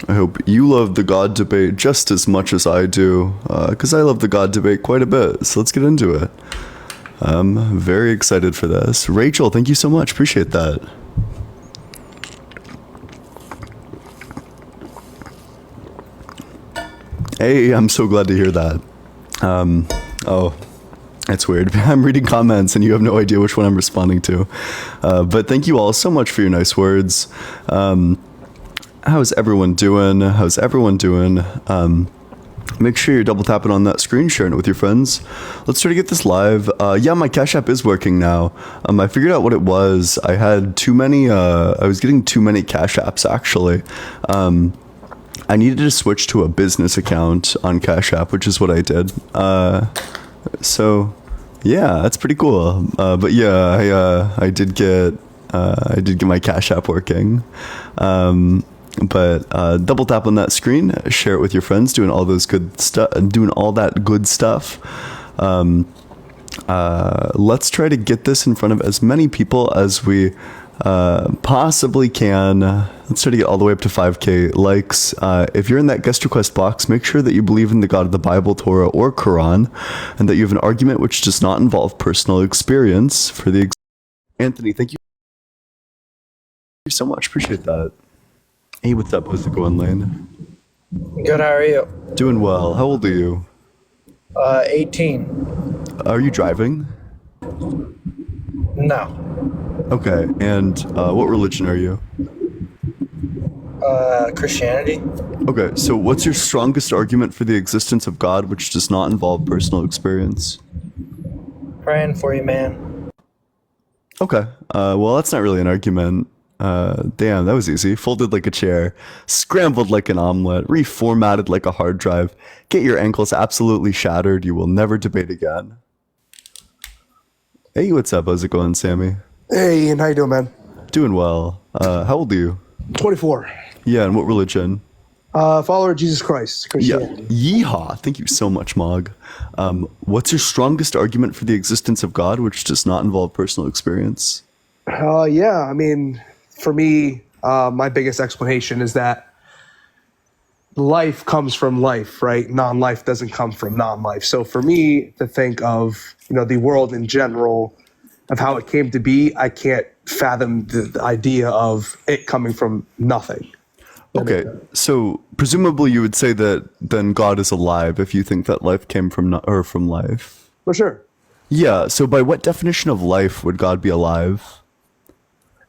I hope you love the God debate just as much as I do, because I love the God debate quite a bit. So let's get into it. I'm very excited for this. Rachel, thank you so much. Appreciate that. Hey, I'm so glad to hear that. Oh, that's weird. I'm reading comments and you have no idea which one I'm responding to. But thank you all so much for your nice words. How's everyone doing? Make sure you're double tapping on that screen, sharing it with your friends. Let's try to get this live. Yeah, my Cash App is working now. I figured out what it was. I had too many, I was getting too many Cash Apps actually. I needed to switch to a business account on Cash App, which is what I did. So yeah, that's pretty cool. But yeah, I did get my Cash App working. But double tap on that screen, share it with your friends, doing all that good stuff. Let's try to get this in front of as many people as we possibly can. Let's try to get all the way up to 5k likes. If you're in that guest request box, make sure that you believe in the God of the Bible, Torah, or Quran, and that you have an argument which does not involve personal experience. Anthony, thank you so much. Appreciate that. Hey, what's up? How's it going, Lane? Good, how are you? Doing well. How old are you? 18. Are you driving? No. Okay, and what religion are you? Christianity? Okay, so what's your strongest argument for the existence of God which does not involve personal experience? Praying for you, man. Okay, well, that's not really an argument. Damn, that was easy. Folded like a chair, scrambled like an omelet, reformatted like a hard drive. Get your ankles absolutely shattered. You will never debate again. Hey, what's up? How's it going, Sammy? Hey, Ian, how you doing, man? Doing well. How old are you? 24. Yeah, and what religion? Follower of Jesus Christ, Yeah, Christianity. yeehaw. Thank you so much, Mog. What's your strongest argument for the existence of God which does not involve personal experience? Yeah, I mean, for me, my biggest explanation is that life comes from life, right? Non-life doesn't come from non-life. So for me to think of, the world in general, of how it came to be, I can't fathom the idea of it coming from nothing. Okay, so presumably you would say that then God is alive if you think that life came from from life. For sure. Yeah, so by what definition of life would God be alive?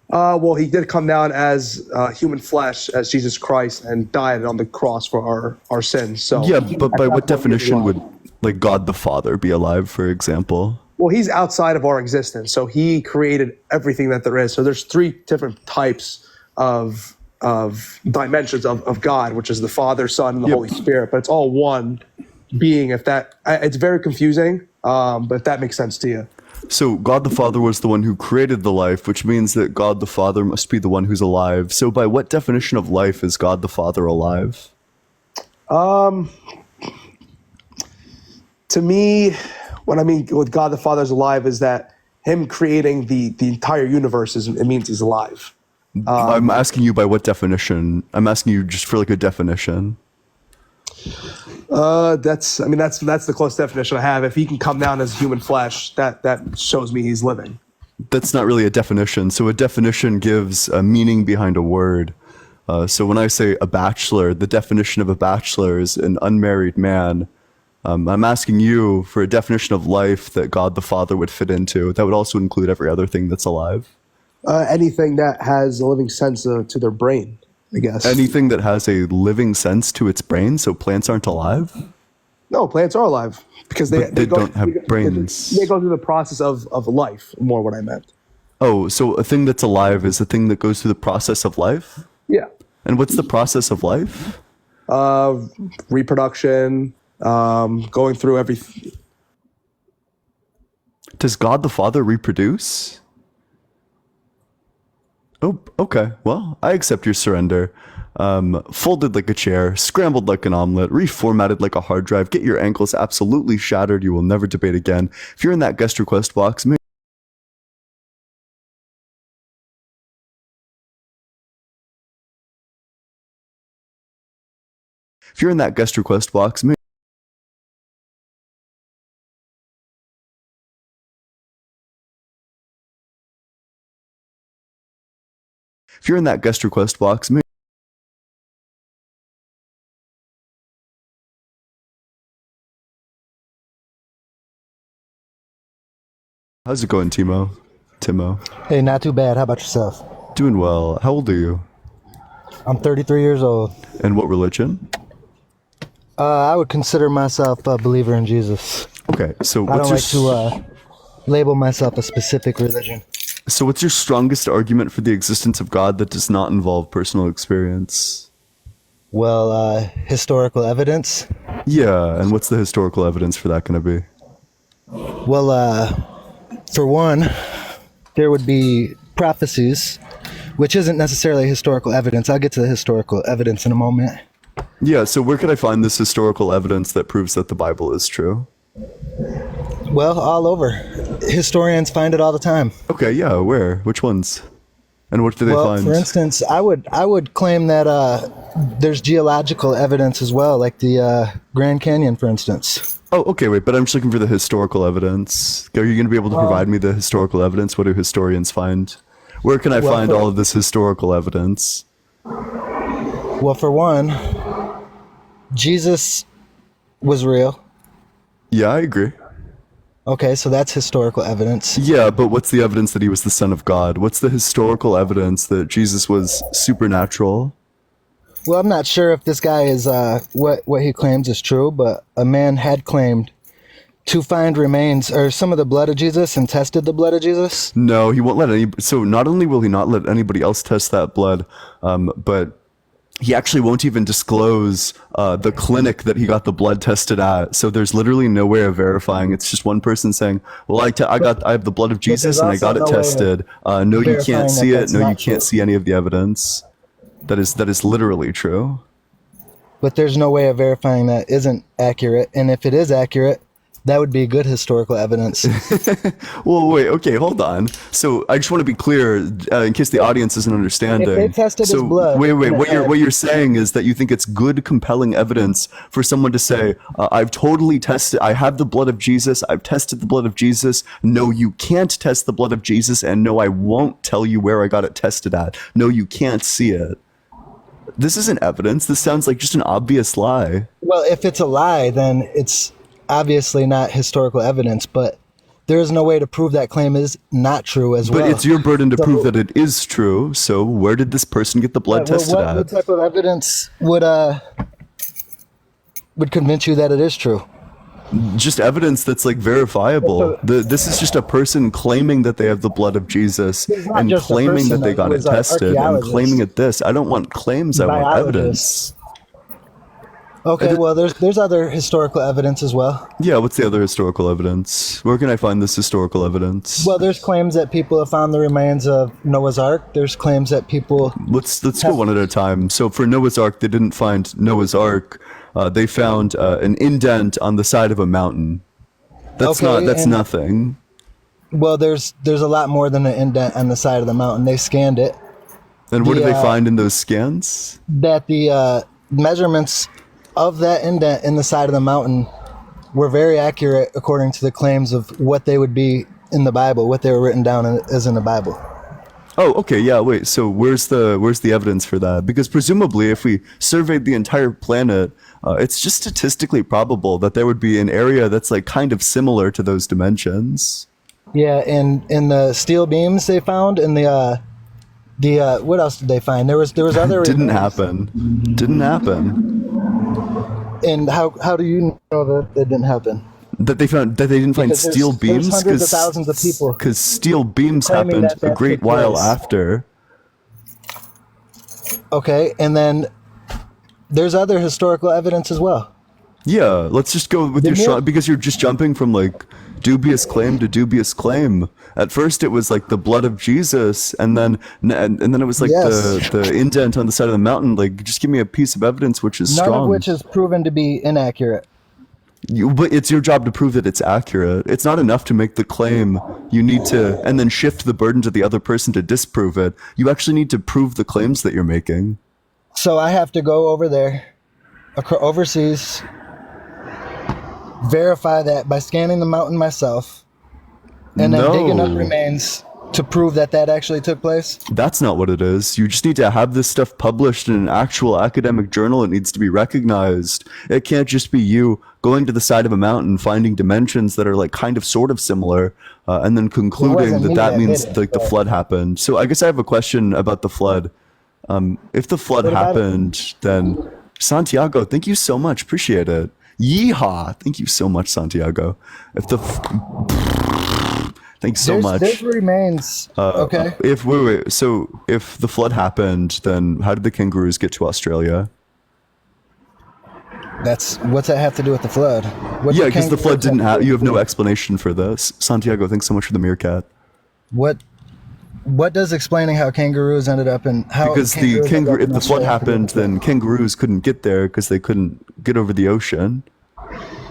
Well, he did come down as human flesh, as Jesus Christ, and died on the cross for our sins. So Yeah, but by what definition would alive. like God the Father be alive, for example? Well, he's outside of our existence, so he created everything that there is. So there's three different types of dimensions of God, which is the Father, Son, and the Yep. Holy Spirit. But it's all one being. It's very confusing, but if that makes sense to you. So God the Father was the one who created the life, which means that God the Father must be the one who's alive. So by what definition of life is God the Father alive? To me, what I mean with God the Father is alive is that him creating the entire universe it means he's alive. I'm asking you by what definition. I'm asking you just for like a definition. That's the close definition I have. If he can come down as human flesh, that shows me he's living. That's not really a definition. So a definition gives a meaning behind a word. So when I say a bachelor, the definition of a bachelor is an unmarried man. I'm asking you for a definition of life that God the Father would fit into. That would also include every other thing that's alive. Anything that has a living sense to their brain, I guess. Anything that has a living sense to its brain, so plants aren't alive? No, plants are alive because they don't have brains. They go through the process of life. More what I meant. Oh, so a thing that's alive is a thing that goes through the process of life? Yeah. And what's the process of life? Reproduction, going through everything. Does God the Father reproduce? Oh, okay. Well, I accept your surrender. Folded like a chair, scrambled like an omelet, reformatted like a hard drive. Get your ankles absolutely shattered. You will never debate again. If you're in that guest request box, If you're in that guest request box, maybe. If you're in that guest request box, maybe. How's it going, Timo? Hey, not too bad. How about yourself? Doing well. How old are you? I'm 33 years old. And what religion? I would consider myself a believer in Jesus. Okay, so I what's don't your like to label myself a specific religion. so what's your strongest argument for the existence of God that does not involve personal experience? Well, historical evidence. Yeah, and what's the historical evidence for that going to be? Well, for one, there would be prophecies, which isn't necessarily historical evidence. I'll get to the historical evidence in a moment. Yeah, so where could I find this historical evidence that proves that the Bible is true? Well, all over. Historians find it all the time. Okay, yeah, where? Which ones? And what do they Well, find? for instance, I would claim that there's geological evidence as well, like the Grand Canyon, for instance. Oh, okay, wait, but I'm just looking for the historical evidence. Are you going to be able to provide me the historical evidence? What do historians find? Where can I find all of this historical evidence? Well, for one, Jesus was real. Yeah, I agree. Okay, so that's historical evidence. Yeah, but what's the evidence that he was the Son of God? What's the historical evidence that Jesus was supernatural? Well, I'm not sure if this guy is what he claims is true, but a man had claimed to find remains or some of the blood of Jesus and tested the blood of Jesus. No, he won't let any. So not only will he not let anybody else test that blood, but he actually won't even disclose the clinic that he got the blood tested at. So there's literally no way of verifying. It's just one person saying, "Well, I have the blood of Jesus and I got it also no way of tested." No, you verifying can't that see it. that's No, you not can't true. see any of the evidence. That is literally true. But there's no way of verifying that isn't accurate. And if it is accurate, that would be good historical evidence. Well, wait, okay, hold on. So I just want to be clear, in case the audience isn't understanding. If they tested his blood, wait, and it what you're saying is that you think it's good, compelling evidence for someone to say, "I've totally tested. I have the blood of Jesus. I've tested the blood of Jesus. No, you can't test the blood of Jesus, and no, I won't tell you where I got it tested at. No, you can't see it." This isn't evidence. This sounds like just an obvious lie. Well, if it's a lie, then it's obviously not historical evidence, but there is no way to prove that claim is not true as But well. it's your burden to So- prove that it is true. So where did this person get the blood Well, tested what at? type of evidence would convince you that it is true? Just evidence that's like verifiable. This is just a person claiming that they have the blood of Jesus not and just a claiming that person, they got though. it He was an tested and archaeologist. claiming it this. I don't want claims, I want Biologist. evidence. Okay, well, there's other historical evidence as well. Yeah, what's the other historical evidence? Where can I find this historical evidence? Well, there's claims that people have found the remains of Noah's Ark. There's claims that people. Let's go one at a time. So for Noah's Ark, they didn't find Noah's Ark. They found an indent on the side of a mountain. That's Okay, that's and- nothing. Well, there's a lot more than an indent on the side of the mountain. They scanned it. And what did they the, find in those scans? That the measurements of that indent in the side of the mountain were very accurate according to the claims of what they would be in the Bible, what they were written down as in the Bible. Oh, okay, yeah, wait. So where's the evidence for that? Because presumably if we surveyed the entire planet, it's just statistically probable that there would be an area that's like kind of similar to those dimensions. Yeah, and in the steel beams they found, and the what else did they find? There was other Didn't remains. happen. Didn't happen. And how do you know that it didn't happen? That they didn't find Because there's- steel there's beams hundreds of thousands of people because steel beams claiming happened that a great took while place. after. Okay, and then there's other historical evidence as well. Yeah, let's just go with your Didn't shot it? because you're just jumping from like dubious claim to dubious claim. At first, it was like the blood of Jesus, and then it was like Yes. the indent on the side of the mountain. Like, just give me a piece of evidence which is None strong. of which is proven to be inaccurate. But it's your job to prove that it's accurate. It's not enough to make the claim. You need to, and then shift the burden to the other person to disprove it. You actually need to prove the claims that you're making. So I have to go over there overseas, verify that by scanning the mountain myself, and then digging up remains to prove that that actually took place? That's not what it is. You just need to have this stuff published in an actual academic journal. It needs to be recognized. It can't just be you going to the side of a mountain, finding dimensions that are like kind of sort of similar, and then concluding me that that means did it, like the flood happened. So I guess I have a question about the flood. If the flood happened, then Santiago, thank you so much. Appreciate it. Yeehaw. Thank you so much, Santiago. If the thanks so much. There's remains. Okay. So if the flood happened, then how did the kangaroos get to Australia? What's that have to do with the flood? Yeah, because the flood didn't have. You have no explanation for this. Santiago, thanks so much for the meerkat. What does explaining how kangaroos ended up in how? Because if the flood happened, then kangaroos couldn't get there because they couldn't get over the ocean.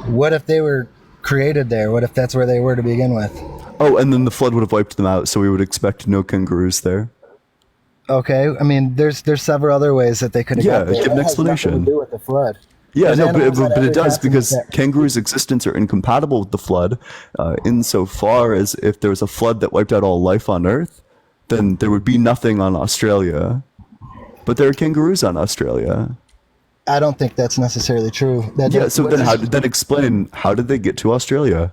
What if they were created there? What if that's where they were to begin with? Oh, and then the flood would have wiped them out, so we would expect no kangaroos there. Okay, I mean, there's several other ways that they could have. Yeah, got there. give an That has nothing explanation. to do with the flood. Yeah, There's no, animals but on it every does continent because that- kangaroos' existence are incompatible with the flood, insofar as if there was a flood that wiped out all life on Earth, then there would be nothing on Australia. But there are kangaroos on Australia. I don't think that's necessarily true. Yeah, so then explain, how did they get to Australia?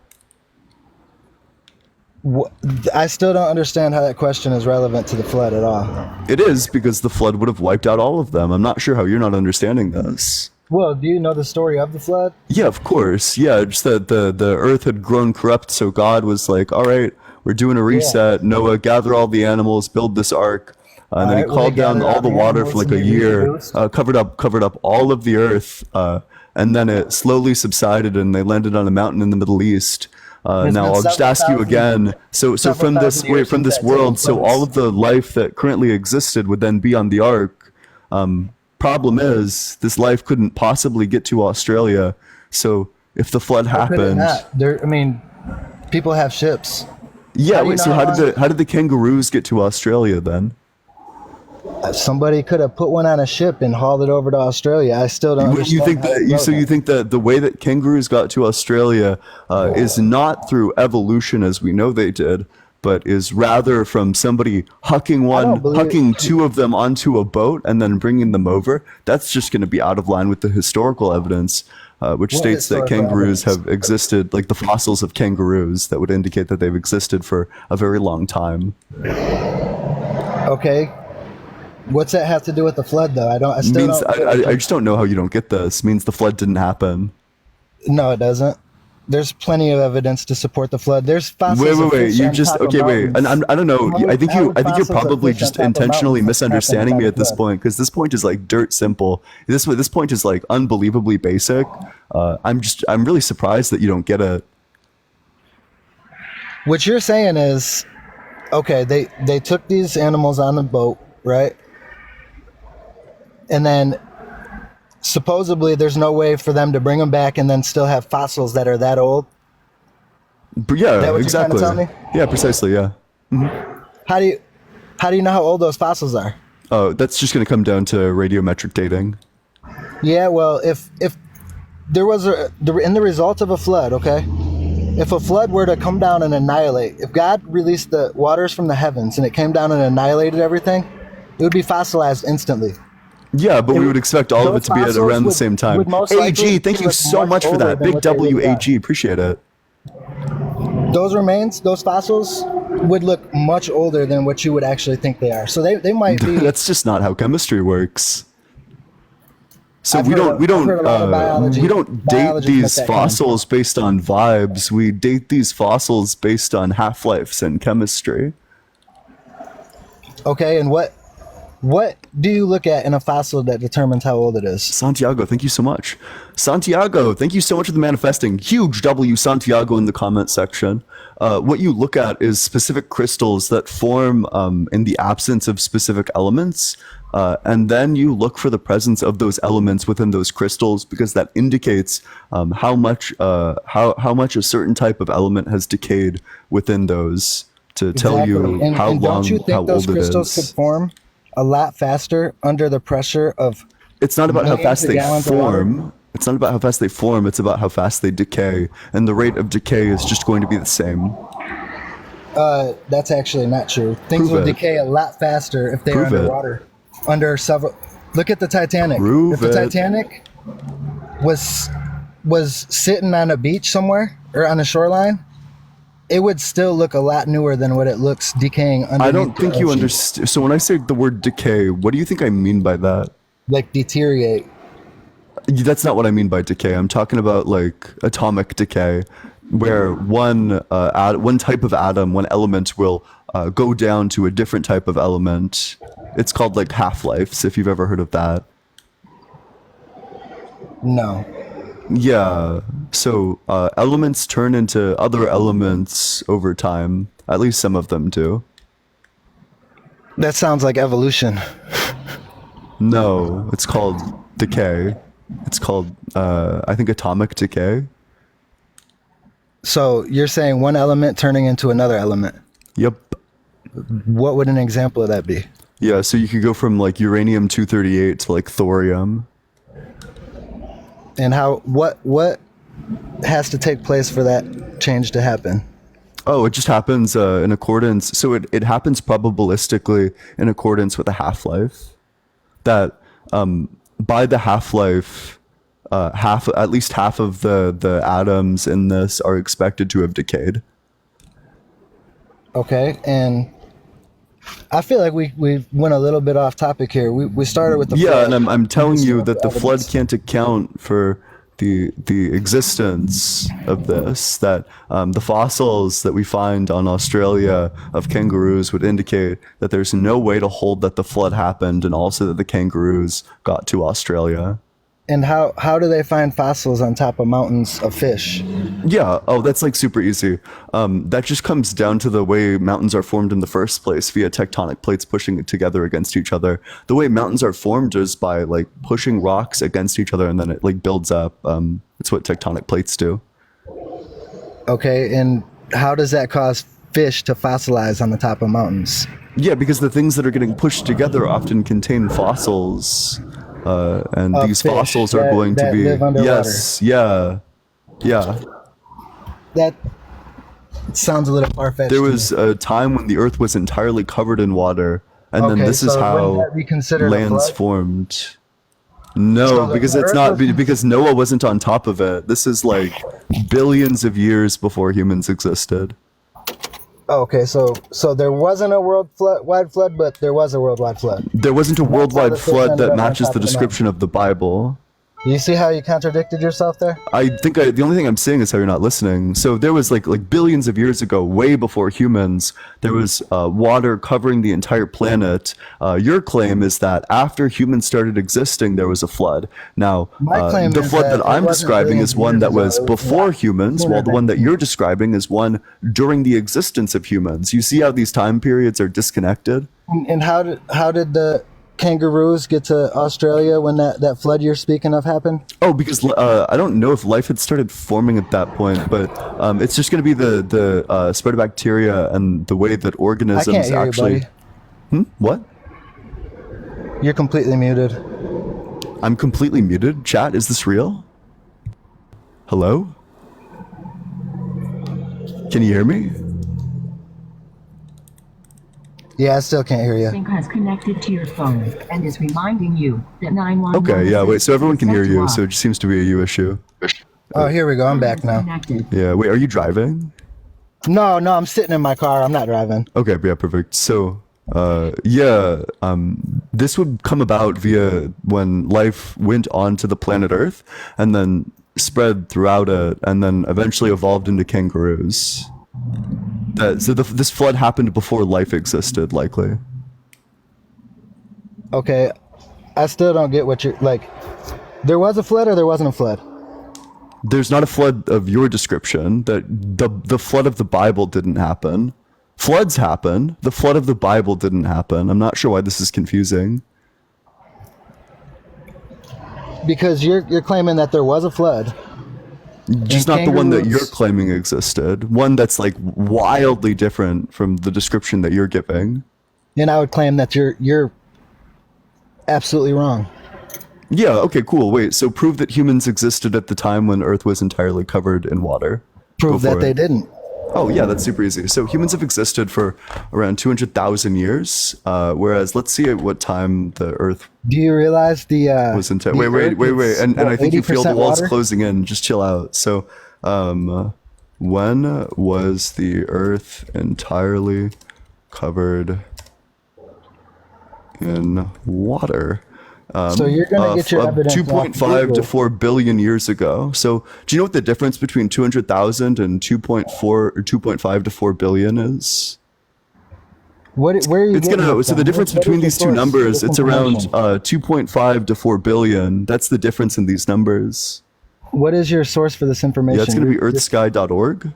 I still don't understand how that question is relevant to the flood at all. It is, because the flood would have wiped out all of them. I'm not sure how you're not understanding this. Well, do you know the story of the flood? Yeah, of course. Yeah, just that the earth had grown corrupt, so God was like, all right, we're doing a reset. Noah, gather all the animals, build this ark. And then he called down all the water for like a year, covered up all of the earth, and then it slowly subsided and they landed on a mountain in the Middle East. Now I'll just ask you again. So from this world, so all of the life that currently existed would then be on the ark. Problem is, this life couldn't possibly get to Australia. So if the flood happened, people have ships. Yeah. Wait. So how did the kangaroos get to Australia then? Somebody could have put one on a ship and hauled it over to Australia. I still don't understand. You think that the way that kangaroos got to Australia is not through evolution as we know they did, but is rather from somebody hucking two of them onto a boat and then bringing them over? That's just going to be out of line with the historical evidence, which states that kangaroos have existed, like the fossils of kangaroos that would indicate that they've existed for a very long time. Okay. What's that have to do with the flood, though? I just don't know how you don't get this. It means the flood didn't happen. No, it doesn't. There's plenty of evidence to support the flood. There's fossils. Wait. You just wait. And I don't know. I think you're probably just intentionally misunderstanding me at this point, because this point is like dirt simple. This point is like unbelievably basic. I'm really surprised that you don't get it. What you're saying is, okay, they took these animals on the boat, right? And then supposedly there's no way for them to bring them back and then still have fossils that are that old. But yeah, that what exactly. You're trying to tell me? Yeah, precisely. Yeah. Mm-hmm. How do you know how old those fossils are? Oh, that's just going to come down to radiometric dating. Yeah, well, if there was in the result of a flood, okay, if a flood were to come down and annihilate, if God released the waters from the heavens and it came down and annihilated everything, it would be fossilized instantly. Yeah, but we would expect all of it to be at around the same time. AG, thank you so much for that. Big WAG, appreciate it. Those remains, those fossils, would look much older than what you would actually think they are. So they might be. That's just not how chemistry works. So we don't date these fossils based on vibes. We date these fossils based on half-lives and chemistry. Okay, and what do you look at in a fossil that determines how old it is? Santiago, thank you so much. Santiago, thank you so much for the manifesting. Huge W Santiago in the comment section. What you look at is specific crystals that form in the absence of specific elements. And then you look for the presence of those elements within those crystals, because that indicates how much a certain type of element has decayed within those, to tell you how long, don't you think how those old it crystals is. could form a lot faster under the pressure of It's not about how millions fast of they gallons of water? form. It's not about how fast they form. It's about how fast they decay, and the rate of decay is just going to be the same. That's actually not true. Things Prove will it. decay a lot faster if they are Prove it. underwater. Under several. Look at the Titanic. Prove if the it. Titanic was sitting on a beach somewhere or on a shoreline, it would still look a lot newer than what it looks decaying underneath. I don't think the you ocean. understand. So when I say the word decay, what do you think I mean by that? Like deteriorate. That's not what I mean by decay. I'm talking about like atomic decay, where one type of atom, one element will go down to a different type of element. It's called like half-lives, if you've ever heard of that. No. Yeah. So elements turn into other elements over time. At least some of them do. That sounds like evolution. No, it's called decay. It's called, I think, atomic decay. So you're saying one element turning into another element. Yep. What would an example of that be? Yeah, so you could go from like uranium-238 to like thorium. And what has to take place for that change to happen? Oh, it just happens in accordance. So it happens probabilistically in accordance with a half-life. That by the half-life, at least half of the atoms in this are expected to have decayed. Okay, and I feel like we went a little bit off topic here. We started with the Yeah, flood. and I'm telling you that the flood Evidence. can't account for the existence of this. That the fossils that we find on Australia of kangaroos would indicate that there's no way to hold that the flood happened, and also that the kangaroos got to Australia. And how do they find fossils on top of mountains of fish? Yeah. Oh, that's like super easy. That just comes down to the way mountains are formed in the first place via tectonic plates pushing together against each other. The way mountains are formed is by like pushing rocks against each other, and then it like builds up. It's what tectonic plates do. Okay, and how does that cause fish to fossilize on the top of mountains? Yeah, because the things that are getting pushed together often contain fossils, and Of these fish fossils are that- going to that be live underwater. yes, yeah. That sounds a little far-fetched. There to me. was a time when the Earth was entirely covered in water, and then Okay, this is so how wouldn't that be considered a lands flood? formed. No, So the because it's Earth not was- because Noah wasn't on top of it. This is like billions of years before humans existed. Okay, so there wasn't a worldwide flood, but there was a worldwide flood. There wasn't a how worldwide the fish flood ended that up on matches top the of the description of the Bible. You see how you contradicted yourself there? I think the only thing I'm saying is how you're not listening. So there was like billions of years ago, way before humans, there was water covering the entire planet. Your claim is that after humans started existing, there was a flood. Now, My claim the is flood that that it I'm wasn't describing billions is of one years that ago. was It was before not humans, while the one that you're describing is one during the existence of humans. You see how these time periods are disconnected? And how did the kangaroos get to Australia when that flood you're speaking of happened? Oh, because I don't know if life had started forming at that point, but it's just going to be the spread of bacteria and the way that I organisms can't hear actually. you, What? buddy. You're completely muted. I'm completely muted. Chat, is this real? Hello? Can you hear me? Yeah, I still can't hear you. Sync has connected to your phone and is reminding you that 911 Okay, yeah, wait, so everyone can is hear set to you, off. so it just seems to be a you issue. Oh, here we go. I'm back now. Connected. Yeah, wait, are you driving? No, I'm sitting in my car. I'm not driving. Okay, yeah, perfect. So, this would come about via when life went onto the planet Earth and then spread throughout it and then eventually evolved into kangaroos. This flood happened before life existed, likely. Okay, I still don't get what you're like. There was a flood or there wasn't a flood? There's not a flood of your description. That the flood of the Bible didn't happen. Floods happen. The flood of the Bible didn't happen. I'm not sure why this is confusing. Because you're claiming that there was a flood. Just And not the one that you're kangaroos- claiming existed. One that's like wildly different from the description that you're giving. And I would claim that you're absolutely wrong. Yeah, okay, cool. Wait, so prove that humans existed at the time when Earth was entirely covered in water. Prove Go that for they it. didn't. Oh, yeah, that's super easy. So humans have existed for around 200,000 years, whereas let's see at what time the Earth Do you realize the was into. the Wait, wait, Earth wait, wait. is And I think you feel the 80% walls water? closing in. Just chill out. So, when was the Earth entirely covered in water? So you're gonna get your evidence off 2.5 to Google. 4 billion years ago. So, do you know what the difference between 200,000 and 2.4 or 2.5 to 4 billion is? Where are you It's getting gonna. this So from? the difference What is between the these two source of numbers, this it's around information? 2.5 to 4 billion. That's the difference in these numbers. What is your source for this information? Yeah, it's gonna be earthsky.org.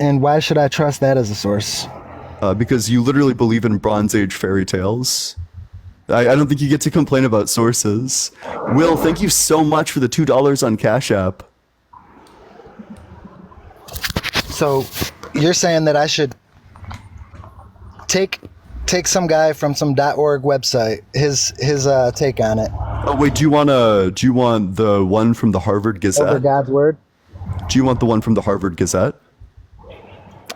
And why should I trust that as a source? Because you literally believe in Bronze Age fairy tales. I don't think you get to complain about sources. Will, thank you so much for the $2 on Cash App. So you're saying that I should take some guy from some .org website, his take on it Oh wait, do you want the one from the Harvard over Gazette? God's word? Do you want the one from the Harvard Gazette?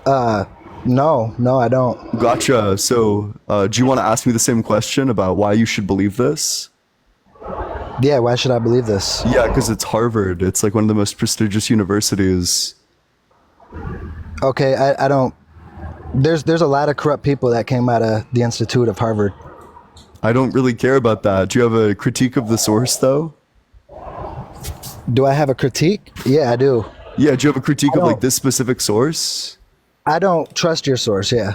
No, I don't. Gotcha. So, do you want to ask me the same question about why you should believe this? Yeah, why should I believe this? Yeah, because it's Harvard. It's like one of the most prestigious universities. Okay, I don't. There's a lot of corrupt people that came out of the Institute of Harvard. I don't really care about that. Do you have a critique of the source, though? Do I have a critique? Yeah, I do. Yeah, do you have a critique of don't- like this specific source? I don't trust your source. Yeah.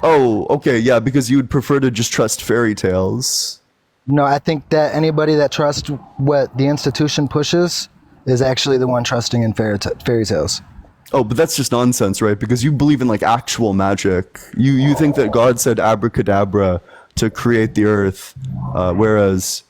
Oh, okay, yeah, because you would prefer to just trust fairy tales. No, I think that anybody that trusts what the institution pushes is actually the one trusting in fairy tales. Oh, but that's just nonsense, right? Because you believe in like actual magic. You think that God said abracadabra to create the earth, whereas,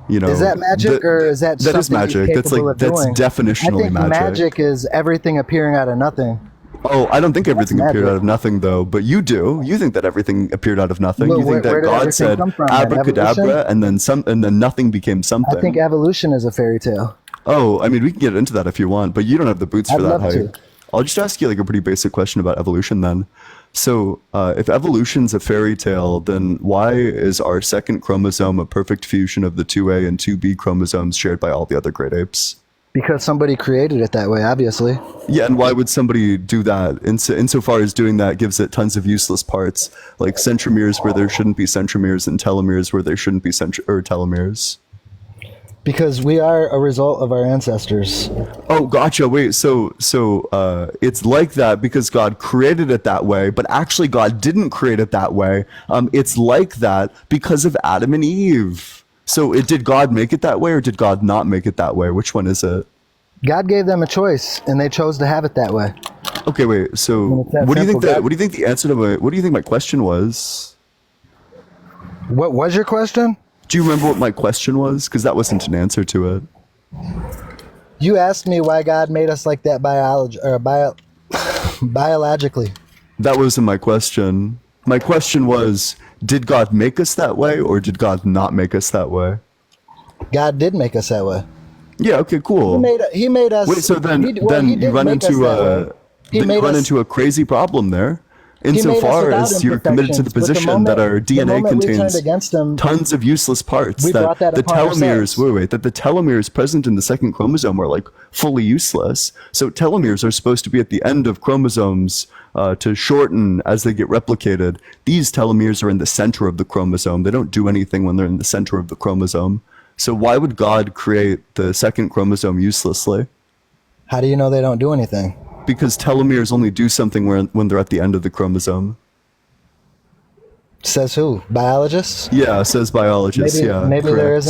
you know, Is that magic or is that that is something he's magic? That's capable like of that's doing? definitionally I think magic. magic is everything appearing out of nothing. Oh, I don't think everything appeared magic. out of nothing, though. But you do. You think that everything appeared out of nothing. Well, You think where that did God everything said come from, then? abracadabra, Evolution? and then nothing became something. I think evolution is a fairy tale. Oh, I mean, we can get into that if you want, but you don't have the boots for I'd that love height. to. I'll just ask you like a pretty basic question about evolution then. So, if evolution's a fairy tale, then why is our second chromosome a perfect fusion of the 2A and 2B chromosomes shared by all the other great apes? Because somebody created it that way, obviously. Yeah, and why would somebody do that? Insofar as doing that gives it tons of useless parts, like centromeres where there shouldn't be centromeres and telomeres where there shouldn't be telomeres. Because we are a result of our ancestors. Oh, gotcha. Wait, so it's like that because God created it that way, but actually God didn't create it that way. It's like that because of Adam and Eve. So did God make it that way or did God not make it that way? Which one is it? God gave them a choice, and they chose to have it that way. Okay, wait. So it's that what do you think simple, God. what do you think the answer to what do you think my question was? What was your question? Do you remember what my question was? Because that wasn't an answer to it. You asked me why God made us like that biologically. That wasn't my question. My question was, did God make us that way or did God not make us that way? God did make us that way. Yeah, okay, cool. He made us. Wait, so then he you did run make us into that way. He then you made run us- into a crazy problem there. he made us Insofar without as you're committed to the imperfections, but position that our the DNA moment we turned contains against him, tons of useless parts, we brought that the upon telomeres ourselves. that the telomeres present in the second chromosome are like fully useless. So telomeres are supposed to be at the end of chromosomes to shorten as they get replicated. These telomeres are in the center of the chromosome. They don't do anything when they're in the center of the chromosome. So why would God create the second chromosome uselessly? How do you know they don't do anything? Because telomeres only do something when they're at the end of the chromosome. Says who? Biologists? Yeah, says biologists. Maybe, yeah, maybe correct.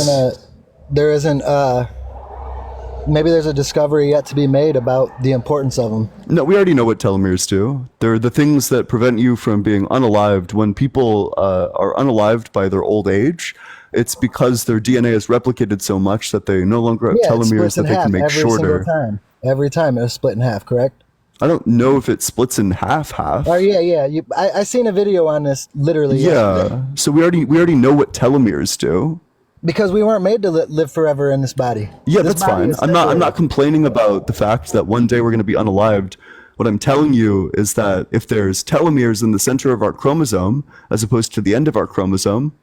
maybe there's a discovery yet to be made about the importance of them. No, we already know what telomeres do. They're the things that prevent you from being unalived. When people are unalived by their old age, it's because their DNA is replicated so much that they no longer have Yeah, it telomeres splits that in they half can make every shorter. single time. Every time it was split in half, correct? I don't know if it splits in half. Oh yeah. I seen a video on this literally. yesterday. Yeah. So we already know what telomeres do. Because we weren't made to live forever in this body. Yeah, This that's body fine. is I'm not temporary. complaining about the fact that one day we're going to be unalived. What I'm telling you is that if there's telomeres in the center of our chromosome as opposed to the end of our chromosome,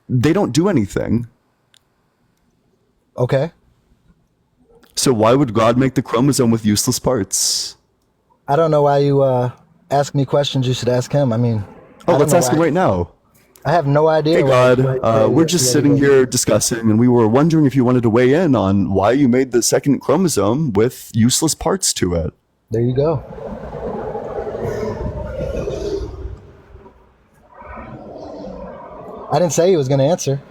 they don't do anything. Okay. So why would God make the chromosome with useless parts? I don't know why you ask me questions. You should ask him. I mean, Oh, I don't let's know ask him why- right now. I have no idea. Hey why- God, why- we're just sitting here discussing, and we were wondering if you wanted to weigh in on why you made the second chromosome with useless parts to it. There you go. I didn't say he was going to answer.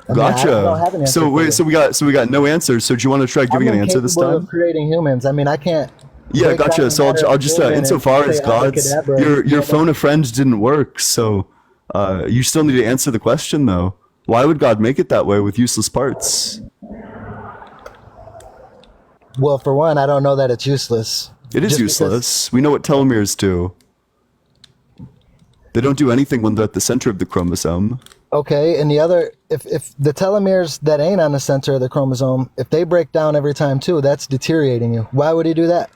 I mean, I don't have Gotcha. an answer So for wait, you. so we got no answers. So do you want to try giving I'm an answer this incapable time? of creating humans. I mean, I can't. Yeah, break down gotcha. the So matter I'll of just human and insofar as say God's abracadabra. your phone a friend didn't work, so you still need to answer the question though. Why would God make it that way with useless parts? Well, for one, I don't know that it's useless. It is Just because- useless. We know what telomeres do. They don't do anything when they're at the center of the chromosome. Okay, and the other, if the telomeres that ain't on the center of the chromosome, if they break down every time too, that's deteriorating you. Why would he do that?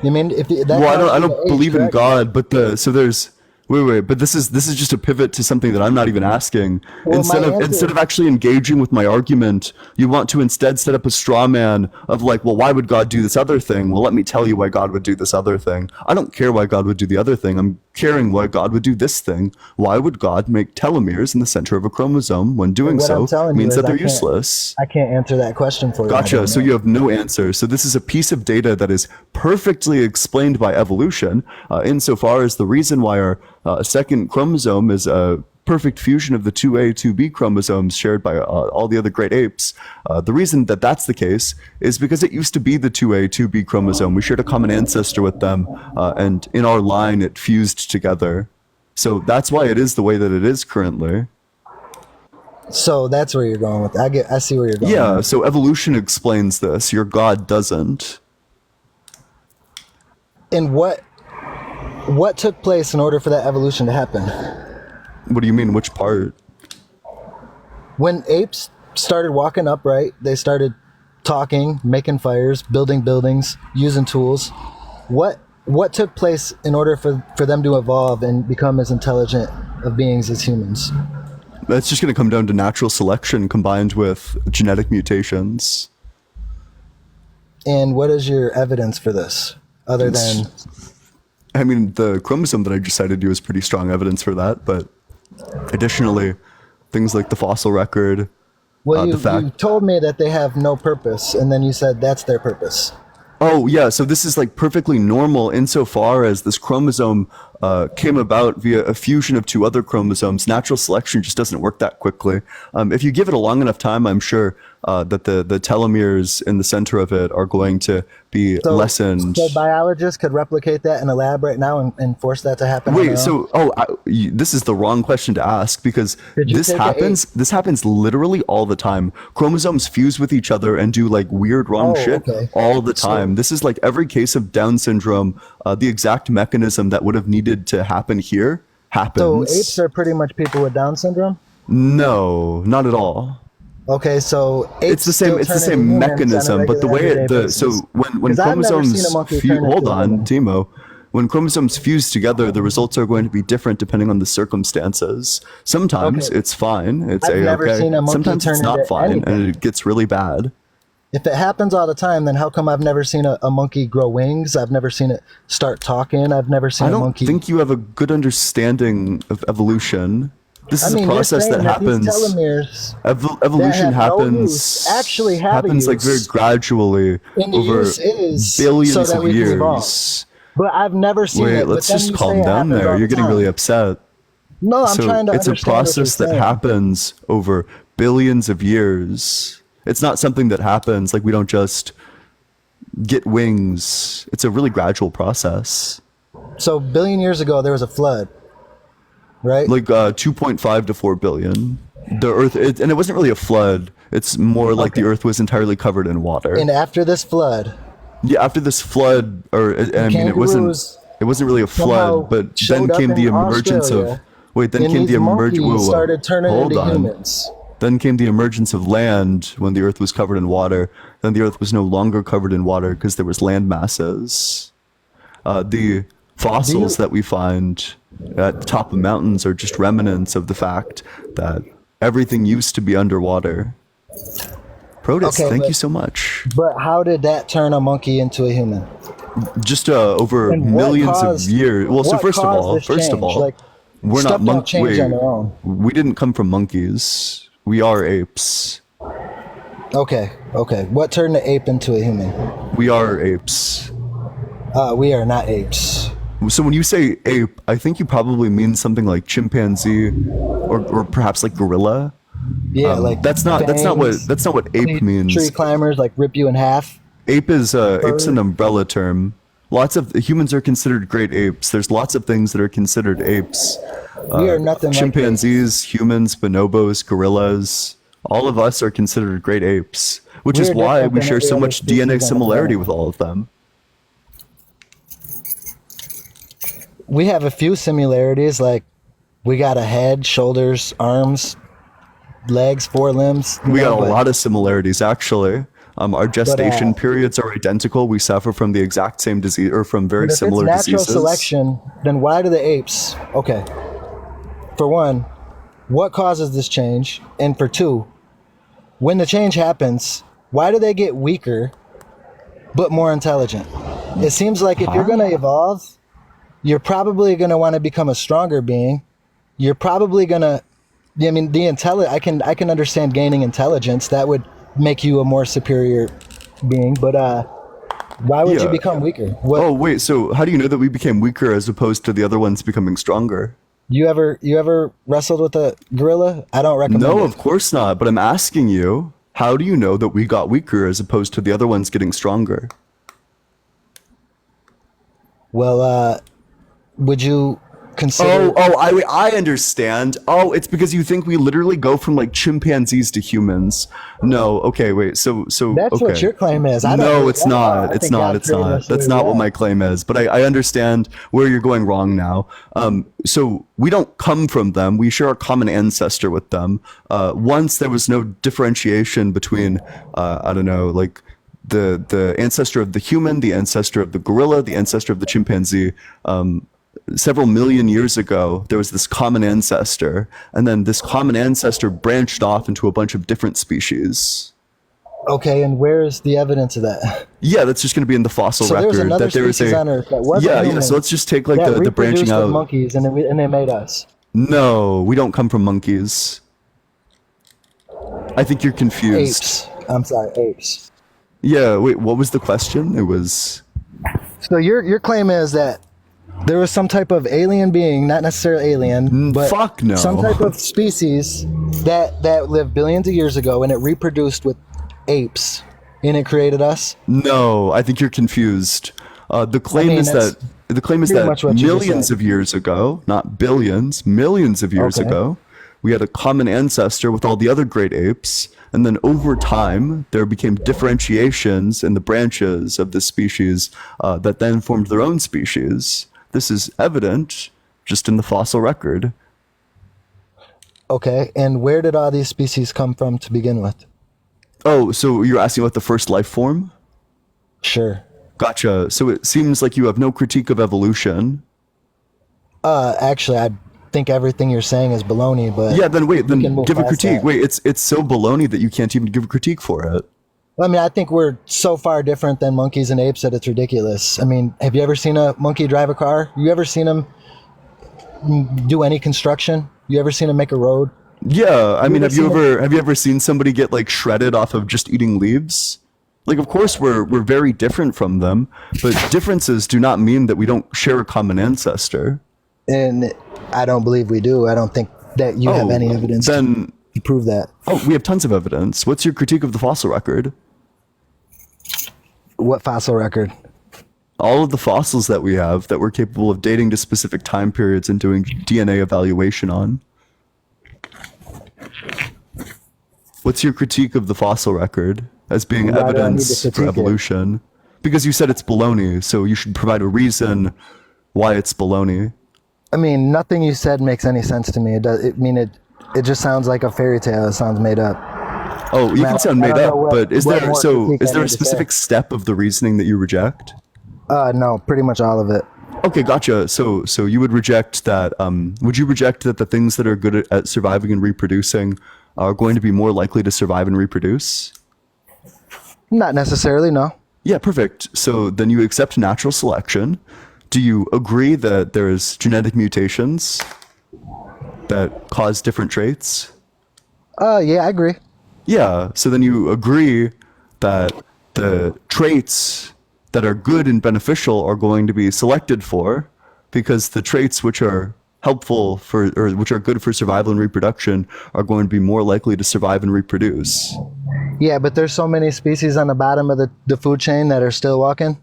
You mean if that Well, I causes you don't to age, believe in correct? God, but there's wait, but this is just a pivot to something that I'm not even asking. Well, instead my of answer- instead of actually engaging with my argument, you want to instead set up a straw man of like, well, why would God do this other thing? Well, let me tell you why God would do this other thing. I don't care why God would do the other thing. I'm caring why God would do this thing. Why would God make telomeres in the center of a chromosome when doing What I'm so telling you means is that I they're can't- useless? I can't answer that question for you. I Gotcha. don't So know. you have no answer. So this is a piece of data that is perfectly explained by evolution, insofar as the reason why our second chromosome is a perfect fusion of the 2A, 2B chromosomes shared by all the other great apes. The reason that that's the case is because it used to be the 2A, 2B chromosome. We shared a common ancestor with them, and in our line, it fused together. So that's why it is the way that it is currently. So that's where you're going with it. I see where you're going. Yeah, so evolution explains this. Your God doesn't. And what took place in order for that evolution to happen? What do you mean? Which part? When apes started walking upright, they started talking, making fires, building buildings, using tools. What took place in order for them to evolve and become as intelligent of beings as humans? That's just going to come down to natural selection combined with genetic mutations. And what is your evidence for this? Other than I mean, the chromosome that I just cited you is pretty strong evidence for that, but additionally, things like the fossil record. well, the you fact- told me that they have no purpose, and then you said that's their purpose. Oh, yeah, so this is like perfectly normal insofar as this chromosome came about via a fusion of two other chromosomes. Natural selection just doesn't work that quickly. If you give it a long enough time, I'm sure that the telomeres in the center of it are going to be lessened. So biologists could replicate that in a lab right now and force that to happen. on their Wait, own? so this is the wrong question to ask because Did you this take a happens. This happens literally all the time. Chromosomes fuse with each other and do like weird wrong Oh, shit okay. all the time. This is like every case of Down syndrome. The exact mechanism that would have needed to happen here So happens. apes are pretty much people with Down syndrome. No, not at all. Okay, so apes It's the same. still It's the turn same into humans on a mechanism, but the regular, way everyday the so basis. when 'Cause I've never seen a chromosomes monkey turn hold into a on, human. Timo. When chromosomes fuse together, the results are going to be different depending on the circumstances. Sometimes Okay. it's fine. It's I've never a-okay. seen a monkey Sometimes it's turn not into fine, anything. and it gets really bad. If it happens all the time, then how come I've never seen a monkey grow wings? I've never seen it start talking. I've never seen I a don't monkey. think you have a good understanding of evolution. This is a you're process saying that happens. These telomeres Evolution that have no happens. use actually have a happens like very use. gradually And the over use is billions so that of we can years. evolve. But I've never seen it. Wait, but let's then just you calm say it down happens all there. the You're getting time. really upset. No, I'm trying to it's a understand what process you're that saying. happens over billions of years. It's not something that happens like we don't just get wings. It's a really gradual process. So a billion years ago, there was a flood, right? Like 2.5 to 4 billion. The Earth, and it wasn't really a flood. It's more like the Earth was entirely covered in water. And after this flood, Yeah, after this flood, or I mean, it kangaroos wasn't really a somehow flood, but then showed up came the in emergence Australia, of. Wait, then and came these the emergence. monkeys started turning hold into on. humans. Then came the emergence of land when the earth was covered in water. Then the earth was no longer covered in water because there was land masses. The fossils that we find at the top of mountains are just remnants of the fact that everything used to be underwater. Protus, Okay, thank but- you so much. But how did that turn a monkey into a human? Just over And what millions caused- of years. Well, so what first of caused all, this change? Like, we're stuff not don't monkeys. change on their own. We didn't come from monkeys. We are apes. Okay. What turned the ape into a human? We are apes. We are not apes. So when you say ape, I think you probably mean something like chimpanzee, or perhaps like gorilla. Yeah, like That's not what ape means. Tree climbers like rip you in half. Ape is ape's an umbrella term. Lots of humans are considered great apes. There's lots of things that are considered apes. We are nothing like Chimpanzees, humans, bonobos, gorillas. All of us are considered great apes, which We is are why different we than share every so other much species on DNA the similarity planet. with all of them. We have a few similarities, like we got a head, shoulders, arms, legs, four limbs. We got a lot of similarities, actually. Our gestation uh, periods are identical. We suffer from the exact same disease, or from very But if similar it's natural diseases. selection, then why do the apes? Okay. For one, what causes this change? And for two, when the change happens, why do they get weaker but more intelligent? It seems like if you're going to evolve, you're probably going to want to become a stronger being. You're probably going to, I mean, I can understand gaining intelligence. That would make you a more superior being, but why would you Yeah. become weaker? What, Oh, wait, so how do you know that we became weaker as opposed to the other ones becoming stronger? You ever wrestled with a gorilla? I don't recommend No, it. of course not. But I'm asking you, how do you know that we got weaker as opposed to the other ones getting stronger? Well, would you consider? I understand. Oh, it's because you think we literally go from like chimpanzees to humans. No, okay, wait. So That's okay. what your claim is. I don't No, really- it's I not. It's think not. God It's created not. us the That's way not we what are. my claim is. But I understand where you're going wrong now. So we don't come from them. We share a common ancestor with them. Once there was no differentiation between, I don't know, like the ancestor of the human, the ancestor of the gorilla, the ancestor of the chimpanzee. Several million years ago, there was this common ancestor, and then this common ancestor branched off into a bunch of different species. Okay, and where is the evidence of that? Yeah, that's just going to be in the fossil So there was record. another That there is species a on Earth that wasn't yeah. human So let's just take like that the branching reproduced with out. monkeys, and they made us. No, we don't come from monkeys. I think you're confused. Apes. I'm sorry, apes. Yeah. Wait. What was the question? It was. So your claim is that there was some type of alien being, not necessarily alien, but fuck no. some type of species that lived billions of years ago, and it reproduced with apes, and it created us. No, I think you're confused. The claim is that's that pretty much what you just millions said. of years ago, not billions, millions of years Okay. ago, we had a common ancestor with all the other great apes, and then over time there became differentiations in the branches of the species that then formed their own species. This is evident just in the fossil record. Okay, and where did all these species come from to begin with? Oh, so you're asking about the first life form? Sure. Gotcha. So it seems like you have no critique of evolution. Actually, I think everything you're saying is baloney, but Yeah, then wait, we can then move give a past critique. that. Wait, it's so baloney that you can't even give a critique for it. I mean, I think we're so far different than monkeys and apes that it's ridiculous. I mean, have you ever seen a monkey drive a car? You ever seen him do any construction? You ever seen him make a road? Yeah, I mean, ever have you ever seen somebody get like shredded off of just eating leaves? Like, of course, we're very different from them, but differences do not mean that we don't share a common ancestor. And I don't believe we do. I don't think that you have any evidence Then, to prove that. we have tons of evidence. What's your critique of the fossil record? What fossil record? All of the fossils that we have that we're capable of dating to specific time periods and doing DNA evaluation on. What's your critique of the fossil record as being Why do I need to evidence for critique it? evolution? Because you said it's baloney, so you should provide a reason why it's baloney. I mean, nothing you said makes any sense to me. It does. I mean, it just sounds like a fairy tale. It sounds made up. Oh, you Man, can sound I made don't up, know but is what there more so critique is I there a need to say. specific step of the reasoning that you reject? No, pretty much all of it. Okay, gotcha. So you would reject that. Would you reject that the things that are good at surviving and reproducing are going to be more likely to survive and reproduce? Not necessarily, no. Yeah, perfect. So then you accept natural selection. Do you agree that there's genetic mutations that cause different traits? Yeah, I agree. Yeah. So then you agree that the traits that are good and beneficial are going to be selected for, because the traits which are helpful for, or which are good for survival and reproduction, are going to be more likely to survive and reproduce. Yeah, but there's so many species on the bottom of the food chain that are still walking.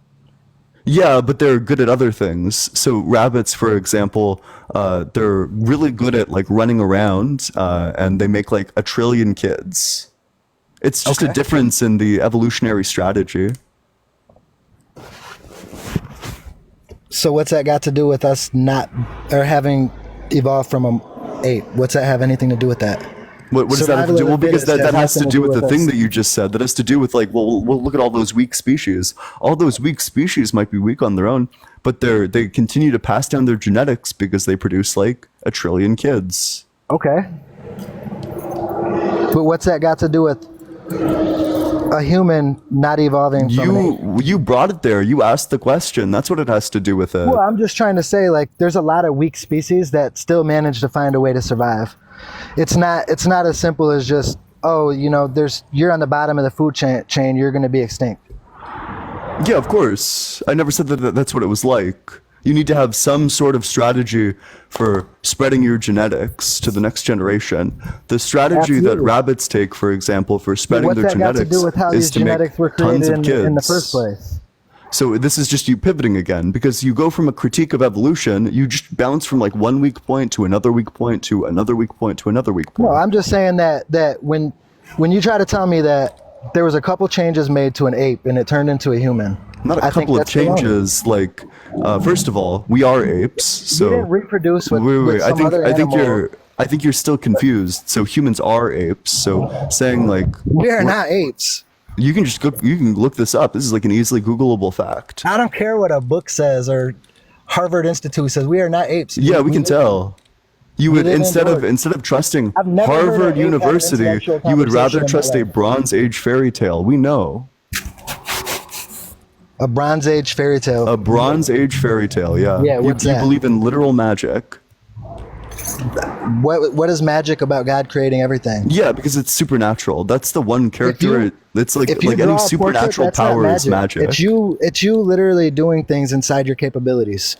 Yeah, but they're good at other things. So rabbits, for example, they're really good at like running around, and they make like 1 trillion kids. It's just a difference in the evolutionary strategy. So what's that got to do with us not, or having evolved from an ape? What's that have anything to do with that? What does that have to Survival do? of Well, the because fittest that has to nothing do with the thing us. that you just said. That has to do with like, well, we'll look at all those weak species. All those weak species might be weak on their own, but they continue to pass down their genetics because they produce like 1 trillion kids. Okay. But what's that got to do with a human not evolving from an ape? You brought it there. You asked the question. That's what it has to do with it. Well, I'm just trying to say, like, there's a lot of weak species that still manage to find a way to survive. It's not as simple as just, oh, you know, you're on the bottom of the food chain, you're going to be extinct. Yeah, of course. I never said that that's what it was like. You need to have some sort of strategy for spreading your genetics to the next generation. The strategy that Absolutely. rabbits take, for example, for spreading What's their that got to genetics do with how is these to make genetics were tons created of kids. in the first place? So this is just you pivoting again, because you go from a critique of evolution, you just bounce from like one weak point to another weak point to another weak point to another weak point. Well, I'm just saying that when you try to tell me that there was a couple changes made to an ape and it turned into a human, Not a I think couple of that's baloney. changes. Like, first of all, we are apes, so You didn't reproduce with, wait. with some other I think animal. I think you're still confused. So humans are apes. So saying like We are not apes. you can look this up. This is like an easily Googleable fact. I don't care what a book says or Harvard Institute says. We are not apes. Yeah, we can live- tell. You we would live instead of indoors. trusting I've never heard an Harvard ape have an University, intellectual you would rather conversation in my trust a life. Bronze Age fairy tale. We know. A Bronze Age fairy tale. A Bronze Age fairy tale, yeah. Yeah, what's you that? believe in literal magic. What is magic about God creating everything? Yeah, because it's supernatural. That's the one character. It's like If you any draw a portrait, supernatural that's not power is magic. It's you literally doing things inside your capabilities.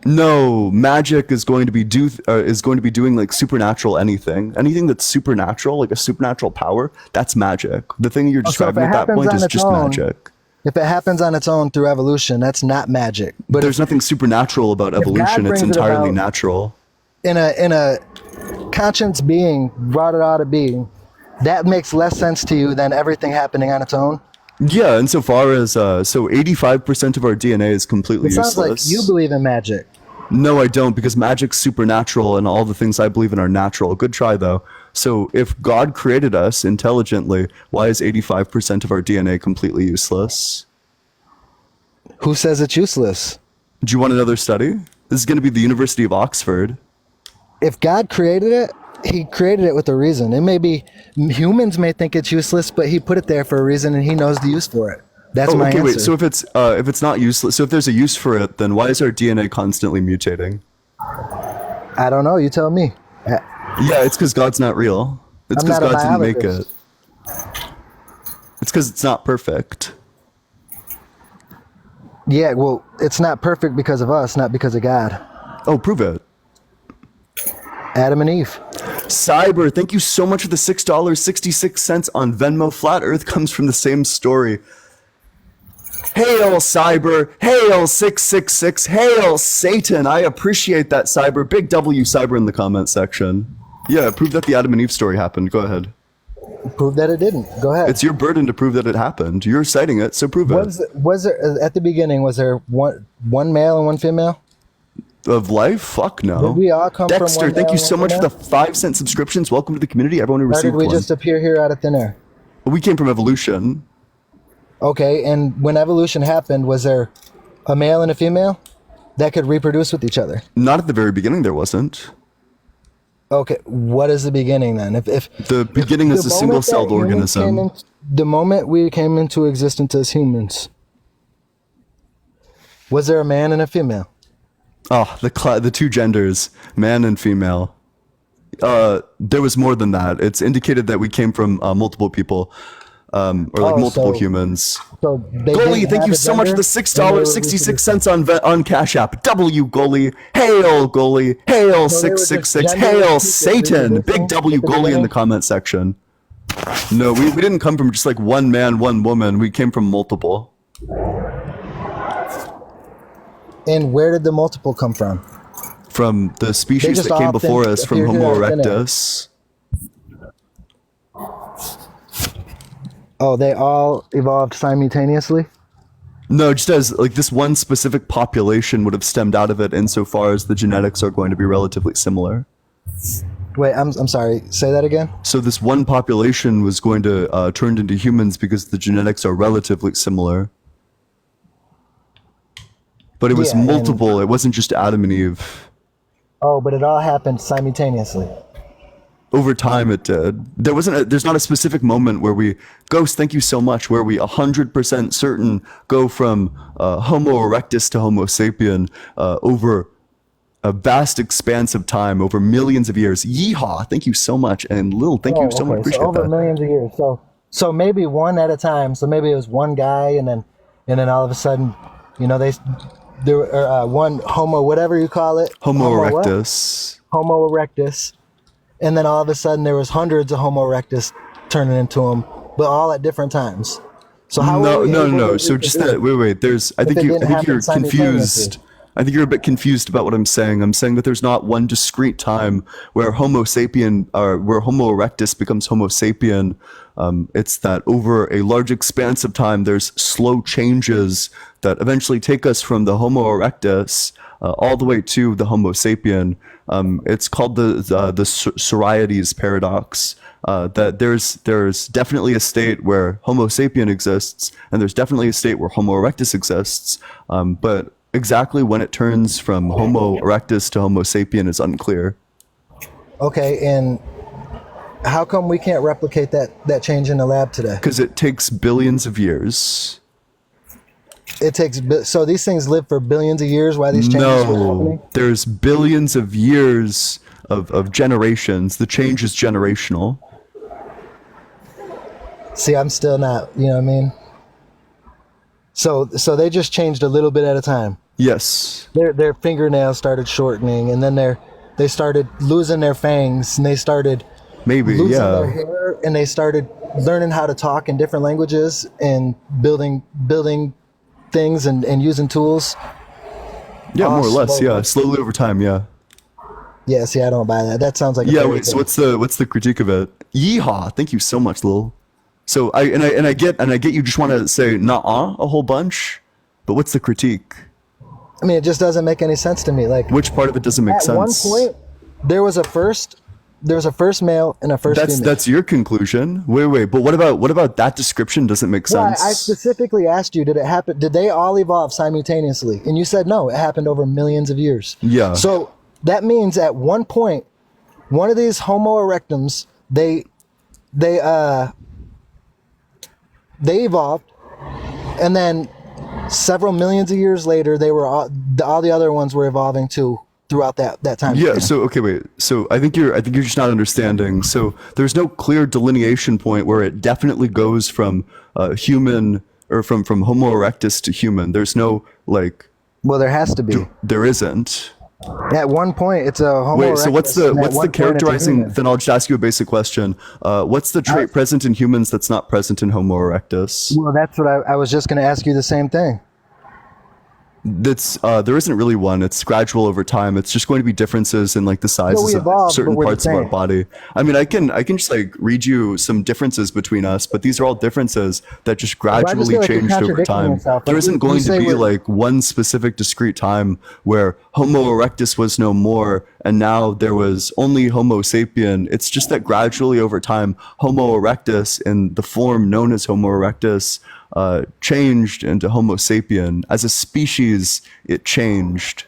No, magic is going to be doing like supernatural anything that's supernatural, like a supernatural power. That's magic. The thing you're so if describing it at that happens point on is its just own, magic. If it happens on its own through evolution, that's not magic. But There's nothing supernatural about evolution. It's brings it entirely about- natural. in a conscience being brought it out of being, that makes less sense to you than everything happening on its own. Yeah, insofar as so 85% of our DNA is completely It sounds like useless. you believe in magic. No, I don't, because magic's supernatural and all the things I believe in are natural. Good try, though. So if God created us intelligently, why is 85% of our DNA completely useless? Who says it's useless? Do you want another study? This is going to be the University of Oxford. If God created it, he created it with a reason. It may be, humans may think it's useless, but he put it there for a reason and he knows the use for it. That's Oh, my okay, answer. wait. So if it's not useless, so if there's a use for it, then why is our DNA constantly mutating? I don't know. You tell me. Yeah, it's because God's not real. It's I'm because not a God didn't make biologist. it. It's because it's not perfect. Yeah, well, it's not perfect because of us, not because of God. Oh, prove it. Adam and Eve. Cyber, thank you so much for the $6.66 on Venmo. Flat Earth comes from the same story. Hail Cyber, hail 666, hail Satan. I appreciate that, Cyber. Big W Cyber in the comment section. Yeah, prove that the Adam and Eve story happened. Go ahead. Prove that it didn't. Go ahead. It's your burden to prove that it happened. You're citing it, so prove it. Was there at the beginning? Was there one male and one female? Of life? Fuck no. Did we all come from Dexter, one thank you male so and much for the female? 5-cent subscriptions. Welcome to the community. Everyone who Or did received we one. just appear here out of thin air? We came from evolution. Okay, and when evolution happened, was there a male and a female that could reproduce with each other? Not at the very beginning, there wasn't. Okay, what is the beginning then? If The beginning is a the moment single-celled that humans came organism. in- the moment we came into existence as humans, was there a man and a female? Oh, the two genders, man and female. There was more than that. It's indicated that we came from multiple people, or like Oh, multiple so- humans. So they Goalie, didn't thank have you a so much for gender, the and they were $6.66 on Cash App. W Goalie, hail Goalie, hail So they were just 666, gender hail reproducing Satan. Big at W the Goalie in beginning? the comment section. No, we didn't come from just like one man, one woman. We came from multiple. And where did the multiple come from? From the species just that came all before think- us, from appeared here Homo out of thin air. erectus. Oh, they all evolved simultaneously? No, just as like this one specific population would have stemmed out of it insofar as the genetics are going to be relatively similar. Wait, I'm sorry. Say that again. So this one population was going to turn into humans because the genetics are relatively similar. But it was Yeah, and- multiple. It wasn't just Adam and Eve. Oh, but it all happened simultaneously. Over time, it did. There's not a specific moment where we, Ghost, thank you so much, where we 100% certain go from Homo erectus to Homo sapien over a vast expanse of time, over millions of years. Yeehaw! Thank you so much, and Lil, thank you so much. So Appreciate over that. millions of years. So maybe one at a time. So maybe it was one guy, and then all of a sudden, you know, there were one Homo, whatever you call it. Homo what? erectus. Homo erectus, and then all of a sudden there was hundreds of Homo erectus turning into them, but all at different times. So how? No, were we no, able no. to So just reproduce? that. Wait. There's. I If think it you. I didn't think you're happen confused. simultaneously. I think you're a bit confused about what I'm saying. I'm saying that there's not one discrete time where Homo sapien or where Homo erectus becomes Homo sapien. It's that over a large expanse of time, there's slow changes that eventually take us from the Homo erectus all the way to the Homo sapien. It's called the Soriades paradox. That there's definitely a state where Homo sapien exists, and there's definitely a state where Homo erectus exists. But exactly when it turns from Homo erectus to Homo sapien is unclear. Okay, and how come we can't replicate that change in the lab today? Because it takes billions of years. It takes so these things live for billions of years. Why these changes were happening? No, there's billions of years of generations. The change is generational. See, I'm still not. You know what I mean? So they just changed a little bit at a time. Yes. Their fingernails started shortening, and then they started losing their fangs, and they started Maybe, losing their yeah. hair, and they started learning how to talk in different languages and building things and using tools. Yeah, more or less, slowly. yeah. Slowly over time, yeah. Yeah, see, I don't buy that. That sounds like a Yeah, fairy wait, so tale. what's the critique of it? Yeehaw. Thank you so much, Lil. So I get you just want to say nah a whole bunch, but what's the critique? I mean, it just doesn't make any sense to me. Like Which part of it doesn't make at sense? one point, there was a first male and a first female. That's your conclusion. Wait, but what about that description doesn't make Well, sense? I specifically asked you, did it happen? Did they all evolve simultaneously? And you said no, it happened over millions of years. Yeah. So that means at one point, one of these Homo erectums, they evolved, and then several millions of years later, they were all the other ones were evolving too throughout that time. Yeah, period. so okay, wait. So I think you're just not understanding. So there's no clear delineation point where it definitely goes from human or from Homo erectus to human. There's no like Well, there has to be. there isn't. At one point, it's a Homo Wait, so what's erectus, and at what's one the point it's a characterizing? human. Then I'll just ask you a basic question. What's the trait present in humans that's not present in Homo erectus? Well, that's what I was just going to ask you the same thing. That's there isn't really one. It's gradual over time. It's just going to be differences in like the sizes of evolved, certain but we're the parts of our same. body. I mean, I can just like read you some differences between us, but these are all differences that just I just gradually feel like you're changed over contradicting time. yourself. There Like, isn't you going to say be we're- like one specific discrete time where Homo erectus was no more and now there was only Homo sapien. It's just that gradually over time, Homo erectus in the form known as Homo erectus changed into Homo sapien. As a species, it changed.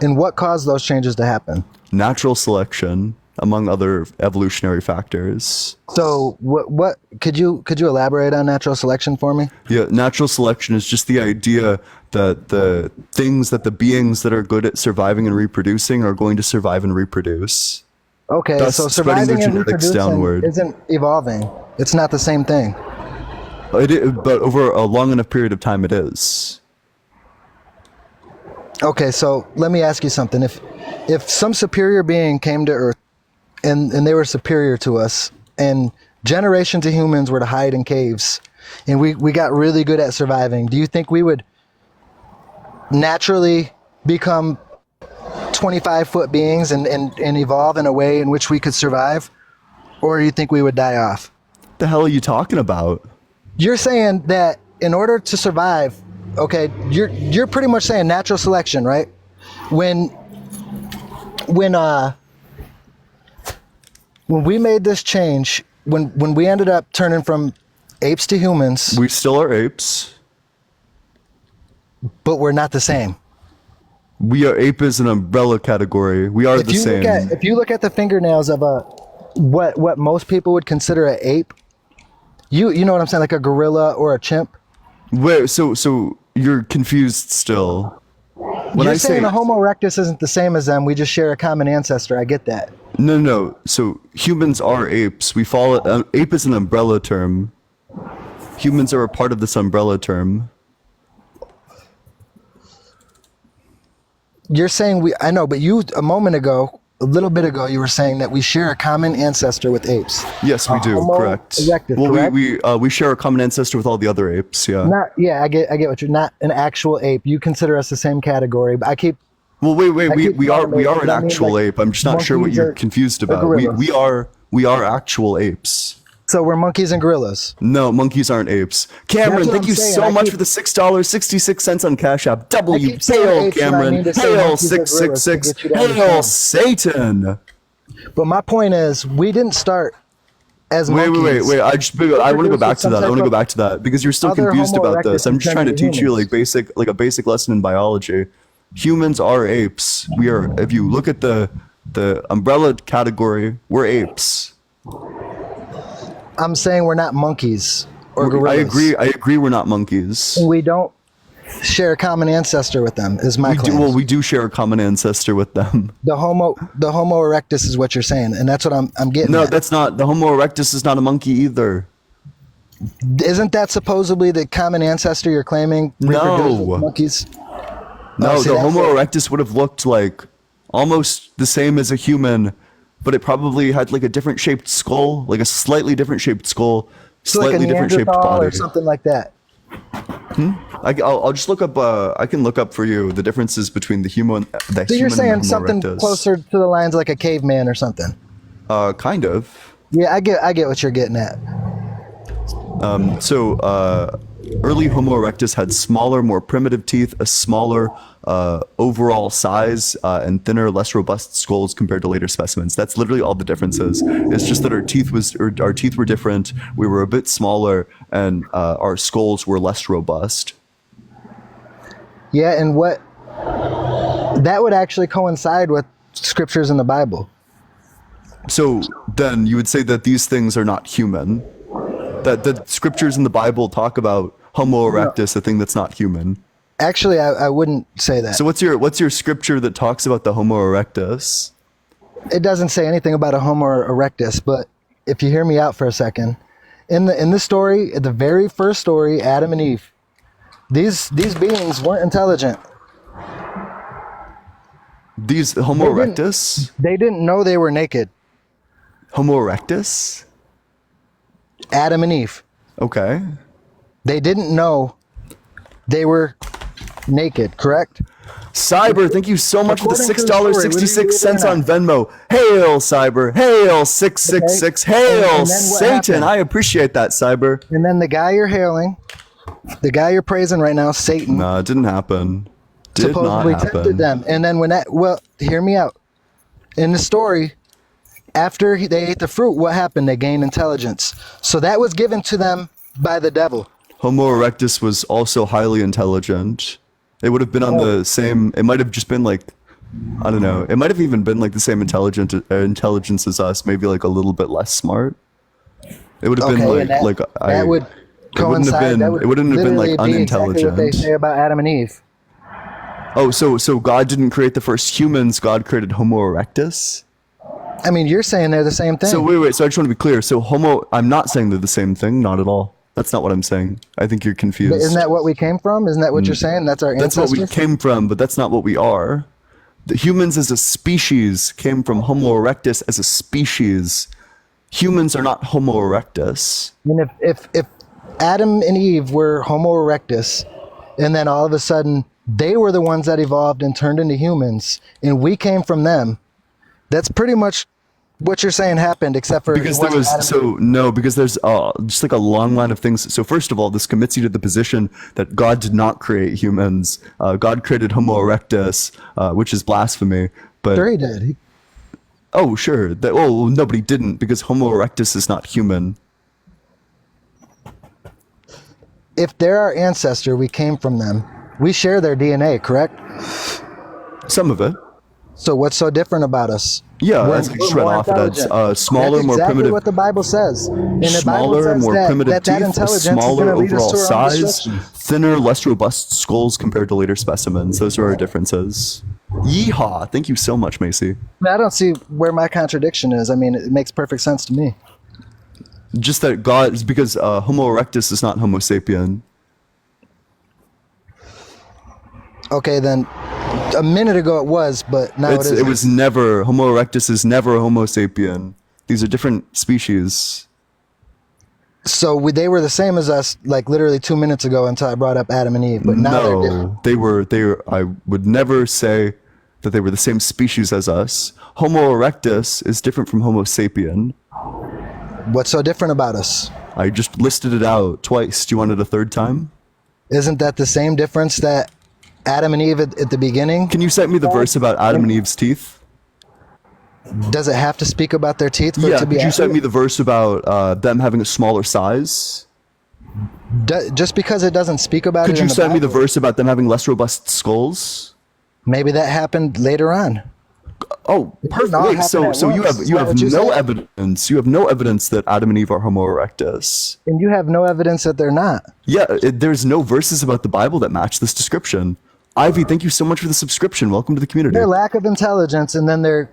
And what caused those changes to happen? Natural selection, among other evolutionary factors. So what could you elaborate on natural selection for me? Yeah, natural selection is just the idea that the things that the beings that are good at surviving and reproducing are going to survive and reproduce. Okay, Thus so spreading their surviving and genetics reproducing downward. isn't evolving. It's not the same thing. But over a long enough period of time, it is. Okay, so let me ask you something. If some superior being came to Earth and they were superior to us, and generations of humans were to hide in caves, and we got really good at surviving, do you think we would naturally become 25-foot beings and evolve in a way in which we could survive? Or do you think we would die off? The hell are you talking about? You're saying that in order to survive, okay, you're pretty much saying natural selection, right? When we made this change, when we ended up turning from apes to humans, We still are apes. but we're not the same. We are ape is an umbrella category. We are the same. If you look at the fingernails of what most people would consider an ape, you know what I'm saying, like a gorilla or a chimp. Wait, so you're confused still. When You're I saying say a Homo erectus isn't the same as them. We just share a common ancestor. I get that. no. So humans are apes. We fall. Ape is an umbrella term. Humans are a part of this umbrella term. You're saying I know, but you a little bit ago, you were saying that we share a common ancestor with apes. Yes, we do. Homo Correct. erectus, Well, correct? we share a common ancestor with all the other apes. Yeah. I get what you're not an actual ape. You consider us the same category, but I keep Well, wait. I keep We are calling an it- I mean, actual like, ape. I'm just not sure what monkeys you're are- confused are about. gorillas. We are actual apes. so we're monkeys and gorillas. No, monkeys aren't apes. Cameron, That's what thank I'm you saying. so I much keep- for the $6.66 on Cash App. W keep saying hail apes, and I Cameron. need to say Hail monkeys or gorillas to 666. get you to Hail understand. Satan. But my point is, we didn't start as monkeys. Wait. I want to go back to some that. I type want to go of back to that because you're still other confused Homo about this. erectus I'm just trying to intended teach you humans. like a basic lesson in biology. Humans are apes. We are. If you look at the umbrella category, we're apes. I'm saying we're not monkeys or gorillas. I agree. We're not monkeys. We don't share a common ancestor with them. Is my claim. We do share a common ancestor with them. The Homo erectus is what you're saying, and that's what I'm getting. No, at. that's not. The Homo erectus is not a monkey either. Isn't that supposedly the common ancestor you're claiming? No. reproduced with monkeys. No, see, the that's Homo what- erectus would have looked like almost the same as a human, but it probably had like a different shaped skull, like a slightly different shaped skull, So like a slightly different shaped Neanderthal body. or something like that. I'll just look up. I can look up for you the differences between the human. The So you're human saying and the Homo something erectus. closer to the lines like a caveman or something. Kind of. Yeah, I get what you're getting at. So, early Homo erectus had smaller, more primitive teeth, a smaller overall size, and thinner, less robust skulls compared to later specimens. That's literally all the differences. It's just that our teeth were different. We were a bit smaller, and our skulls were less robust. Yeah, and what that would actually coincide with scriptures in the Bible. So then you would say that these things are not human. That the scriptures in the Bible talk about Homo erectus, a thing that's not human. Actually, I wouldn't say that. So what's your scripture that talks about the Homo erectus? It doesn't say anything about a Homo erectus, but if you hear me out for a second, in the story, the very first story, Adam and Eve, these beings weren't intelligent. These Homo They didn't- erectus? They didn't know they were naked. Homo erectus? Adam and Eve. Okay. They didn't know they were naked, correct? Cyber, thank you so much for the According to the story, $6.66 on what do you Venmo. Hail, Cyber. Hail, 666. Hail, And then what Satan. happened? I appreciate that, Cyber. And then the guy you're hailing, the guy you're praising right now, Satan, No, it didn't happen. Did supposedly not tempted happen. them. And then when that, well, hear me out. In the story, after they ate the fruit, what happened? They gained intelligence. So that was given to them by the devil. Homo erectus was also highly intelligent. It would have been on the same. It might have just been like, I don't know. It might have even been like the same intelligence as us. Maybe like a little bit less smart. It would have Okay, been and that, like that would It wouldn't have coincide. been. That would It wouldn't have been like literally be exactly what they unintelligent. say about Adam and Eve. Oh, so God didn't create the first humans. God created Homo erectus. I mean, you're saying they're the same thing. So wait. So I just want to be clear. So Homo. I'm not saying they're the same thing. Not at all. That's not what I'm saying. I think you're confused. Isn't that what we came from? Isn't that what you're saying? That's our That's ancestors? what we came from, but that's not what we are. The humans as a species came from Homo erectus as a species. Humans are not Homo erectus. And if Adam and Eve were Homo erectus, and then all of a sudden they were the ones that evolved and turned into humans, and we came from them, that's pretty much what you're saying happened, except for Because it there was wasn't Adam. because there's just like a long line of things. So first of all, this commits you to the position that God did not create humans. God created Homo erectus, which is blasphemy. But Sure he did. oh, sure. Nobody didn't because Homo erectus is not human. If they're our ancestor, we came from them. We share their DNA, correct? Some of it. So what's so different about us? Yeah, We're- as I just we're read more off of that, intelligent. smaller, That's more exactly primitive. what the Bible says. And the Bible Smaller, says more that, primitive that teeth, a intelligence is smaller going to lead us overall to our own size, destruction. thinner, less robust skulls compared to later specimens. Those are our differences. Yeehaw! Thank you so much, Macy. I don't see where my contradiction is. I mean, it makes perfect sense to me. Just that God is because Homo erectus is not Homo sapien. Okay, then a minute ago it was, but now It isn't. was never Homo erectus is never Homo sapien. These are different species. So they were the same as us, like literally 2 minutes ago until I brought up Adam and Eve. But now they're different. No, they were. I would never say that they were the same species as us. Homo erectus is different from Homo sapien. What's so different about us? I just listed it out twice. Do you want it a third time? Isn't that the same difference that Adam and Eve at the beginning? Can you cite me the verse about Adam and Eve's teeth? Does it have to speak about their teeth for it Yeah, to be could you cite accurate? me the verse about them having a smaller size? Just because it doesn't speak about Could it you in the cite me the Bible, verse about them having less robust skulls? maybe that happened later on. Oh, perfect. not Wait, happen so at so you once. have Is you that have what you no said? evidence. You have no evidence that Adam and Eve are Homo erectus. And you have no evidence that they're not. Yeah, there's no verses about the Bible that match this description. Ivy, thank you so much for the subscription. Welcome to the community. Their lack of intelligence, and then they're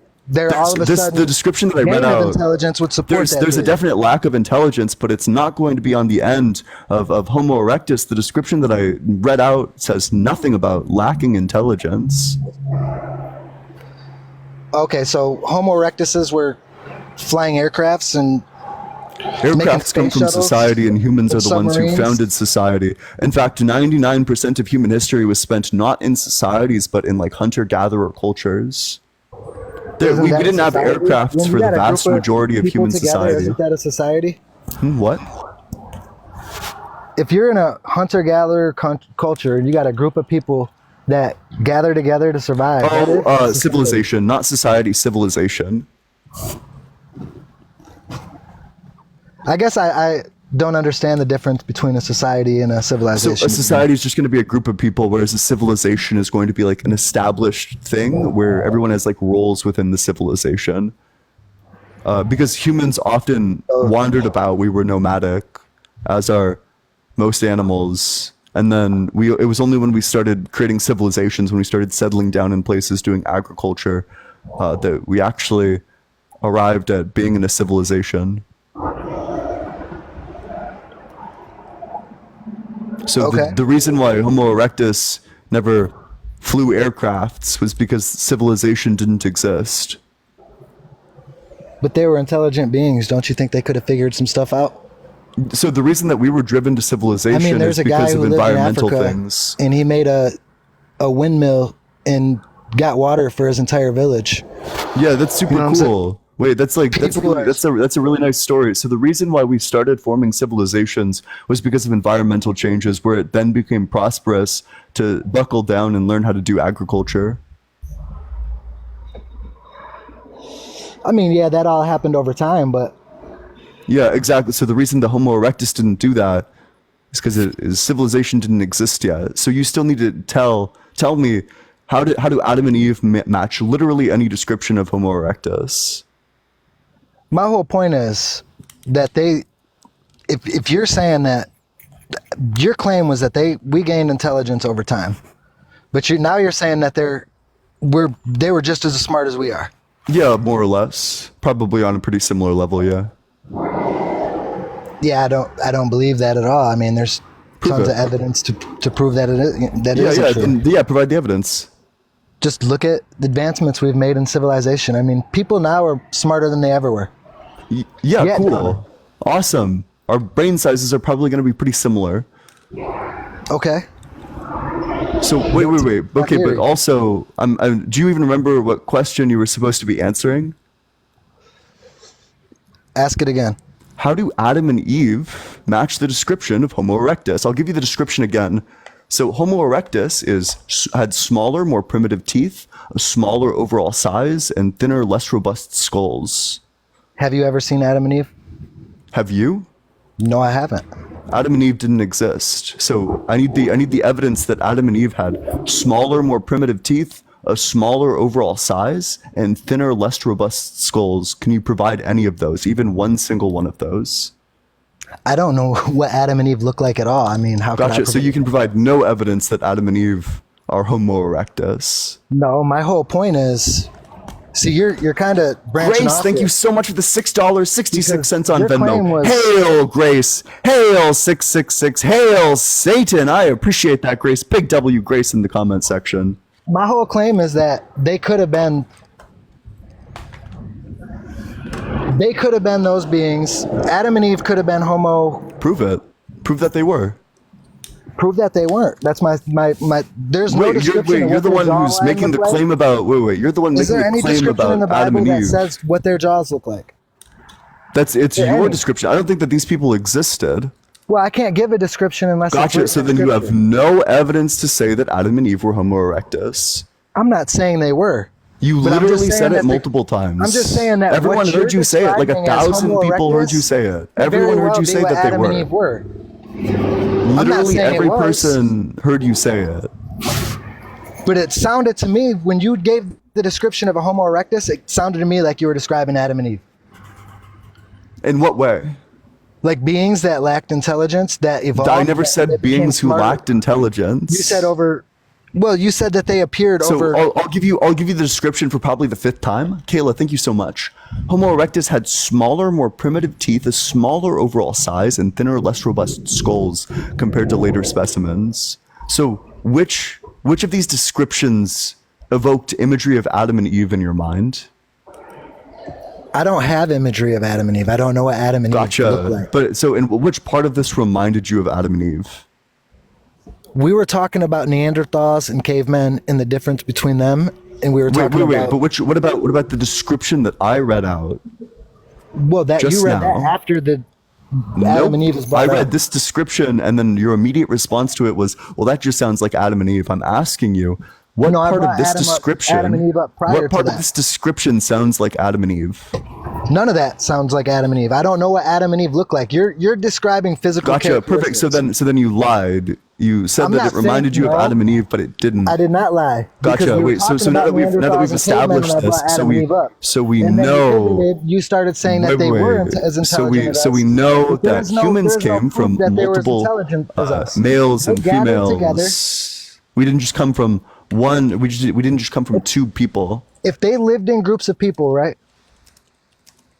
all of a sudden The description that I read gain of out. intelligence would support There's that. a belief. definite lack of intelligence, but it's not going to be on the end of Homo erectus. The description that I read out says nothing about lacking intelligence. Okay, so Homo erectuses were flying aircrafts and Aircrafts come space from shuttles society, and humans are with the ones who submarines? founded society. In fact, 99% of human history was spent not in societies, but in like hunter-gatherer cultures. Isn't We that a didn't have society? aircrafts When for you the got a vast group of majority of people human together, society. Isn't that a society? What? If you're in a hunter-gatherer culture and you got a group of people that gather together to survive, that is a society. Civilization, not society, civilization. I guess I don't understand the difference between a society and a So civilization. a society is just going to be a group of people, whereas a civilization is going to be like an established thing where everyone has like roles within the civilization. Because humans often wandered about, we were nomadic, as are most animals. And then it was only when we started creating civilizations, when we started settling down in places doing agriculture, that we actually arrived at being in a civilization. So Okay. the reason why Homo erectus never flew aircrafts was because civilization didn't exist. But they were intelligent beings. Don't you think they could have figured some stuff out? So the reason that we were driven to civilization I mean, is there's a guy because who of lived in environmental Africa, things. and he made a a windmill and got water for his entire village. Yeah, that's super know what I'm cool. Wait, that's People are- that's a really nice story. So the reason why we started forming civilizations was because of environmental changes, where it then became prosperous to buckle down and learn how to do agriculture. I mean, yeah, that all happened over time, but Yeah, exactly. So the reason the Homo erectus didn't do that is because civilization didn't exist yet. So you still need to tell me how do Adam and Eve match literally any description of Homo erectus? my whole point is that if you're saying that your claim was that we gained intelligence over time, but now you're saying that they were just as smart as we are. Yeah, more or less. Probably on a pretty similar level, yeah. Yeah, I don't believe that at all. I mean, there's tons it. of evidence to prove that it Yeah, isn't true. yeah, provide the evidence. Just look at the advancements we've made in civilization. I mean, people now are smarter than they ever were. Yeah, Yeah. cool. Awesome. Our brain sizes are probably going to be pretty similar. Okay. So wait. Okay, but theory. also, do you even remember what question you were supposed to be answering? Ask it again. How do Adam and Eve match the description of Homo erectus? I'll give you the description again. So Homo erectus had smaller, more primitive teeth, a smaller overall size, and thinner, less robust skulls. Have you ever seen Adam and Eve? Have you? No, I haven't. Adam and Eve didn't exist. So I need the evidence that Adam and Eve had smaller, more primitive teeth, a smaller overall size, and thinner, less robust skulls. Can you provide any of those, even one single one of those? I don't know what Adam and Eve look like at all. I mean, how could Gotcha. So you can provide no evidence that Adam and Eve are Homo erectus. No, my whole point is, see, you're kind of branching Grace, off thank here. you so much for the $6.66 on Your claim Venmo. was- Hail, Grace. Hail, 666. Hail, Satan. I appreciate that, Grace. Big W, Grace, in the comment section. My whole claim is that they could have been those beings. Adam and Eve could have been Homo. Prove it. Prove that they were. Prove that they weren't. That's my. There's no description. of You're what the their one who's jawline making the looked like. claim about. Wait. You're the one Is making there any the claim description in the about Adam Bible and that Eve. says what their jaws look like? It's there your any? description. I don't think that these people existed. Well, I can't give a description unless. it's Gotcha. written So then you have description. no evidence to say that Adam and Eve were Homo erectus. I'm not saying they were. You But I'm just literally saying said that it multiple times. I'm just saying that everyone what heard you're you say it. Like describing as 1,000 Homo people heard you erectus say it. could Everyone very heard well you be say what that they Adam were. and Eve were. Literally saying it every was. person heard you say it. But it sounded to me, when you gave the description of a Homo erectus, it sounded to me like you were describing Adam and Eve. In what way? Like beings that lacked intelligence, that evolved. I never that said became beings who smarter. lacked intelligence. You said over. Well, you said that they appeared So over. I'll give you the description for probably the 5th time. Kayla, thank you so much. Homo erectus had smaller, more primitive teeth, a smaller overall size, and thinner, less robust skulls compared to later specimens. So which of these descriptions evoked imagery of Adam and Eve in your mind? I don't have imagery of Adam and Eve. I don't know what Adam and Eve look Gotcha. like. But so in which part of this reminded you of Adam and Eve? We were talking about Neanderthals and cavemen and the difference between them, and we were talking Wait. about. But what about the description that I read out? Well, that just you read now? that after the Nope. Adam and Eve is I brought read up. this description, and then your immediate response to it was, "Well, that just sounds like Adam and Eve." I'm asking you, what No, I part of brought this Adam description? and Eve up prior what to part of that. this description sounds like Adam and Eve? None of that sounds like Adam and Eve. I don't know what Adam and Eve look like. You're describing physical. Gotcha. Perfect. So then you lied. You said I'm that not it reminded saying you of no. Adam and Eve, but it didn't. I did not lie. because Gotcha. we were Wait. So talking now about that we've Neanderthals and cavemen, established and I this, brought so Adam and Eve up. we And then know. you started saying that they weren't as intelligent as So us. we know But there that is no- humans there is no came proof from that they were as multiple intelligent as us. males They and gathered females. together. We didn't just come from one. We didn't just come from two people. If they lived in groups of people, right?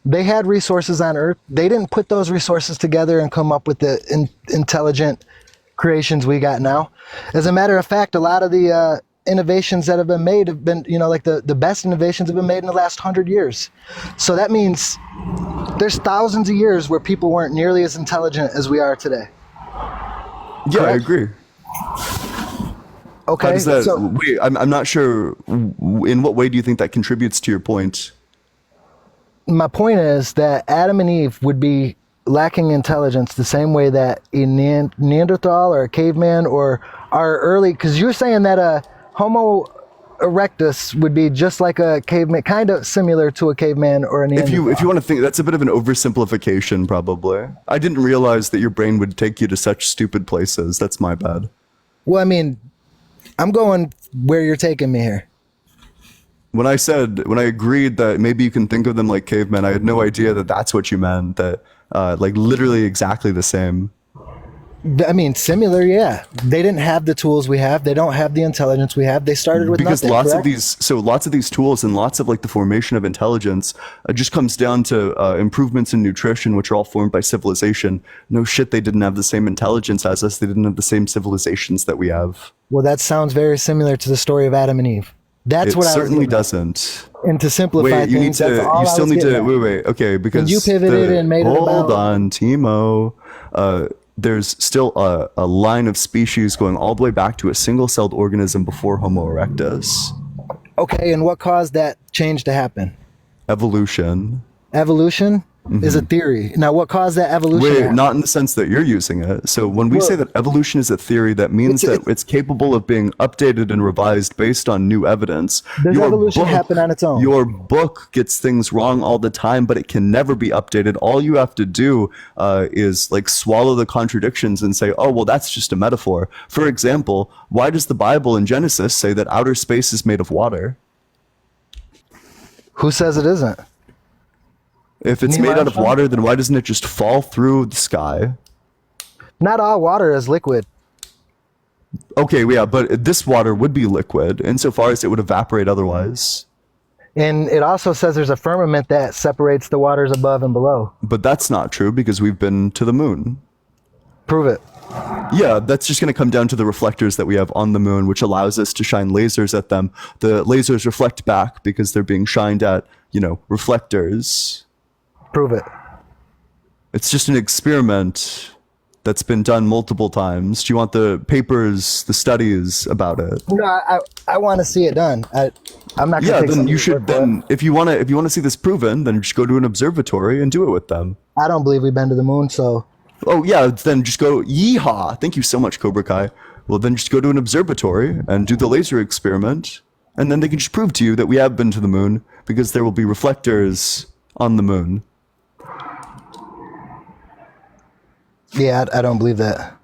They had resources on Earth. They didn't put those resources together and come up with the intelligent creations we got now. As a matter of fact, a lot of the innovations that have been made have been, like the best innovations have been made in the last 100 years. So that means there's thousands of years where people weren't nearly as intelligent as we are today. Yeah, I Correct. agree. Okay, How does that? so Wait, I'm not sure. In what way do you think that contributes to your point? my point is that Adam and Eve would be lacking intelligence the same way that a Neanderthal or a caveman or our early, because you're saying that a Homo erectus would be just like a caveman, kind of similar to a caveman or a Neanderthal. If you want to think, that's a bit of an oversimplification, probably. I didn't realize that your brain would take you to such stupid places. That's my bad. Well, I mean, I'm going where you're taking me here. When I agreed that maybe you can think of them like cavemen, I had no idea that that's what you meant. That like literally exactly the same. I mean, similar, yeah. They didn't have the tools we have. They don't have the intelligence we have. They started with Because nothing, lots correct? of these tools and lots of like the formation of intelligence just comes down to improvements in nutrition, which are all formed by civilization. No shit, they didn't have the same intelligence as us. They didn't have the same civilizations that we have. Well, that sounds very similar to the story of Adam and Eve. That's It what certainly I was doesn't. And to simplify Wait, you need things, that's to. all You I still was need getting to. at. Wait. Okay, because you pivoted and made it hold about- on, Timo. There's still a line of species going all the way back to a single-celled organism before Homo erectus. Okay, and what caused that change to happen? Evolution. Evolution is a theory. Now, what caused that evolution? to Wait, happen? not in the sense that you're using it. So when we say that evolution is a theory, that means It's- that it's capable of being updated and revised based on new evidence. Does evolution happen on its own? Your book gets things wrong all the time, but it can never be updated. All you have to do is like swallow the contradictions and say, oh, well, that's just a metaphor. For example, why does the Bible in Genesis say that outer space is made of water? Who says it isn't? If it's Neil made out of Armstrong? water, then why doesn't it just fall through the sky? Not all water is liquid. Okay, yeah, but this water would be liquid insofar as it would evaporate otherwise. And it also says there's a firmament that separates the waters above and below. But that's not true because we've been to the moon. Prove it. Yeah, that's just going to come down to the reflectors that we have on the moon, which allows us to shine lasers at them. The lasers reflect back because they're being shined at, reflectors. Prove it. It's just an experiment that's been done multiple times. Do you want the papers, the studies about it? No, I want to see it done. I'm not. Gonna Yeah, take then somebody's you should. word for it. If you want to see this proven, then just go to an observatory and do it with them. I don't believe we've been to the moon, so Oh yeah, then just go. Yeehaw! Thank you so much, Cobra Kai. Well, then just go to an observatory and do the laser experiment, and then they can just prove to you that we have been to the moon because there will be reflectors on the moon. yeah, I don't believe that.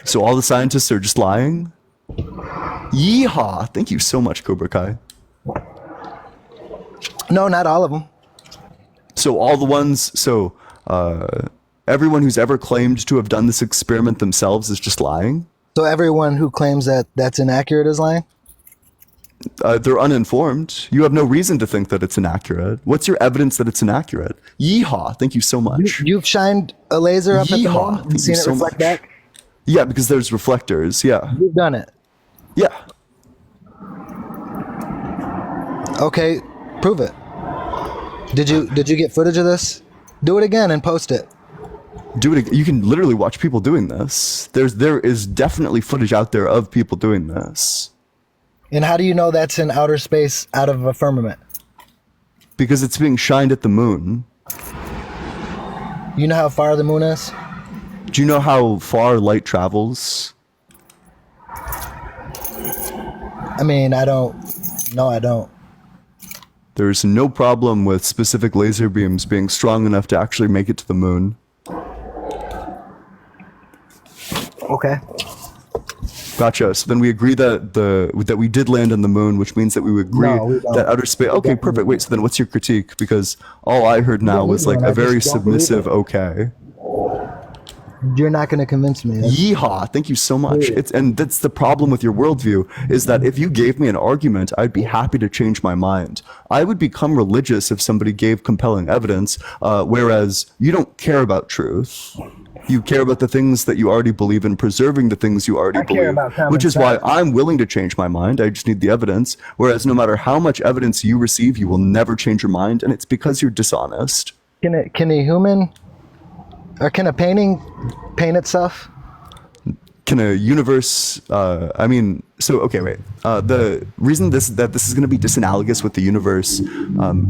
So all the scientists are just lying. Yeehaw! Thank you so much, Cobra Kai. No, not all of them. So all the ones. So everyone who's ever claimed to have done this experiment themselves is just lying. So everyone who claims that that's inaccurate is lying. They're uninformed. You have no reason to think that it's inaccurate. What's your evidence that it's inaccurate? Yeehaw! Thank you so much. You've shined a laser up at the Yeehaw. moon Thank and seen you it so reflect much. back. Yeah, because there's reflectors. Yeah, You've done it. yeah. Okay, prove it. Did you get footage of this? Do it again and post it. Do it. You can literally watch people doing this. There is definitely footage out there of people doing this And how do you know that's in outer space out of a firmament? because it's being shined at the moon. You know how far the moon is? Do you know how far light travels? I mean, I don't. No, I don't. There's no problem with specific laser beams being strong enough to actually make it to the moon. Okay. Gotcha. So then we agree that we did land on the moon, which means that we would agree No, we don't. that outer space. Okay, perfect. Wait. So then, what's your critique? Because all I heard now was like I a very just don't believe submissive. it. Okay. You're not going to convince me. Yeehaw! Thank you so much. And that's the problem with your worldview is that if you gave me an argument, I'd be happy to change my mind. I would become religious if somebody gave compelling evidence, whereas you don't care about truth. You care about the things that you already believe in, preserving the things you already I care believe, about common which is why sense. I'm willing to change my mind. I just need the evidence. Whereas no matter how much evidence you receive, you will never change your mind, and it's because you're dishonest. Can a human or can a painting paint itself? can a universe? Okay, wait. The reason this is going to be disanalogous with the universe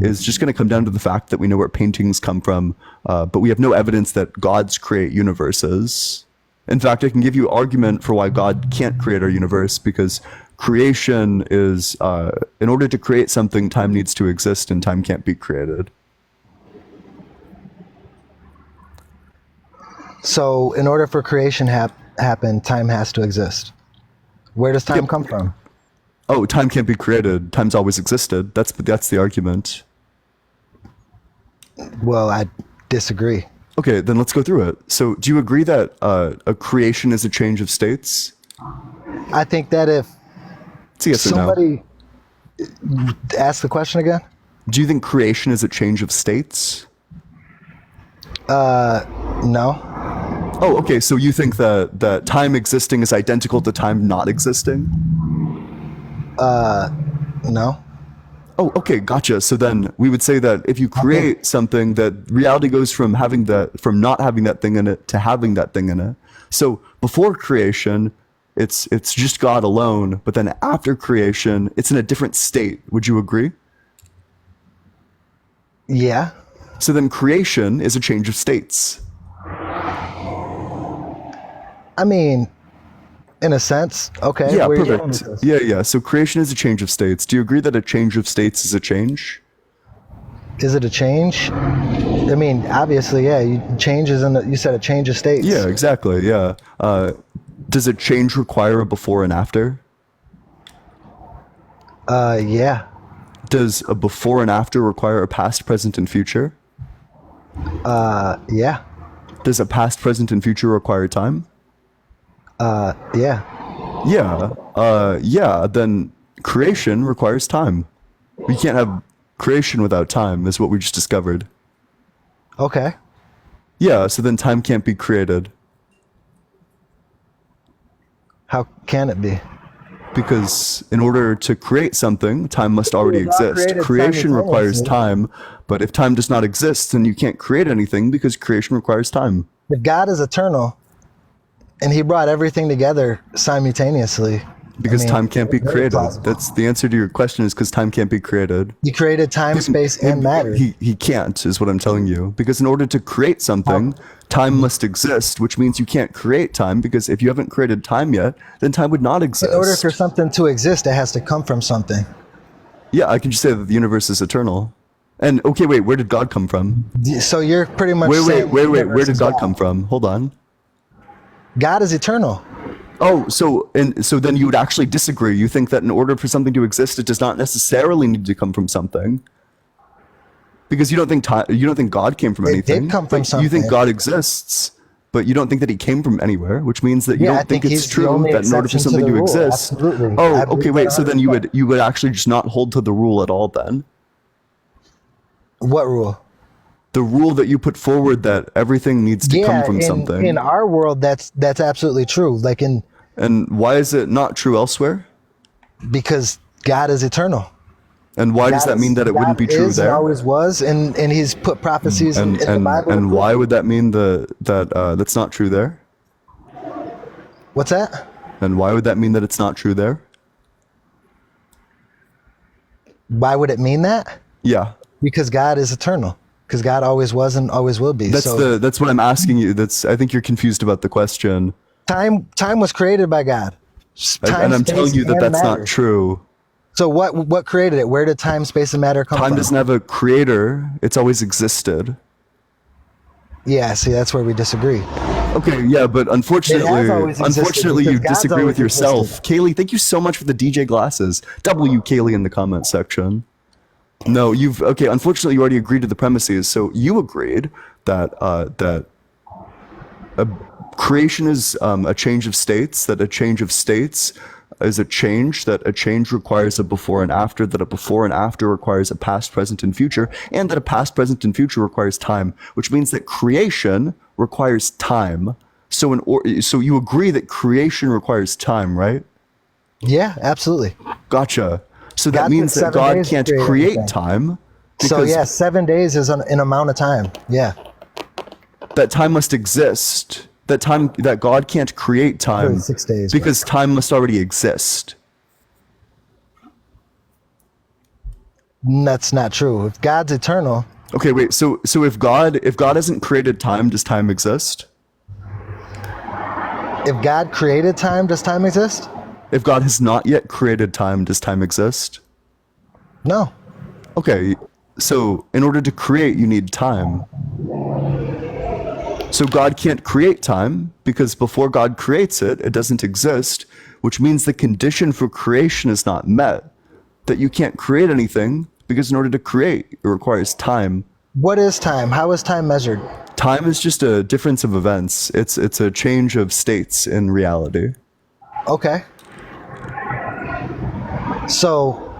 is just going to come down to the fact that we know where paintings come from, but we have no evidence that gods create universes. In fact, I can give you argument for why God can't create our universe, because creation is, in order to create something, time needs to exist and time can't be created. So in order for creation happen, time has to exist. Where does time come from? Oh, time can't be created. Time's always existed. That's the argument. Well, I disagree. Okay, then let's go through it. So, do you agree that a creation is a change of states? I think that if It's a yes or no. somebody ask the question again. Do you think creation is a change of states? No. Oh, okay. So you think that time existing is identical to time not existing? No. Oh, okay, gotcha. So then we would say that if you create something, that reality goes from not having that thing in it to having that thing in it. So before creation, it's just God alone, but then after creation, it's in a different state. Would you agree? Yeah. So then creation is a change of states. I mean, in a sense, okay. Yeah, where you going perfect. with this? Yeah. So creation is a change of states. Do you agree that a change of states is a change? Is it a change? I mean, obviously, yeah. You said a change of states. Yeah, exactly. Yeah. Does a change require a before and after? Yeah. Does a before and after require a past, present, and future? Yeah. Does a past, present, and future require time? Yeah. Yeah. Then creation requires time. We can't have creation without time, is what we just discovered. Okay. Yeah, so then time can't be created How can it be? because in order to create something, time must already It was all exist. created Creation requires simultaneously. time, but if time does not exist, then you can't create anything because creation requires time. If God is eternal, and He brought everything together simultaneously, Because I mean, time can't be it's very created. plausible. That's the answer to your question, is because time can't be created. He created time, space, and matter. He can't, is what I'm telling you. Because in order to create something, time must exist, which means you can't create time, because if you haven't created time yet, then time would not exist. In order for something to exist, it has to come from something. Yeah, I can just say that the universe is eternal. And okay, wait, where did God come from? So you're pretty much Wait, saying the where universe did is God come from? Hold on. God is eternal. Oh, so then you would actually disagree. You think that in order for something to exist, it does not necessarily need to come from something. Because you don't think God came from It anything. did come from Like, you think something. God exists, but you don't think that he came from anywhere, which means that you Yeah, I don't think think it's he's the true only that in order for exception to something the to rule. exist. Absolutely. I Oh, believe okay, wait. So then 100%. you would actually just not hold to the rule at all then. What rule? The rule that you put forward that everything needs to come from something. in our world, that's absolutely true. Like And why is it not true elsewhere? because God is eternal. And why does that mean that it wouldn't be true is and there? always was, and He's put prophecies in the Bible. to And prove why it. would that mean that's not true there? What's that? And why would that mean that it's not true there? Why would it mean that? Yeah. Because God is eternal. Because God always was and always will be. That's what I'm asking you. I think you're confused about the question. Time was created by God. And I'm telling space, you that and that's matter. not true. So what created it? Where did time, space, and matter come Time from? doesn't have a creator. It's always existed. Yeah, see, that's where we disagree. Okay, yeah, but unfortunately, always existed you because God's disagree with always yourself. existed. Kaylee, thank you so much for the DJ glasses. W Kaylee in the comment section. No, unfortunately you already agreed to the premises. So you agreed that creation is a change of states, that a change of states is a change, that a change requires a before and after, that a before and after requires a past, present, and future, and that a past, present, and future requires time, which means that creation requires time. So so you agree that creation requires time, right? Yeah, absolutely. Gotcha. So that God means took that 7 God days to can't create create everything. time. So because yeah, 7 days is an amount of time. Yeah. that time must exist that God can't create time 6 days, bro. because time must already exist. That's not true. If God's eternal, Okay, wait. So if God hasn't created time, does time exist? if God created time, does time exist? If God has not yet created time, does time exist? No. Okay, so in order to create, you need time. So God can't create time because before God creates it, it doesn't exist, which means the condition for creation is not met. That you can't create anything because in order to create, it requires time. What is time? How is time measured? Time is just a difference of events. It's a change of states in reality. Okay. So,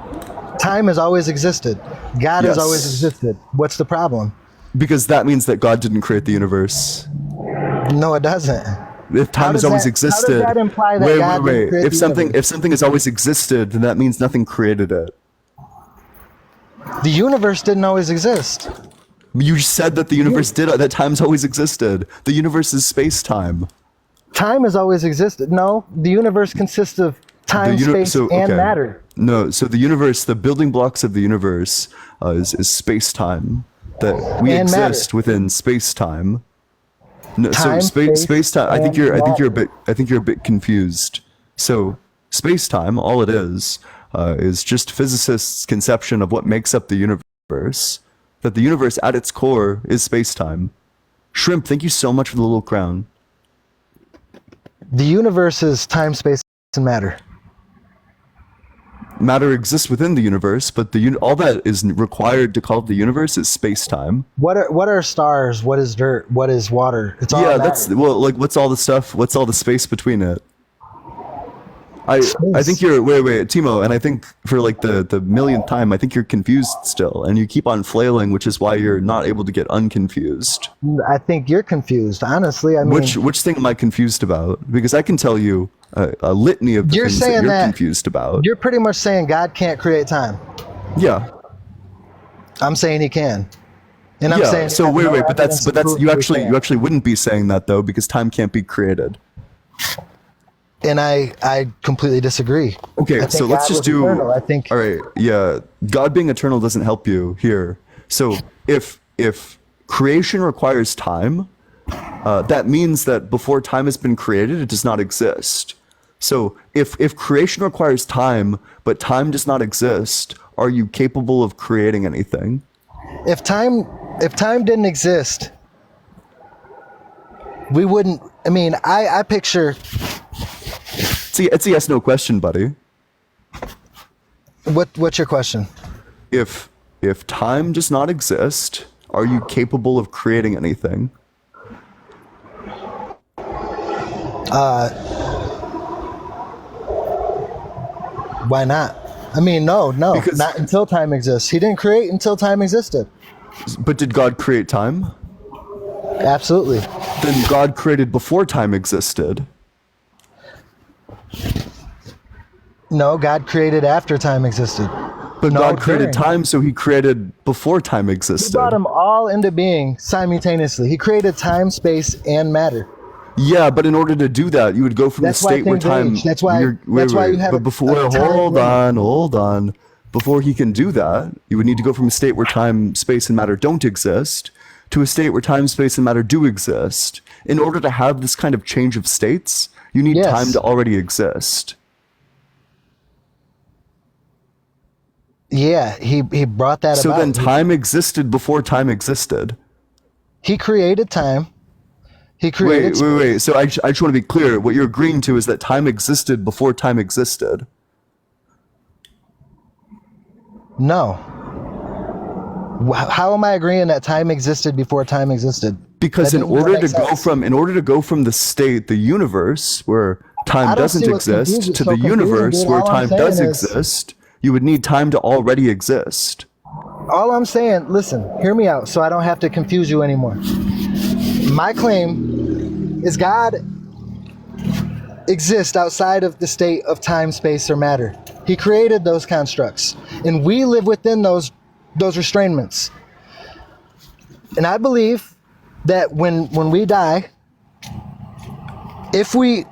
time has always existed. God has Yes. always existed. What's the problem? Because that means that God didn't create the universe. No, it doesn't. If time does has always that- how existed, does that imply that God didn't create If the something universe? has always existed, then that means nothing created it. The universe didn't always exist. You said that the universe did. That time's always existed. The universe is space time. Time has always existed. No, the universe consists of time, space, and matter. No, so the universe, the building blocks of the universe is space time. That we And matter. exist within space time. No, Time, so space, space time. I think and you're matter. a bit confused. So space time, all it is just physicists' conception of what makes up the universe. That the universe at its core is space time. Shrimp, thank you so much for the little crown. The universe is time, space, and matter. Matter exists within the universe, but all that is required to call it the universe is space time. What are stars? What is dirt? What is water? It's all Yeah, matter. that's like what's all the stuff? What's all the space between it? I think you're wait Timo, and I think for like the millionth time, I think you're confused still, and you keep on flailing, which is why you're not able to get unconfused. I think you're confused. Honestly, I mean, Which thing am I confused about? Because I can tell you a litany of the You're things that saying you're that- confused about. you're pretty much saying God can't create time. Yeah. I'm saying He can, and I'm Yeah. saying So I have no wait, but evidence to that's prove you He actually can't. wouldn't be saying that though, because time can't be created. And I completely disagree. Okay, I think so let's God just was do. eternal. I think All right, yeah. God being eternal doesn't help you here. So if creation requires time, that means that before time has been created, it does not exist. So if creation requires time, but time does not exist, are you capable of creating anything? if time didn't exist, we wouldn't. I mean, I picture It's a yes no question, buddy. what's your question? If time does not exist, are you capable of creating anything? Why not? I mean, no, Because- not until time exists. He didn't create until time existed. But did God create time? Absolutely. Then God created before time existed. No, God created after time existed. But No, God created during. time, so he created before time He existed. brought them all into being simultaneously. He created time, space, and matter. Yeah, but in order to do that, you would go from That's the why state where things time. age. That's why- you're- that's why you have But a before, time hold limit. on. Before he can do that, you would need to go from a state where time, space, and matter don't exist to a state where time, space, and matter do exist. In order to have this kind of change of states, you need Yes. time to already exist. Yeah, he brought that So about. then time existed before time existed. He created time. He created Wait. So I just want to be clear. What you're agreeing to is that time existed before time existed. No. How am I agreeing that time existed before time existed? Because That in doesn't order make to sense. go from the state, the universe, where I time don't doesn't see what's exist, confusing- to so the confusing, universe dude. where All I'm time does saying is- exist, you would need time to already exist. All I'm saying, listen, hear me out so I don't have to confuse you anymore. My claim is God exists outside of the state of time, space, or matter. He created those constructs, and we live within those restraints. And I believe that when we die, if we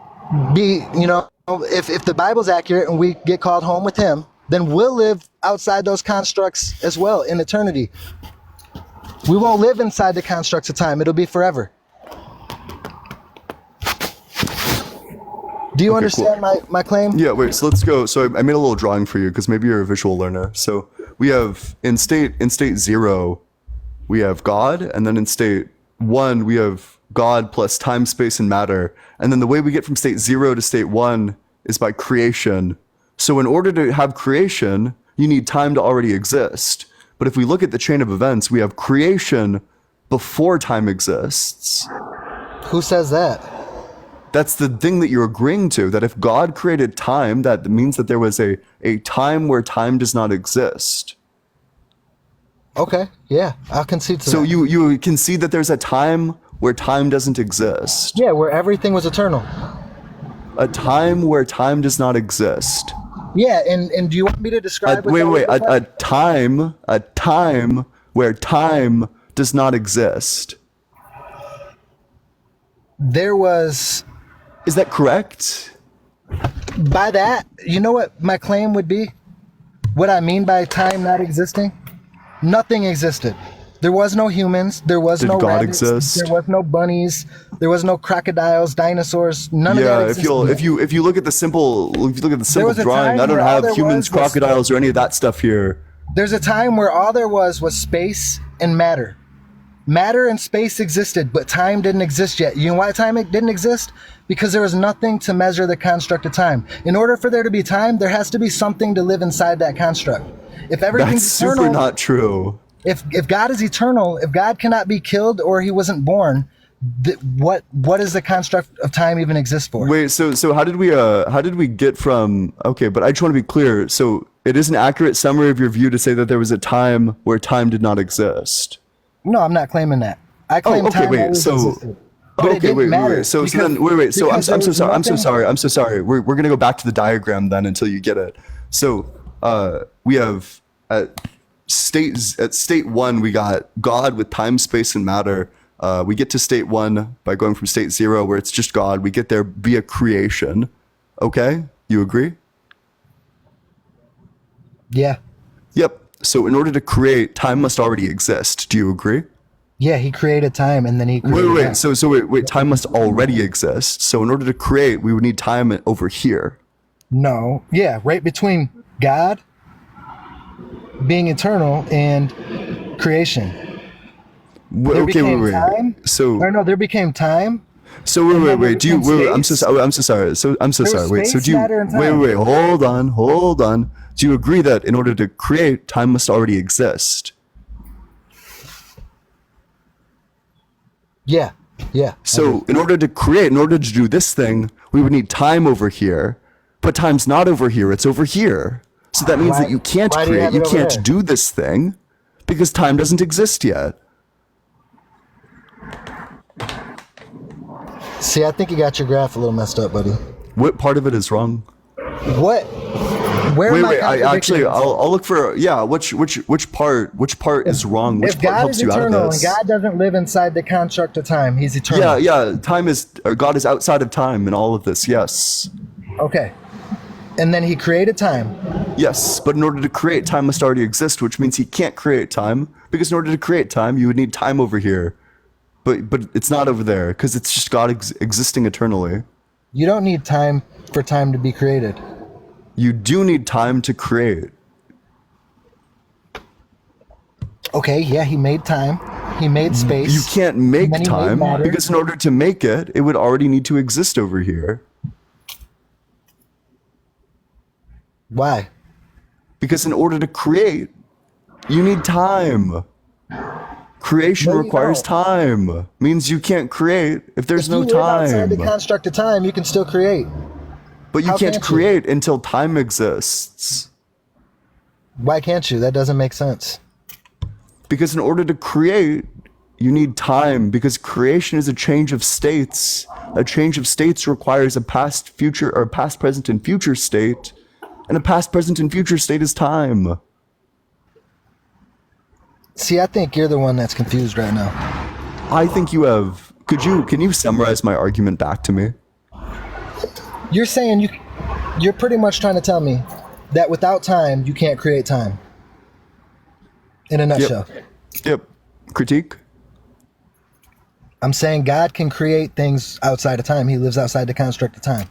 be, if the Bible's accurate and we get called home with him, then we'll live outside those constructs as well in eternity. We won't live inside the constructs of time. It'll be forever. Do you understand my claim? Yeah, wait, so let's go. So I made a little drawing for you because maybe you're a visual learner. So we have in state 0, we have God, and then in state 1, we have God plus time, space, and matter. And then the way we get from state 0 to state 1 is by creation. So in order to have creation, you need time to already exist. But if we look at the chain of events, we have creation before time exists. Who says that? That's the thing that you're agreeing to, that if God created time, that means that there was a time where time does not exist. Okay, yeah, I'll concede to So that. you concede that there's a time where time doesn't exist. Yeah, where everything was eternal. A time where time does not exist. Yeah, and do you want me to describe what that Wait, would look like? a time where time does not exist. There was, Is that correct? by that, you know what my claim would be? What I mean by time not existing? Nothing existed. There was no humans. There was Did no God rabbits. exist? There was no bunnies. There was no crocodiles, dinosaurs. None of that Yeah, existed. if you look at the simple was a drawing, time I don't where all have there humans, was crocodiles, or any of that stuff here. There's a time where all there was space and matter. Matter and space existed, but time didn't exist yet. You know why time didn't exist? Because there was nothing to measure the construct of time. In order for there to be time, there has to be something to live inside that construct. If everything's That's eternal, super not true. if God is eternal, if God cannot be killed or he wasn't born, what does the construct of time even exist for? Wait, so how did we get from, okay, but I just want to be clear. So it is an accurate summary of your view to say that there was a time where time did not exist. No, I'm not claiming that. I claim okay, time wait, always so- existed. But it Okay, didn't wait. matter So because- then, wait. So I'm because so there was sorry. I'm so nothing- sorry. I'm so sorry. We're gonna go back to the diagram then until you get it. So we have at state 1 we got God with time, space, and matter. We get to state 1 by going from state 0 where it's just God. We get there via creation. Okay, you agree? Yeah. Yep. So in order to create, time must already exist. Do you agree? Yeah, he created time and then he created Wait. time. So wait. Time must already exist. So in order to create, we would need time over here. No. Yeah, right between God being eternal and creation. There became time. Or no, there became time. So then there wait. Do you? became Wait, I'm so space. sorry. I'm so sorry. I'm so There was sorry. Wait. So space, do you? matter, and time. Wait. Hold on. Do you agree that in order to create, time must already exist? Yeah. Yeah. So in order to create, in order to do this thing, we would need time over here. But time's not over here. It's over here. So that means Why- that you can't why do you create. have You it over can't there? do this thing because time doesn't exist yet. See, I think you got your graph a little messed up, buddy. What part of it is wrong? What? Where am I Wait. contradicting myself? I'll look for which part is wrong? Which If part God helps is you out of eternal and this? God doesn't live inside the construct of time, he's eternal. Yeah. God is outside of time in all of this. Yes. Okay. And then he created time. Yes, but in order to create, time must already exist, which means he can't create time because in order to create time, you would need time over here. But it's not over there because it's just God existing eternally. You don't need time for time to be created. You do need time to create. Okay, yeah, he made time. He made space. You can't make And then he made time matter. because in order to make it, it would already need to exist over here. Why? Because in order to create, you need time. Creation No, you requires don't. time. Means you can't create if there's If no you live outside time. the construct of time, you can still create. But you How can't can't you? create until time exists. Why can't you? That doesn't make sense. Because in order to create, you need time because creation is a change of states. A change of states requires a past, future, or past, present, and future state. And a past, present, and future state is time. See, I think you're the one that's confused right now. I think you have. Can you summarize my argument back to me? You're saying you're pretty much trying to tell me that without time, you can't create time. In a nutshell. Yep. Critique? I'm saying God can create things outside of time. He lives outside the construct of time.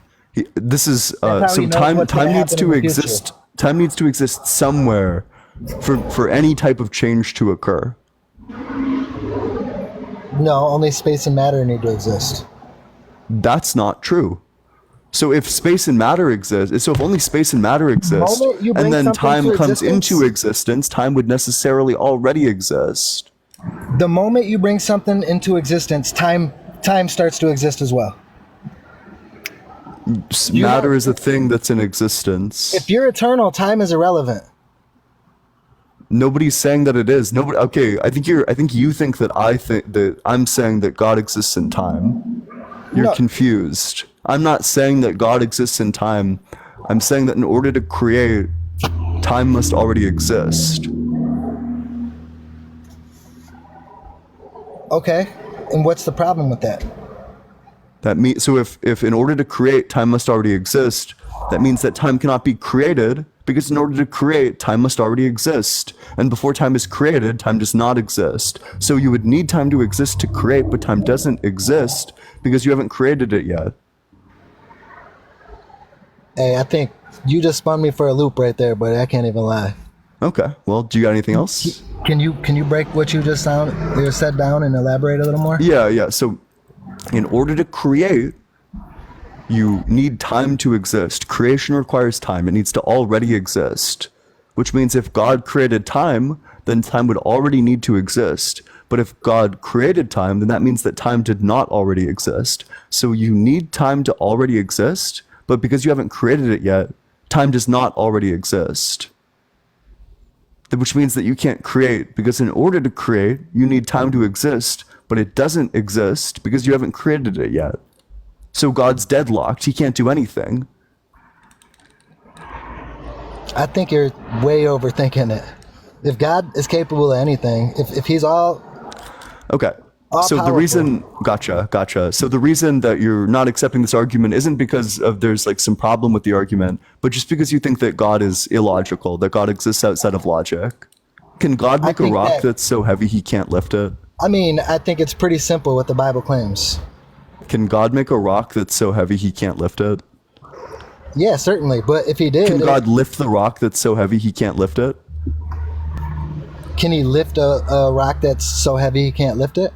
This is how so he knows time what's gonna time needs happen to in the future. exist. Time needs to exist somewhere for any type of change to occur. No, only space and matter need to exist. That's not true. So if space and matter exist, so if only space and matter exist, moment you bring and then something time to comes existence- into existence, time would necessarily already exist. The moment you bring something into existence, time starts to exist as well. Matter is a thing that's in existence. If you're eternal, time is irrelevant. Nobody's saying that it is. Nobody. Okay, I think you think that I think that I'm saying that God exists in time. You're No. confused. I'm not saying that God exists in time. I'm saying that in order to create, time must already exist. Okay, and what's the problem with that? That means so if in order to create, time must already exist. That means that time cannot be created because in order to create, time must already exist. And before time is created, time does not exist. So you would need time to exist to create, but time doesn't exist because you haven't created it yet. Hey, I think you just spun me for a loop right there, but I can't even lie. Okay. Well, do you got anything else? Can you break what you just said down and elaborate a little more? Yeah. So in order to create, you need time to exist. Creation requires time. It needs to already exist, which means if God created time, then time would already need to exist. But if God created time, then that means that time did not already exist. So you need time to already exist, but because you haven't created it yet, time does not already exist. Which means that you can't create, because in order to create, you need time to exist, but it doesn't exist because you haven't created it yet. So God's deadlocked. He can't do anything. I think you're way overthinking it. If God is capable of anything, if he's all Okay. So the powerful. reason, gotcha. So the reason that you're not accepting this argument isn't because of there's like some problem with the argument, but just because you think that God is illogical, that God exists outside of logic. Can God make a think rock that- that's so heavy he can't lift it? I mean, I think it's pretty simple what the Bible claims. Can God make a rock that's so heavy he can't lift it? Yeah, certainly. But if he did, Can God lift the rock that's so heavy he can't lift it? can he lift a rock that's so heavy he can't lift it?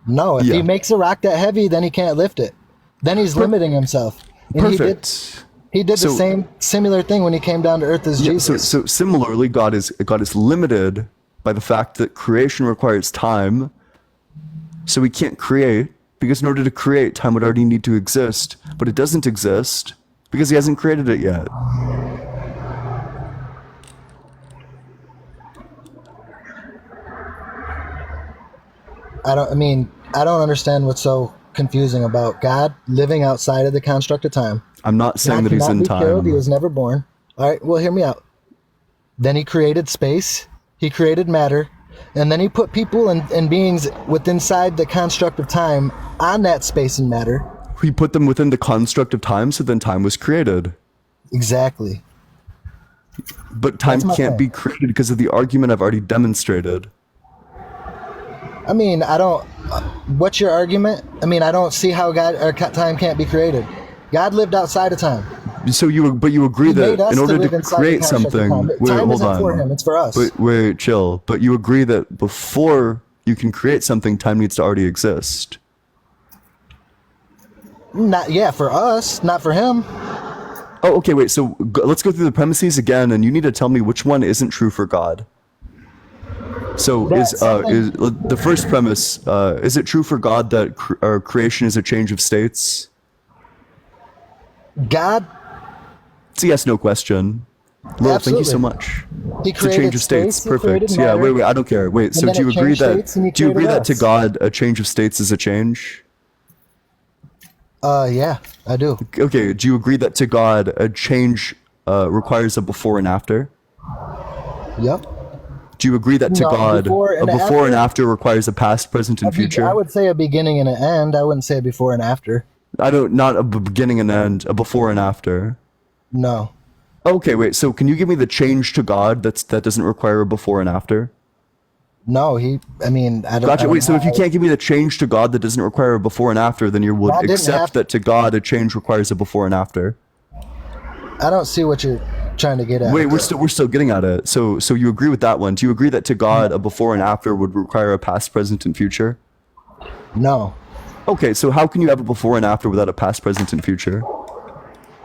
No. If Yeah. he makes a rock that heavy, then he can't lift it. Then he's limiting himself. And Perfect. He did the So- same similar thing when he came down to earth as Yeah, Jesus. so similarly, God is limited by the fact that creation requires time, so he can't create because in order to create, time would already need to exist, but it doesn't exist because he hasn't created it yet. I don't understand what's so confusing about God living outside of the construct of time. I'm not saying God that he's cannot in be killed. He time. was never born. All right, well, hear me out. Then he created space. He created matter. And then he put people and beings within inside the construct of time on that space and matter. He put them within the construct of time, so then time was created. Exactly. But time That's my can't point. be created because of the argument I've already demonstrated. I mean, what's your argument? I mean, I don't see how time can't be created. God lived outside of time. So you agree He that made us in order live to inside the create construct of something, time. wait, Time hold isn't for on. him, it's for us. Wait, chill. But you agree that before you can create something, time needs to already exist. For us, not for him. Oh, okay, wait. So let's go through the premises again, and you need to tell me which one isn't true for God. So is the first premise? Is it true for God that creation is a change of states? God, It's a yes/no question. Lil, thank you so Absolutely. much. he It's a created change of states. space, he created Perfect. Yeah. matter. Wait. I don't care. Wait. So then do you it agree changed that? states and he Do you agree created that to us. God a change of states is a change? Yeah, I do. Okay. Do you agree that to God a change requires a before and after? Yep. Do you agree that to No, God before a and before and after- after requires a past, present, and future? I would say a beginning and an end. I wouldn't say a before and after. I don't, not a beginning and end, a before and after. No. Okay, wait. So can you give me the change to God that doesn't require a before and after? No, I mean, I don't. Gotcha. I don't Wait, so know. if you can't give me the change to God that doesn't require a before and after, then you would God didn't accept have- that to God a change requires a before and after. I don't see what you're trying to get at. Wait, we're still getting at it. So you agree with that one? Do you agree that to God a before and after would require a past, present, and future? No, Okay, so how can you have a before and after without a past, present, and future?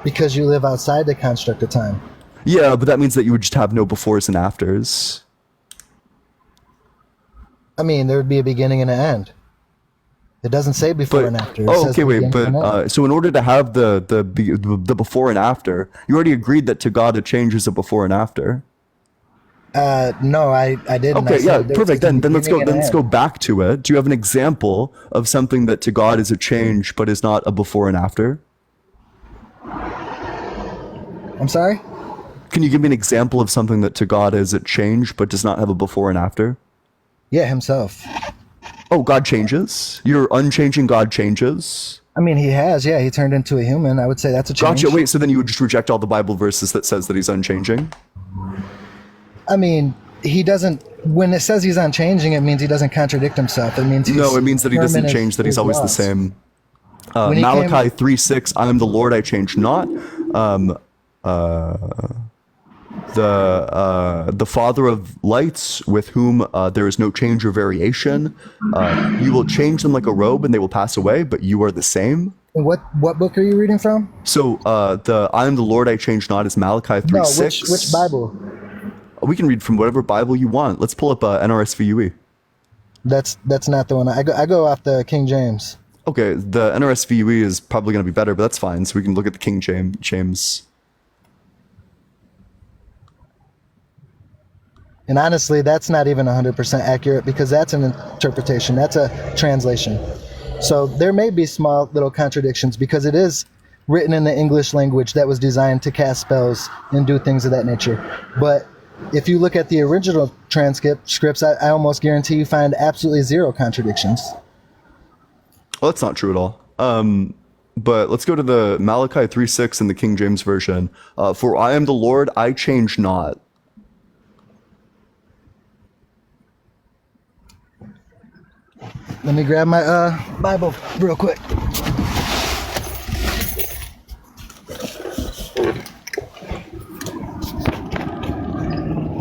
because you live outside the construct of time. Yeah, but that means that you would just have no befores and afters. I mean, there would be a beginning and an end. It doesn't say before But and after. It oh, says okay, wait. beginning But and end. so in order to have the before and after, you already agreed that to God a change is a before and after. No, I didn't. I Okay, yeah, said there was perfect. a Then let's go. beginning and Then an let's go end. back to it. Do you have an example of something that to God is a change but is not a before and after? I'm sorry? Can you give me an example of something that to God is a change but does not have a before and after? Yeah, himself. Oh, God changes. Your unchanging God changes. I mean, he has. Yeah, he turned into a human. I would say that's a change. Gotcha. Wait, so then you would just reject all the Bible verses that says that he's unchanging? I mean, he doesn't. When it says he's unchanging, it means he doesn't contradict himself. It means he's No, it means that he firm doesn't in change, that he's his always the laws. same. When he Malachi came- 3:6, I am the Lord, I change not. The Father of lights, with whom there is no change or variation. You will change them like a robe, and they will pass away, but you are the same. What book are you reading from? So the I am the Lord, I change not is Malachi 3:6. No, which Bible? We can read from whatever Bible you want. Let's pull up NRSVUE. That's not the one. I go off the King James. Okay, the NRSVUE is probably going to be better, but that's fine. So we can look at the King James. And honestly, that's not even 100% accurate because that's an interpretation. That's a translation. So there may be small little contradictions because it is written in the English language that was designed to cast spells and do things of that nature. But if you look at the original scripts, I almost guarantee you find absolutely zero contradictions. Well, that's not true at all. But let's go to the Malachi 3:6 in the King James Version. For I am the Lord, I change not. Let me grab my Bible real quick.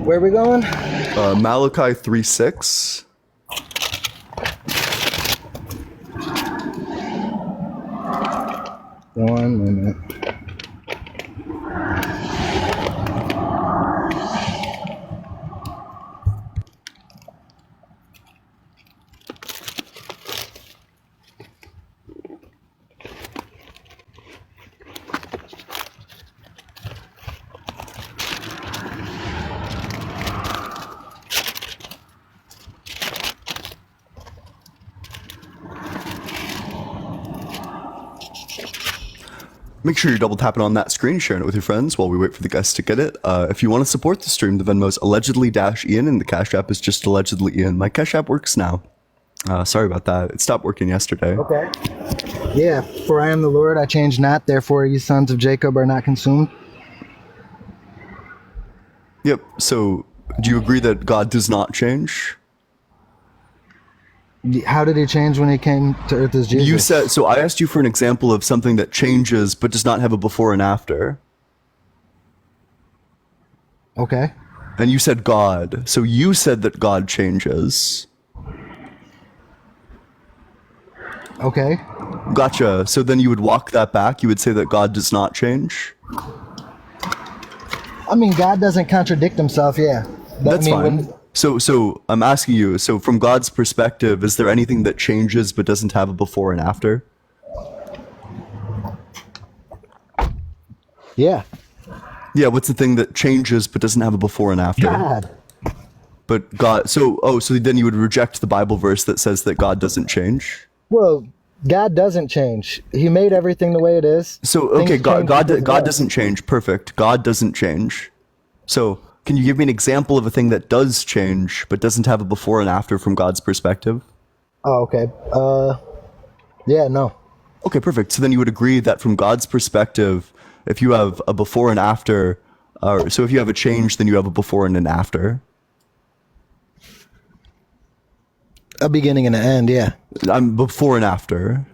Where are we going? Malachi 3:6. One minute. Make sure you're double tapping on that screen, sharing it with your friends while we wait for the guests to get it. If you want to support the stream, the Venmo's allegedly-Ian and the Cash App is just allegedly Ian. My Cash App works now. Sorry about that. It stopped working yesterday. Okay. Yeah, for I am the Lord, I change not, therefore ye sons of Jacob are not consumed. Yep. So, do you agree that God does not change? How did he change when he came to earth as Jesus? You said so. I asked you for an example of something that changes but does not have a before and after, Okay. and you said God. So you said that God changes. Okay. Gotcha. So then you would walk that back. You would say that God does not change. I mean, God doesn't contradict himself, yeah. But, That's I mean, fine. So I'm asking you. So from God's perspective, is there anything that changes but doesn't have a before and after? Yeah. Yeah. What's the thing that changes but doesn't have a before and after? God. But God. So then you would reject the Bible verse that says that God doesn't change. Well, God doesn't change. He made everything the way it is. So Things okay, God change God, because of God us. doesn't change. Perfect. God doesn't change. So can you give me an example of a thing that does change but doesn't have a before and after from God's perspective? Oh, okay. Yeah, no. Okay, perfect. So then you would agree that from God's perspective, if you have a before and after, so if you have a change, then you have a before and an after. A beginning and an end, yeah. I'm before and after.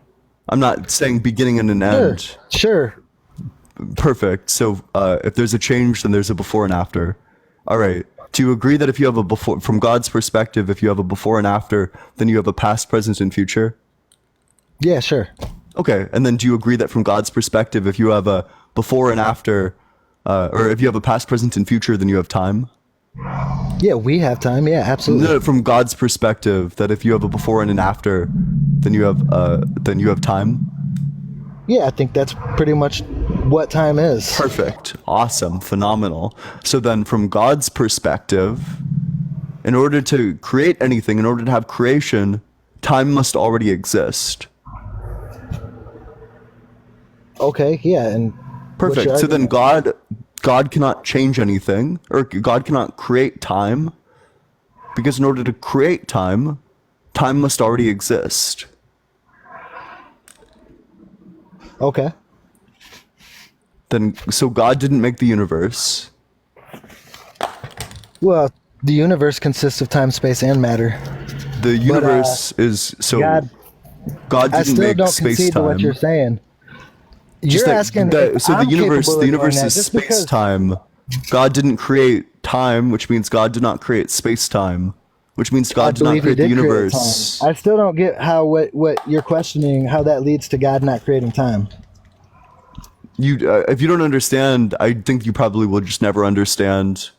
I'm not saying beginning and an end. Sure. Perfect. So if there's a change, then there's a before and after. All right. Do you agree that if you have a before, from God's perspective, if you have a before and after, then you have a past, present, and future? Yeah, sure. Okay. And then do you agree that from God's perspective, if you have a before and after, or if you have a past, present, and future, then you have time? Yeah, we have time. Yeah, absolutely. No, from God's perspective, that if you have a before and an after, then you have time? Yeah, I think that's pretty much what time is. Perfect. Awesome. Phenomenal. So then from God's perspective, in order to create anything, in order to have creation, time must already exist. Okay, yeah, and Perfect. So then God cannot change anything, or God cannot create time, because in order to create time, time must already exist. Okay. Then, so God didn't make the universe. Well, the universe consists of time, space, and matter. The universe is so. God God I didn't still make don't space concede to what time. you're saying. Just You're that- asking. that- if so I'm the universe, capable the of universe doing is that, just because- space time. God didn't create time, which means God did not create space time, which means I God did not believe he create the did create universe. time. I still don't get how what you're questioning, how that leads to God not creating time. You, if you don't understand, I think you probably will just never understand.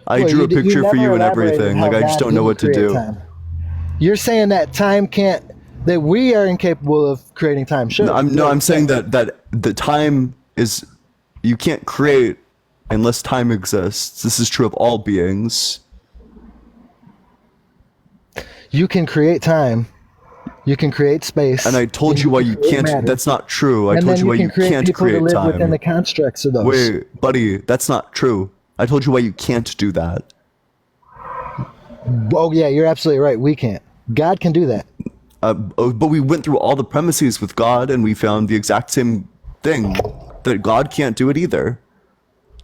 I Well, drew a picture for never you and elaborated everything. how Like I just God don't know what to didn't do. create time. You're saying that time can't, that we are incapable of creating time. Sure. I'm saying that the time is, you can't create unless time exists. This is true of all beings. You can create time. You can create space. And I told you why you create can't. matter. That's not true. I And told then you why can you create can't people to create live within time. the constructs of those. Wait, buddy, that's not true. I told you why you can't do that. Oh yeah, you're absolutely right. We can't. God can do that. But we went through all the premises with God, and we found the exact same thing, that God can't do it either.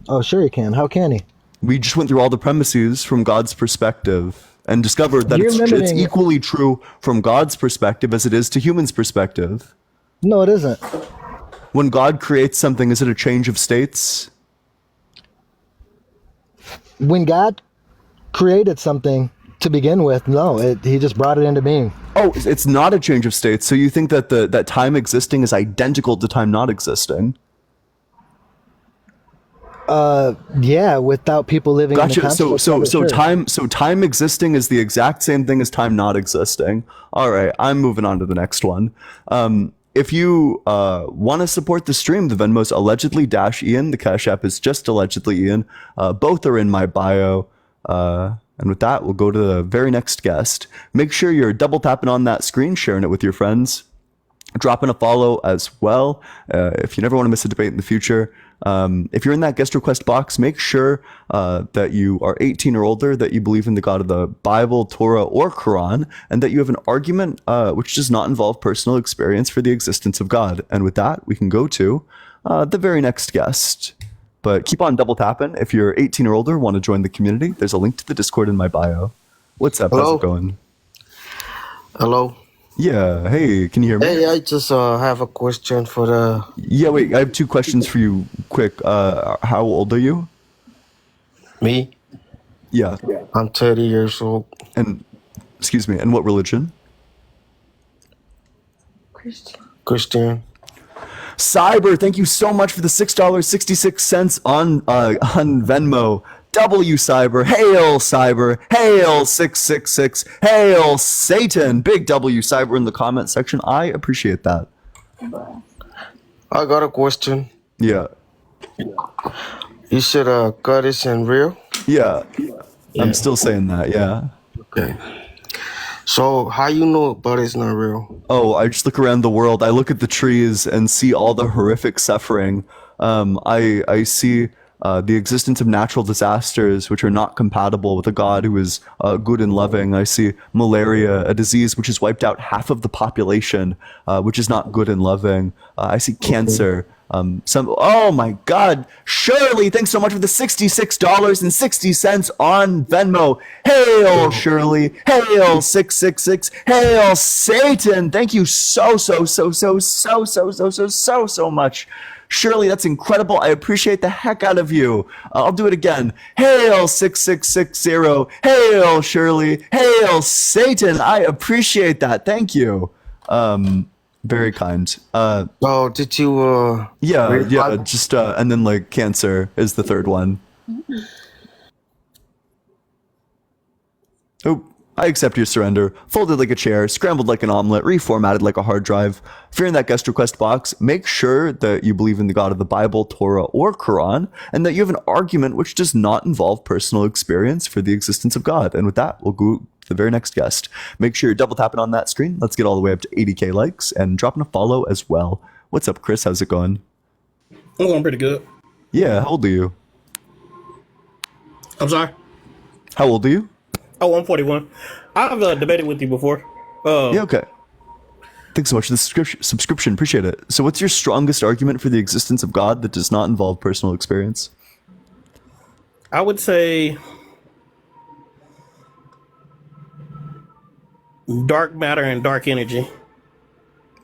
Oh sure he can. How can he? We just went through all the premises from God's perspective and discovered that You're it's limiting- equally true from God's perspective as it is to humans' perspective. No, it isn't. When God creates something, is it a change of states? When God created something to begin with, no, he just brought it into being. Oh, it's not a change of states. So you think that that time existing is identical to time not existing? Yeah, without people living in the Gotcha. So construct of it, sure. time existing is the exact same thing as time not existing. All right, I'm moving on to the next one. If you want to support the stream, the Venmo's allegedly -Ian. The Cash App is just allegedly Ian. Both are in my bio. And with that, we'll go to the very next guest. Make sure you're double tapping on that screen, sharing it with your friends, dropping a follow as well. If you never want to miss a debate in the future. If you're in that guest request box, make sure that you are 18 or older, that you believe in the God of the Bible, Torah, or Quran, and that you have an argument which does not involve personal experience for the existence of God. And with that, we can go to the very next guest. But keep on double tapping. If you're 18 or older, want to join the community, there's a link to the Discord in my bio. What's up? Hello? How's it going? Hello. Yeah. Hey, can you hear me? Hey, I just have a question for the Yeah, wait. I have two questions for you quick. How old are you? me. Yeah. I'm 30 years old. And, excuse me, and what religion? Christian. Cyber, thank you so much for the $6.66 on Venmo. W Cyber, hail Cyber, hail 666, hail Satan. Big W Cyber in the comment section. I appreciate that. I got a question. Yeah. You said God isn't real? Yeah. I'm still saying that, yeah. Okay. So how you know God is not real? Oh, I just look around the world. I look at the trees and see all the horrific suffering. I see the existence of natural disasters, which are not compatible with a God who is good and loving. I see malaria, a disease which has wiped out half of the population, which is not good and loving. I see cancer. Oh my God, Shirley, thanks so much for the $66.60 on Venmo. Hail Shirley, hail 666, hail Satan. Thank you so much. Shirley, that's incredible. I appreciate the heck out of you. I'll do it again. Hail 6660, hail Shirley, hail Satan. I appreciate that. Thank you. Very kind. Oh, did you Yeah, just and then like cancer is the third one. Oh, I accept your surrender. Folded like a chair, scrambled like an omelet, reformatted like a hard drive. If you're in that guest request box, make sure that you believe in the God of the Bible, Torah, or Quran, and that you have an argument which does not involve personal experience for the existence of God. And with that, we'll go to the very next guest. Make sure you're double tapping on that screen. Let's get all the way up to 80K likes and dropping a follow as well. What's up, Chris? How's it going? I'm going pretty good. Yeah, how old are you? I'm sorry. How old are you? Oh, I'm 41. I've debated with you before. Yeah, okay. Thanks so much for the subscription. Appreciate it. So what's your strongest argument for the existence of God that does not involve personal experience? I would say dark matter and dark energy.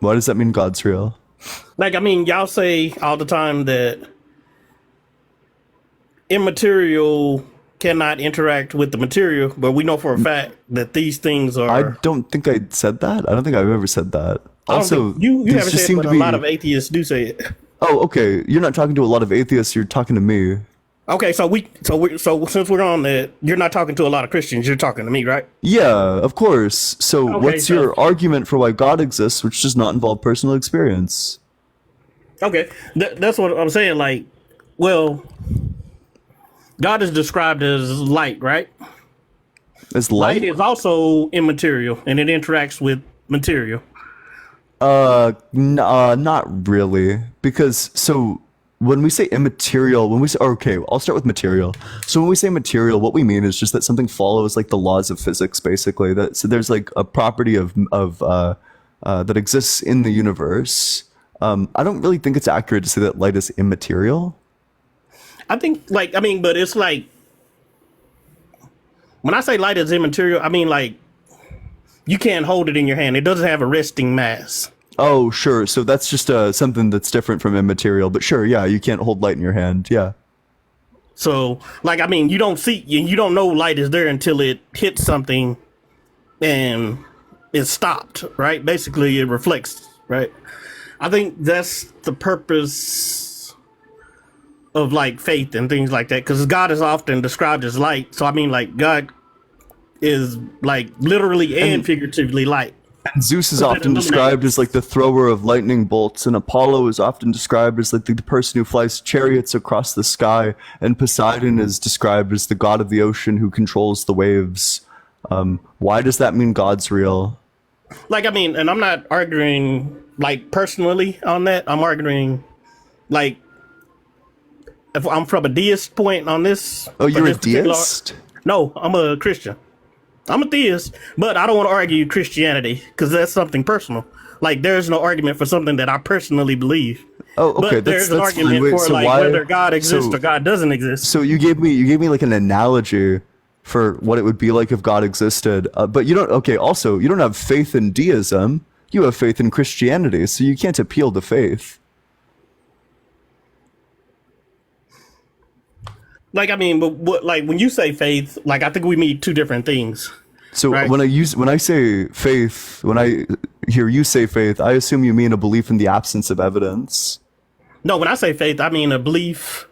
Why does that mean God's real? Like, I mean, y'all say all the time that immaterial cannot interact with the material, but we know for a fact that these things are. I don't think I said that. I don't think I've ever said that. Also, you these haven't just said seem it, but to a be. lot of atheists do say it. Oh, okay. You're not talking to a lot of atheists. You're talking to me. Okay, so since we're on that, you're not talking to a lot of Christians. You're talking to me, right? Yeah, of course. So Okay, what's your argument for why God exists, which does not involve personal experience? Okay, that's what I'm saying. Like, well, God is described as light, right? As light? Light is also immaterial, and it interacts with material. Not really. Because, so, when we say immaterial, okay, I'll start with material. So when we say material, what we mean is just that something follows, like, the laws of physics, basically. So there's, like, a property that exists in the universe. I don't really think it's accurate to say that light is immaterial. I think, but it's like, when I say light is immaterial, I mean, like, you can't hold it in your hand. It doesn't have a resting mass. Oh, sure. So that's just something that's different from immaterial. But sure, yeah, you can't hold light in your hand. Yeah. So, like, I mean, you don't know light is there until it hits something and it's stopped, right? Basically, it reflects, right? I think that's the purpose of, like, faith and things like that, because God is often described as light. So, I mean, like, God is, like, literally and figuratively light. And Zeus is often described as like the thrower of lightning bolts, and Apollo is often described as like the person who flies chariots across the sky, and Poseidon is described as the god of the ocean who controls the waves. Why does that mean God's real? Like, I mean, and I'm not arguing, like, personally on that. I'm arguing, like, if I'm from a deist point on this. Oh, you're a deist? No, I'm a Christian. I'm a theist, but I don't want to argue Christianity because that's something personal. Like, there's no argument for something that I personally believe. Oh, okay. But there's an argument Wait, for so like why, whether God exists or God doesn't exist. So you gave me like an analogy for what it would be like if God existed. But you don't. Okay. Also, you don't have faith in deism. You have faith in Christianity, so you can't appeal to faith. Like, I mean, but what, like, when you say faith, like, I think we mean two different things. So right? when I say faith, when I hear you say faith, I assume you mean a belief in the absence of evidence. No, when I say faith, I mean a belief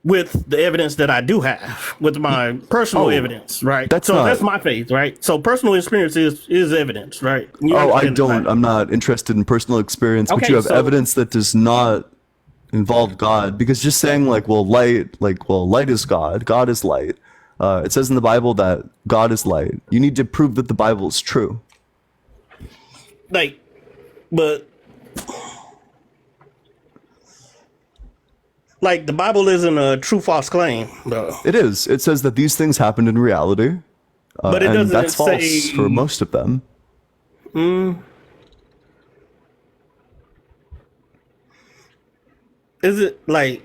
with the evidence that I do have, with my personal evidence, right? That's my faith, right? So personal experience is evidence, right? I'm not interested in personal experience, but you have evidence that does not involve God, because just saying light is God, God is light. It says in the Bible that God is light. You need to prove that the Bible is true. Like, but Like the Bible isn't a true false claim, though. It is. It says that these things happened in reality, But it and doesn't that's false say for most of them. Is it like?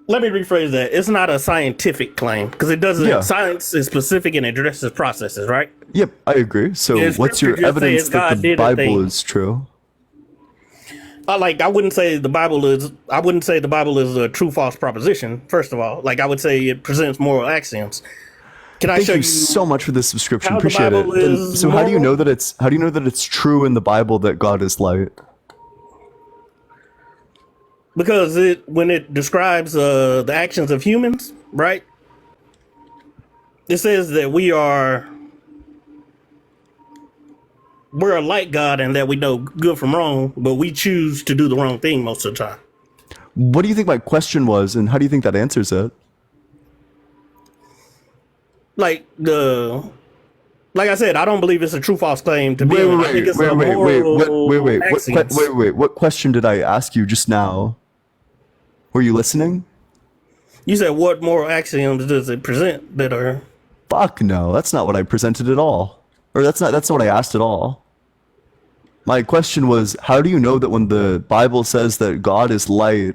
Let me rephrase that. It's not a scientific claim because it doesn't. Yeah. Science is specific and addresses processes, right? Yep, I agree. So, Yeah, what's scripture your just evidence says that God the did a Bible thing. is true? I wouldn't say the Bible is. I wouldn't say the Bible is a true false proposition. First of all, like I would say it presents moral axioms. Can I Thank show you you so much for this subscription. how the Appreciate it. Bible Then- is so, how do you moral? know that it's true in the Bible that God is light? Because when it describes the actions of humans, right? It says that we're like God and that we know good from wrong, but we choose to do the wrong thing most of the time. What do you think my question was, and how do you think that answers it? Like I said, I don't believe it's a true false claim to be. I think it's a Wait. moral axioms. What question did I ask you just now? Were you listening? You said what moral axioms does it present that are? Fuck no, that's not what I presented at all. Or that's not what I asked at all. My question was, how do you know that when the Bible says that God is light,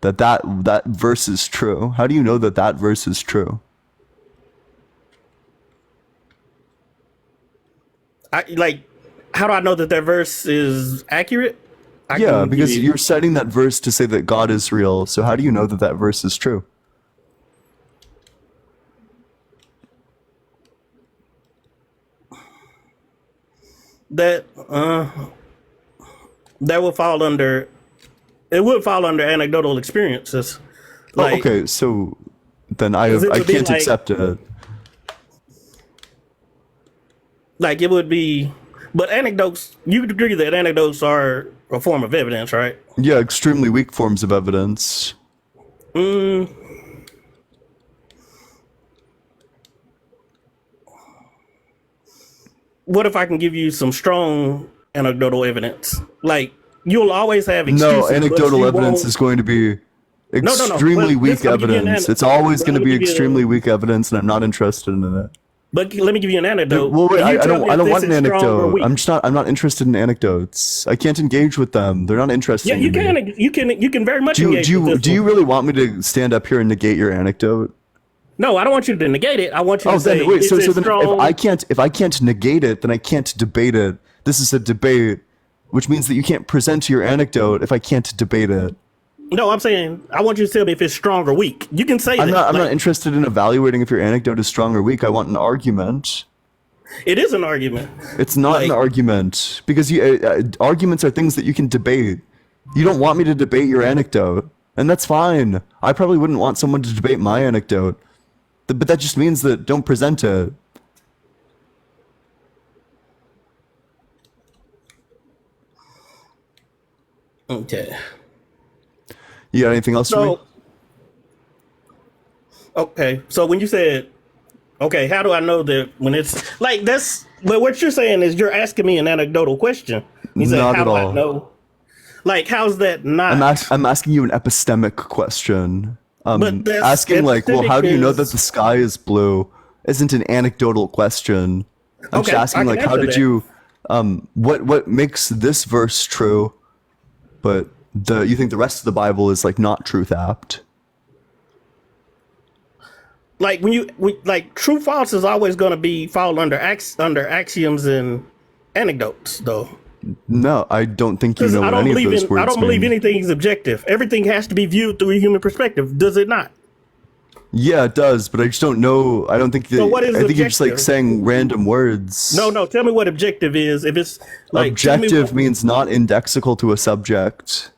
that verse is true? How do you know that verse is true? How do I know that verse is accurate? I Yeah, can because give you- you're citing that verse to say that God is real. So how do you know that verse is true? that would fall under. It would fall under anecdotal experiences. Oh, okay, so then I 'Cause it would be can't like- accept it. Like it would be, but anecdotes. You could agree that anecdotes are a form of evidence, right? Yeah, extremely weak forms of evidence. What if I can give you some strong anecdotal evidence? Like you'll always have excuses. No, but anecdotal you evidence won't- is going to be no. extremely But weak just let me give you an evidence. an- It's always let going to me be give you- extremely weak evidence, and I'm not interested in it. But let me give you an anecdote. Well, wait, and you I tell don't. me I if don't this want an is strong or anecdote. weak. I'm not interested in anecdotes. I can't engage with them. They're not interesting. Yeah, you to me. can. You can very much Do engage you with this do you one. really want me to stand up here and negate your anecdote? No, I don't want you to negate it. I want you to Oh, say, then wait. is So it then strong? if I can't negate it, then I can't debate it. This is a debate, which means that you can't present your anecdote if I can't debate it. No, I'm saying I want you to tell me if it's strong or weak. You can say I'm that. not. I'm Like, not interested in evaluating if your anecdote is strong or weak. I want an argument. It is an argument. It's not an Like- argument because arguments are things that you can debate. You don't want me to debate your anecdote, and that's fine. I probably wouldn't want someone to debate my anecdote, but that just means that don't present it. Okay. You got anything else for me? So, okay. So when you said, okay, how do I know that when it's like that's? But what you're saying is you're asking me an anecdotal question. You said, Not how at do I all. know? Like, how's that not? I'm asking you an epistemic question. But that's- Asking like, well, how do you know that epistemic the sky is blue? Isn't an anecdotal question. I'm Okay, just I asking can like, how answer did that. you? What makes this verse true, but you think the rest of the Bible is like not truth apt? Like like true false is always going to be fall under axioms and anecdotes, though. No, I don't think you 'Cause know I what don't any of believe those in. words I don't believe mean. anything is objective. Everything has to be viewed through a human perspective. Does it not? Yeah, it does, but I just don't know. I don't think that. So what is I think you're just like objective? saying random words. No. Tell me what objective is. If it's like tell me Objective what- means not indexical to a subject.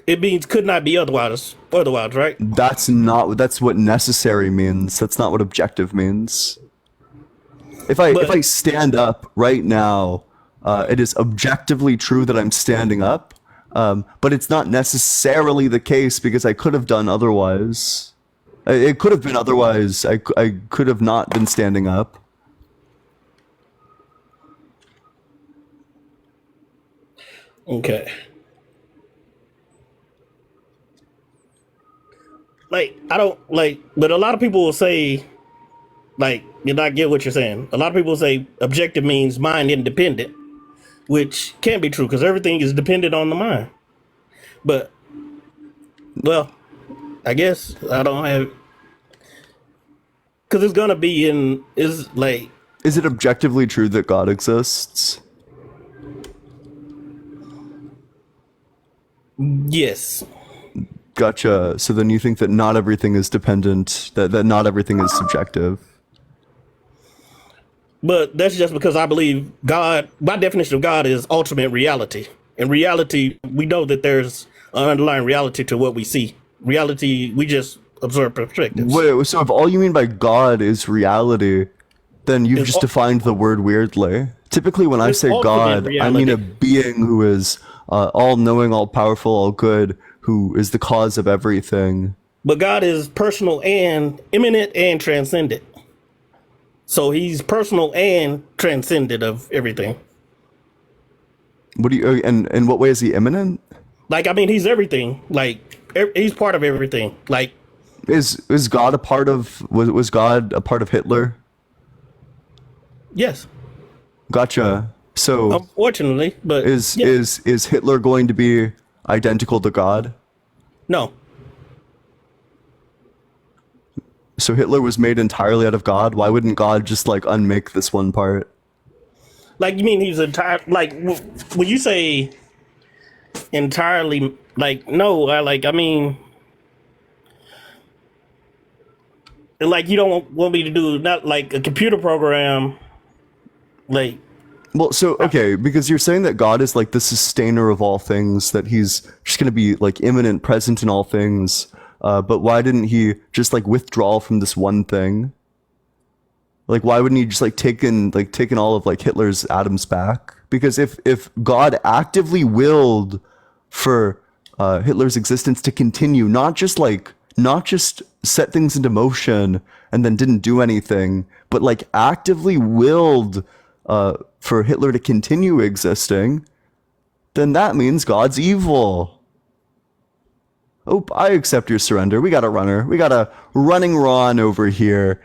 it means could not be otherwise. Otherwise, right? That's what necessary means. That's not what objective means. If I But- stand up right now, it is objectively true that I'm standing up, but it's not necessarily the case because I could have done otherwise. It could have been otherwise. I could have not been standing up. Okay. Like, I don't like, but a lot of people will say, like, and I get what you're saying. A lot of people say objective means mind independent, which can't be true because everything is dependent on the mind. But, well, I guess I don't have, because it's gonna be in, is like, Is it objectively true that God exists? yes. Gotcha. So then you think that not everything is dependent, that not everything is subjective. But that's just because I believe God, my definition of God is ultimate reality. In reality, we know that there's an underlying reality to what we see. Reality, we just observe perspectives. Wait, so if all you mean by God is reality, then you've It's just all- defined the word weirdly. Typically, when I It's say ultimate God, I mean a reality. being who is all-knowing, all-powerful, all-good, who is the cause of everything. But God is personal and immanent and transcendent. So he's personal and transcendent of everything. What do you? And in what way is he immanent? Like, I mean, he's everything. Like, he's part of everything. Like, Is God a part of? Was God a part of Hitler? yes, Gotcha. So unfortunately, but yeah. is Hitler going to be identical to God? No. So Hitler was made entirely out of God. Why wouldn't God just like unmake this one part? Like, you mean he's entire, like, when you say entirely, like, no, I mean, like, you don't want me to do, not like a computer program, like, Well, so okay, because you're saying that God is like the sustainer of all things, that he's just going to be like immanent, present in all things. But why didn't he just like withdraw from this one thing? Like, why wouldn't he just like taken all of like Hitler's atoms back? Because if God actively willed for Hitler's existence to continue, not just set things into motion and then didn't do anything, but like actively willed for Hitler to continue existing, then that means God's evil. Oh, I accept your surrender. We got a runner. We got a running Ron over here.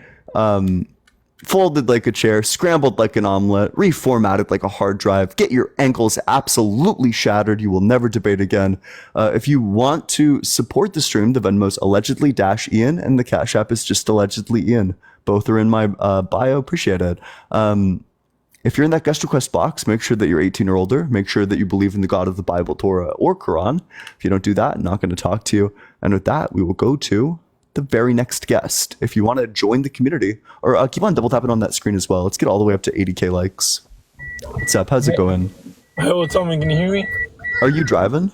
Folded like a chair, scrambled like an omelet, reformatted like a hard drive. Get your ankles absolutely shattered. You will never debate again. If you want to support the stream, the Venmo's allegedly -Ian, and the Cash App is just allegedly Ian. Both are in my bio. Appreciate it. If you're in that guest request box, make sure that you're 18 or older. Make sure that you believe in the God of the Bible, Torah, or Quran. If you don't do that, I'm not going to talk to you. And with that, we will go to the very next guest. If you want to join the community, or keep on double tapping on that screen as well. Let's get all the way up to 80K likes. What's up? How's it going? Hey, what's up, man? Can you hear me? Are you driving?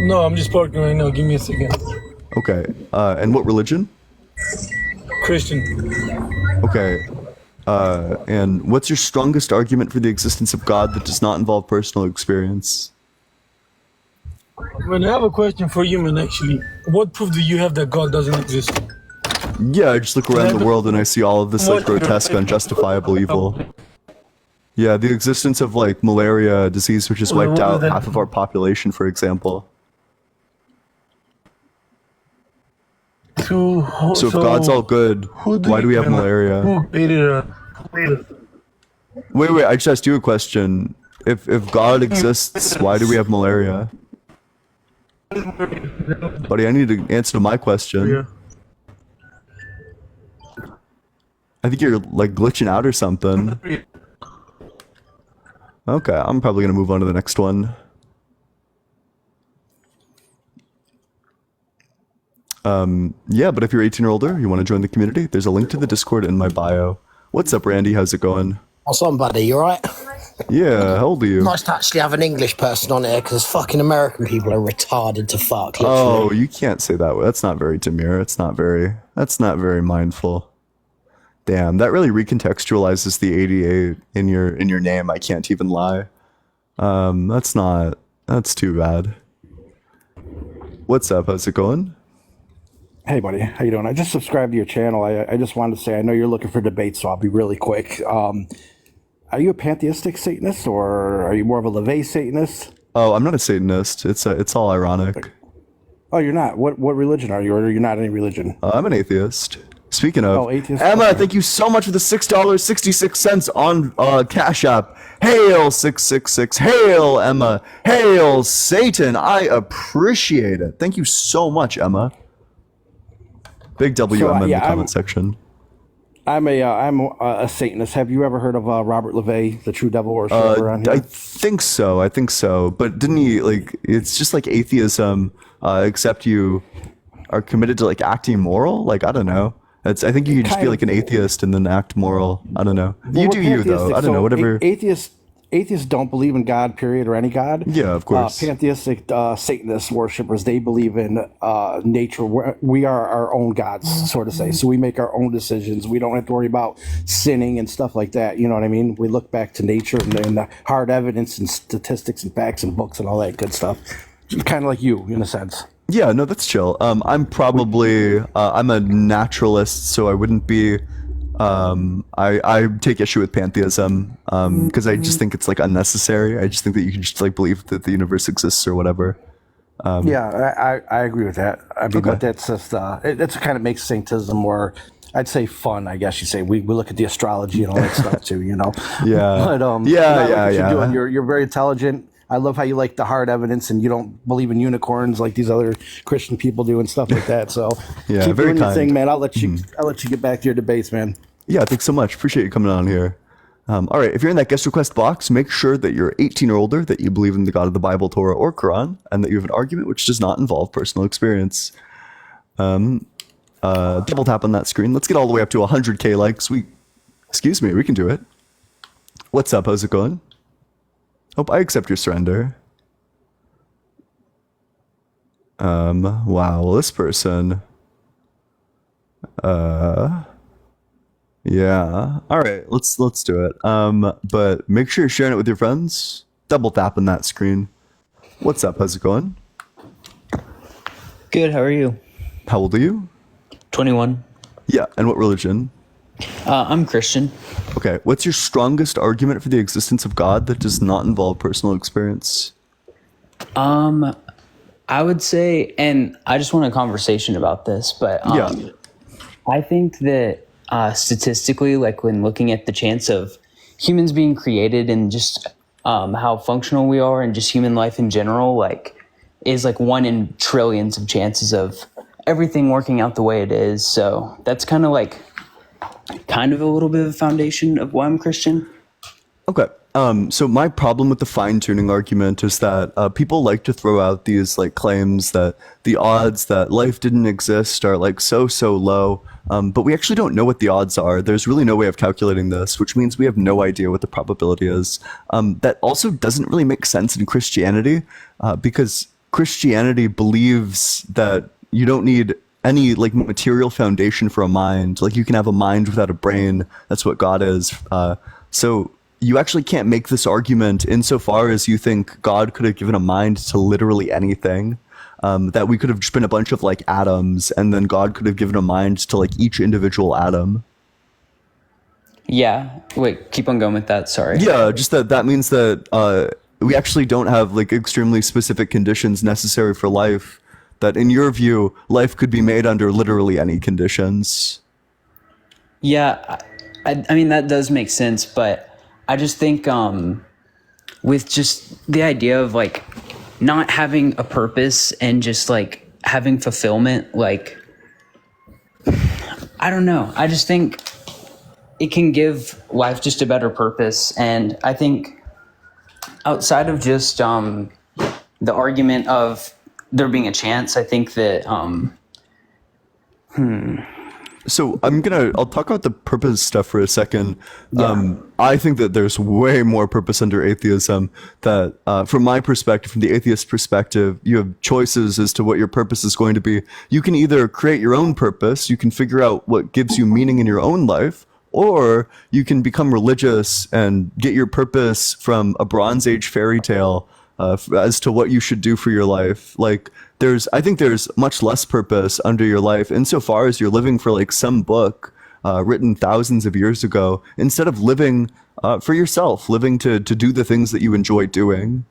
No, I'm just parking right now. Give me a second. Okay. And what religion? Christian. Okay. And what's your strongest argument for the existence of God that does not involve personal experience? Man, I have a question for you, man, actually. What proof do you have that God doesn't exist? Yeah, I just look around the world and I see all of this like grotesque, unjustifiable evil. Yeah, the existence of like malaria disease, which has wiped out half of our population, for example. So if God's all good, why do we have malaria? Who created Wait, I just asked you a question. If God exists, why do we have malaria? Buddy, I need to answer my question. Yeah. I think you're like glitching out or something. Okay, I'm probably gonna move on to the next one. Yeah, but if you're 18 or older, you want to join the community, there's a link to the Discord in my bio. What's up, Randy? How's it going? What's on, buddy? You alright? Yeah, how old are you? Nice to actually have an English person on here because fucking American people are retarded to fuck. Oh, Literally. you can't say that. That's not very demure. That's not very mindful. Damn, that really recontextualizes the 88 in your name. I can't even lie. That's too bad. What's up? How's it going? Hey, buddy. How you doing? I just subscribed to your channel. I just wanted to say, I know you're looking for debate, so I'll be really quick. Are you a pantheistic Satanist, or are you more of a LaVey Satanist? Oh, I'm not a Satanist. It's all ironic. Oh, you're not. What religion are you? Or you're not any religion? I'm an atheist. Speaking of, Oh, atheist? Emma, Okay. thank you so much for the $6.66 on Cash App. Hail 666. Hail Emma. Hail Satan. I appreciate it. Thank you so much, Emma. Big W So, Emma in yeah, the comment section. I'm a Satanist. Have you ever heard of Robert LeVay, the true devil worshiper around I here? think so. I think so. But didn't he like? It's just like atheism, except you are committed to like acting moral. Like I don't know. I think you could just be Kind like an atheist and then act moral. I don't know. You Well, do we're you though. pantheistic, I don't know. so Whatever. Atheists don't believe in God, period, or any God. Yeah, of course. Pantheistic Satanist worshippers, they believe in nature. We are our own gods, sort of say. So we make our own decisions. We don't have to worry about sinning and stuff like that. You know what I mean? We look back to nature and the hard evidence and statistics and facts and books and all that good stuff. Kind of like you, in a sense. Yeah, no, that's chill. I'm probably I'm a naturalist, so I wouldn't be. I take issue with pantheism because I just think it's like unnecessary. I just think that you can just like believe that the universe exists or whatever. Yeah, I agree with that. I mean, Okay. but that's just that's what kind of makes Saintism more, I'd say, fun. I guess you say we look at the astrology and all that stuff too. You know. Yeah. But Yeah, I like yeah, what yeah. You're doing. You're very intelligent. I love how you like the hard evidence and you don't believe in unicorns like these other Christian people do and stuff like that. So Yeah, keep very doing your kind. thing, man. I'll let you get back to your debates, man. Yeah, thanks so much. Appreciate you coming on here. All right, if you're in that guest request box, make sure that you're 18 or older, that you believe in the God of the Bible, Torah, or Quran, and that you have an argument which does not involve personal experience. Double tap on that screen. Let's get all the way up to 100K likes. We can do it. What's up? How's it going? Hope I accept your surrender. Wow, well, this person. Yeah. All right, let's do it. But make sure you're sharing it with your friends. Double tap on that screen. What's up? How's it going? Good, how are you? How old are you? 21. Yeah, and what religion? I'm Christian. Okay, what's your strongest argument for the existence of God that does not involve personal experience? I would say, and I just want a conversation about this, but Yeah. I think that statistically, like when looking at the chance of humans being created and just how functional we are and just human life in general, like is like 1 in trillions of chances of everything working out the way it is. So that's kind of a little bit of a foundation of why I'm Christian. Okay. So my problem with the fine-tuning argument is that people like to throw out these like claims that the odds that life didn't exist are like so low, but we actually don't know what the odds are. There's really no way of calculating this, which means we have no idea what the probability is. That also doesn't really make sense in Christianity, because Christianity believes that you don't need any like material foundation for a mind. Like you can have a mind without a brain. That's what God is. So you actually can't make this argument insofar as you think God could have given a mind to literally anything. That we could have just been a bunch of like atoms, and then God could have given a mind to like each individual atom. Yeah. Wait, keep on going with that. Sorry. Yeah, just that means that we actually don't have like extremely specific conditions necessary for life. That in your view, life could be made under literally any conditions. Yeah. I mean, that does make sense, but I just think with just the idea of like not having a purpose and just like having fulfillment, like, I don't know. I just think it can give life just a better purpose. And I think outside of just the argument of there being a chance, I think that So I'll talk about the purpose stuff for a second. I think that there's way more purpose under atheism. That from my perspective, from the atheist perspective, you have choices as to what your purpose is going to be. You can either create your own purpose, you can figure out what gives you meaning in your own life, or you can become religious and get your purpose from a Bronze Age fairy tale as to what you should do for your life. Like I think there's much less purpose under your life insofar as you're living for like some book written thousands of years ago, instead of living for yourself, living to do the things that you enjoy doing.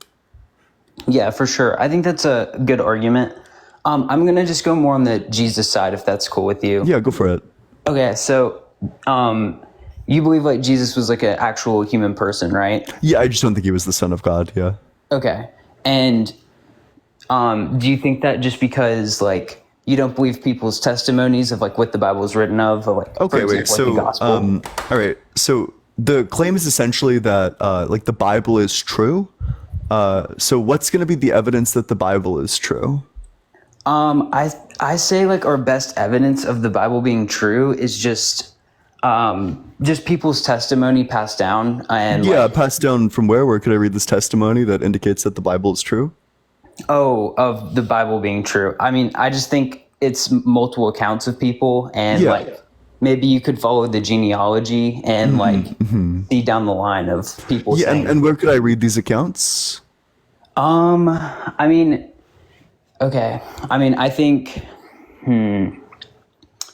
Yeah, for sure. I think that's a good argument. I'm gonna just go more on the Jesus side, if that's cool with you. Yeah, go for it. Okay, so you believe like Jesus was like an actual human person, right? Yeah, I just don't think he was the son of God. Yeah. Okay, and do you think that just because like you don't believe people's testimonies of like what the Bible is written of, or, like Okay, for wait. example, like, the gospel? All right. So the claim is essentially that like the Bible is true. So what's going to be the evidence that the Bible is true? I say like our best evidence of the Bible being true is just people's testimony passed down, and Yeah, like, passed down from where? Where could I read this testimony that indicates that the Bible is true? of the Bible being true. I mean, I just think it's multiple accounts of people, and Yeah. like maybe you could follow the genealogy and like see down the line of people Yeah, saying. and where could I read these accounts? I mean, okay. I mean, I think,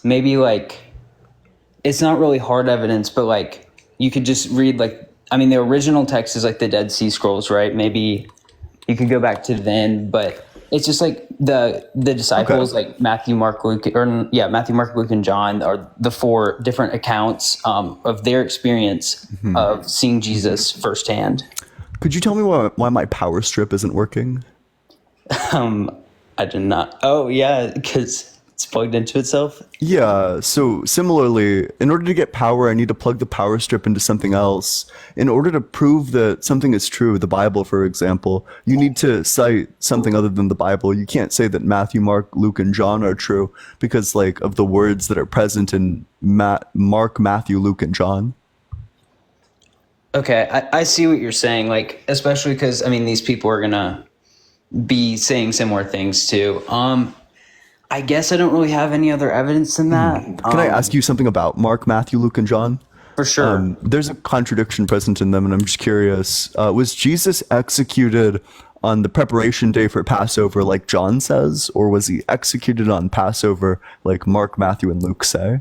maybe like, it's not really hard evidence, but like, you could just read like, I mean, the original text is like the Dead Sea Scrolls, right? Maybe you could go back to then, but it's just like the disciples, like Matthew, Mark, Luke, and John are the 4 different accounts of their experience of seeing Jesus firsthand. Could you tell me why my power strip isn't working? I did not. Oh yeah, because it's plugged into itself. Yeah, so similarly, in order to get power, I need to plug the power strip into something else. In order to prove that something is true, the Bible, for example, you need to cite something other than the Bible. You can't say that Matthew, Mark, Luke, and John are true because, like, of the words that are present in Mark, Matthew, Luke, and John. Okay, I see what you're saying. Like, especially because I mean, these people are gonna be saying similar things too. I guess I don't really have any other evidence than that. Can I ask you something about Mark, Matthew, Luke, and John? For sure. There's a contradiction present in them, and I'm just curious. Was Jesus executed on the preparation day for Passover like John says, or was he executed on Passover like Mark, Matthew, and Luke say?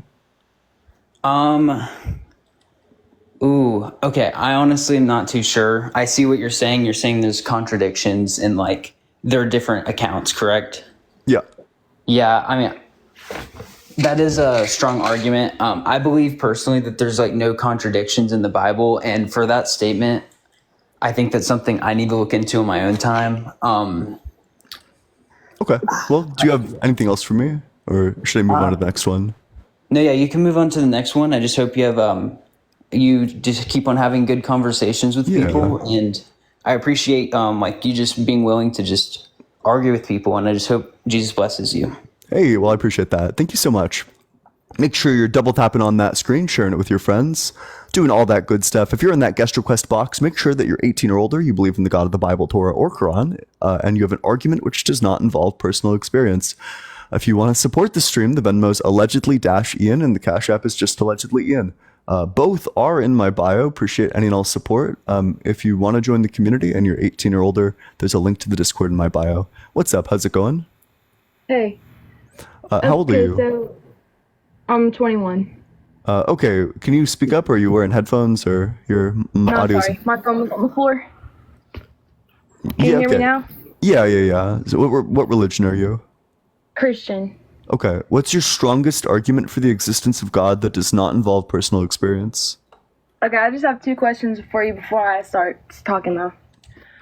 Ooh, okay. I honestly am not too sure. I see what you're saying. You're saying there's contradictions in like their different accounts, correct? Yeah. Yeah, I mean, that is a strong argument. I believe personally that there's like no contradictions in the Bible, and for that statement, I think that's something I need to look into in my own time. Okay. Well, do you have anything else for me, or should I move on to the next one? No, yeah, you can move on to the next one. I just hope you have you just keep on having good conversations with people, and I appreciate like you just being willing to just argue with people, and I just hope Jesus blesses you. Hey, well, I appreciate that. Thank you so much. Make sure you're double tapping on that screen, sharing it with your friends, doing all that good stuff. If you're in that guest request box, make sure that you're 18 or older, you believe in the God of the Bible, Torah, or Quran, and you have an argument which does not involve personal experience. If you want to support the stream, the Venmo's allegedly-Ian, and the Cash App is just allegedly Ian. Both are in my bio. Appreciate any and all support. If you want to join the community and you're 18 or older, there's a link to the Discord in my bio. What's up? How's it going? Hey. How old are you? So I'm 21. Okay, can you speak up? Or are you wearing headphones or your No, audio's... sorry. My phone was on the floor. Can you hear me now? Yeah. So what religion are you? Christian. Okay. What's your strongest argument for the existence of God that does not involve personal experience? Okay, I just have 2 questions for you before I start talking though.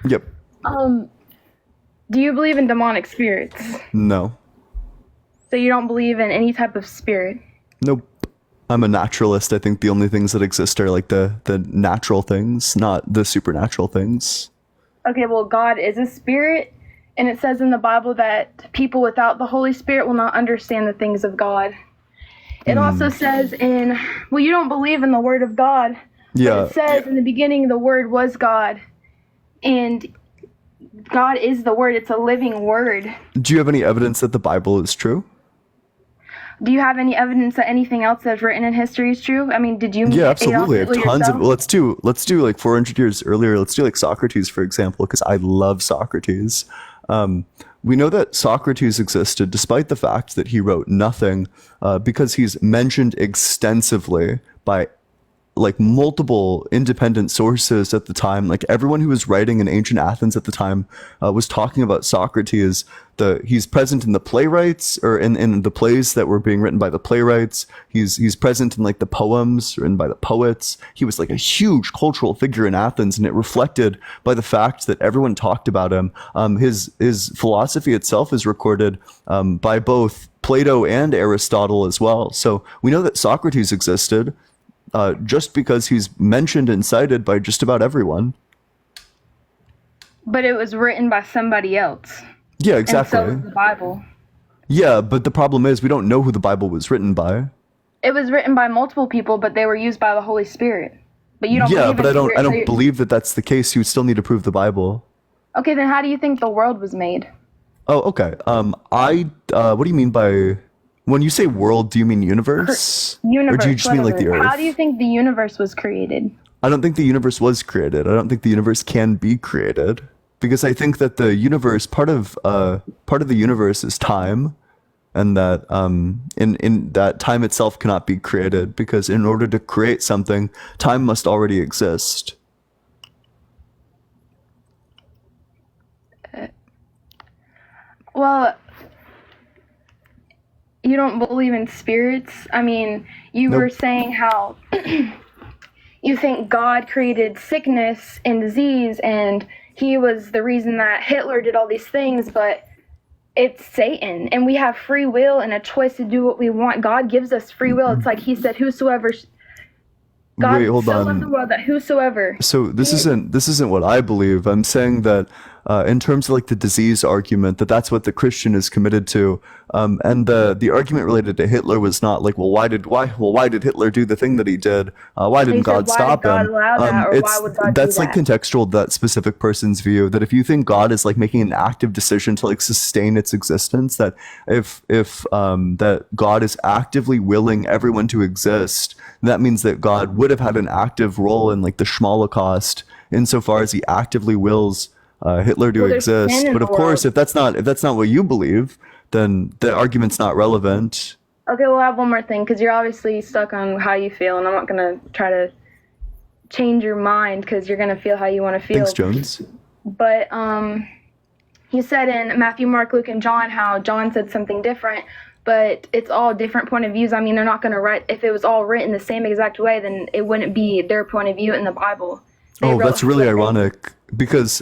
Yep. Do you believe in demonic spirits? No. So you don't believe in any type of spirit? Nope. I'm a naturalist. I think the only things that exist are like the natural things, not the supernatural things. Okay, well, God is a spirit, and it says in the Bible that people without the Holy Spirit will not understand the things of God. It also says well, you don't believe in the Word of God. Yeah. It says in the beginning the Word was God, and God is the Word. It's a living Word. Do you have any evidence that the Bible is true? Do you have any evidence that anything else that's written in history is true? I mean, did you? Yeah, absolutely. I have tons yourself? of. Let's do like 400 years earlier. Let's do like Socrates, for example, because I love Socrates. We know that Socrates existed despite the fact that he wrote nothing, because he's mentioned extensively by like multiple independent sources at the time. Like everyone who was writing in ancient Athens at the time was talking about Socrates. He's present in the playwrights, or in the plays that were being written by the playwrights. He's present in like the poems written by the poets. He was like a huge cultural figure in Athens, and it reflected by the fact that everyone talked about him. His philosophy itself is recorded by both Plato and Aristotle as well. So we know that Socrates existed just because he's mentioned and cited by just about everyone. But it was written by somebody else. Yeah, exactly. And so is the Bible. Yeah, but the problem is we don't know who the Bible was written by. It was written by multiple people, but they were used by the Holy Spirit. But you don't. Yeah, believe but in I don't. spirit, I so don't you- believe that that's the case. You would still need to prove the Bible. Okay, then how do you think the world was made? Oh, okay. What do you mean by when you say world? Do you mean universe? Universe. Or do you just mean like the whatever. Earth? How do you think the universe was created? I don't think the universe was created. I don't think the universe can be created because I think that the universe part of the universe is time, and that in that time itself cannot be created because in order to create something, time must already exist. Well, you don't believe in spirits? I mean, you were Nope. saying how you think God created sickness and disease, and he was the reason that Hitler did all these things, but it's Satan, and we have free will and a choice to do what we want. God gives us free will. It's like he said, whosoever... God Wait, hold so on. loved the world that whosoever... So this isn't what I believe. I'm saying that in terms of like the disease argument, that's what the Christian is committed to, and the argument related to Hitler was not like, why did Hitler do the thing that he did? Why didn't He said, God why stop did God him? allow that, or why would God That's do like that? contextual to that specific person's view. That if you think God is like making an active decision to like sustain its existence, that if that God is actively willing everyone to exist, that means that God would have had an active role in like the Schmolocaust insofar as he actively wills Hitler to Well, there's sin exist. in But the of course, world. if that's not what you believe, then the argument's not relevant. Okay, we'll have one more thing, because you're obviously stuck on how you feel, and I'm not going to try to change your mind, because you're going to feel how you want to feel. Thanks, Jones. But you said in Matthew, Mark, Luke, and John how John said something different, but it's all different point of views. I mean, they're not going to write, if it was all written the same exact way, then it wouldn't be their point of view in the Bible. They Oh, wrote that's really how they- ironic because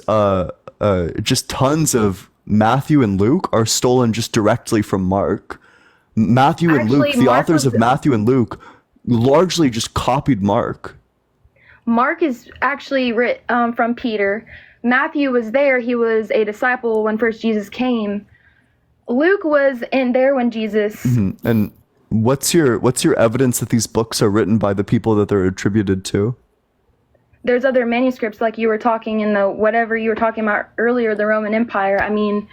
just tons of Matthew and Luke are stolen just directly from Mark. Matthew and Luke, Actually, the Mark authors was- of Matthew and Luke, largely just copied Mark. Mark is actually from Peter. Matthew was there. He was a disciple when first Jesus came. Luke was in there when Jesus... And what's your evidence that these books are written by the people that they're attributed to? There's other manuscripts, like you were talking in the whatever you were talking about earlier, the Roman Empire. I mean,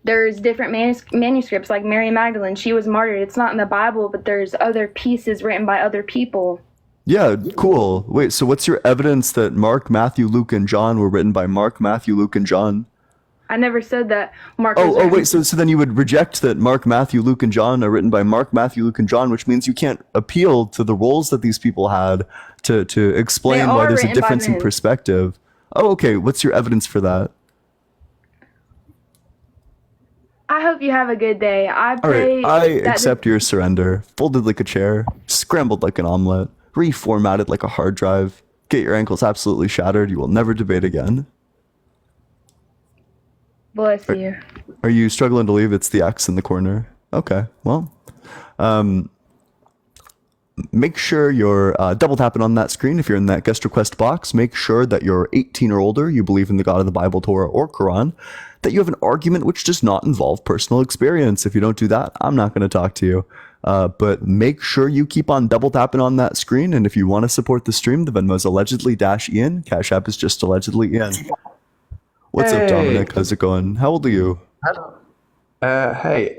there's different manuscripts, like Mary Magdalene. She was martyred. It's not in the Bible, but there's other pieces written by other people. Yeah, cool. Wait, so what's your evidence that Mark, Matthew, Luke, and John were written by Mark, Matthew, Luke, and John? I never said that Mark was Oh, written. wait, so then you would reject that Mark, Matthew, Luke, and John are written by Mark, Matthew, Luke, and John, which means you can't appeal to the roles that these people had to explain They why are there's a written by difference in men. perspective. Oh, okay. What's your evidence for that? I hope you have a good day. I All pray right, I that accept your surrender. Folded like a chair, scrambled like an omelet, reformatted like a hard drive. Get your ankles absolutely shattered. You will never debate again. Bless you. Are you struggling to believe it's the X in the corner? Okay, well, make sure you're double tapping on that screen if you're in that guest request box. Make sure that you're 18 or older, you believe in the God of the Bible, Torah, or Quran, that you have an argument which does not involve personal experience. If you don't do that, I'm not going to talk to you. But make sure you keep on double tapping on that screen. And if you want to support the stream, the Venmo's allegedly -Ian. Cash App is just allegedly Ian. What's up, Hey. Dominic? How's it going? How old are you? Hello. Hey.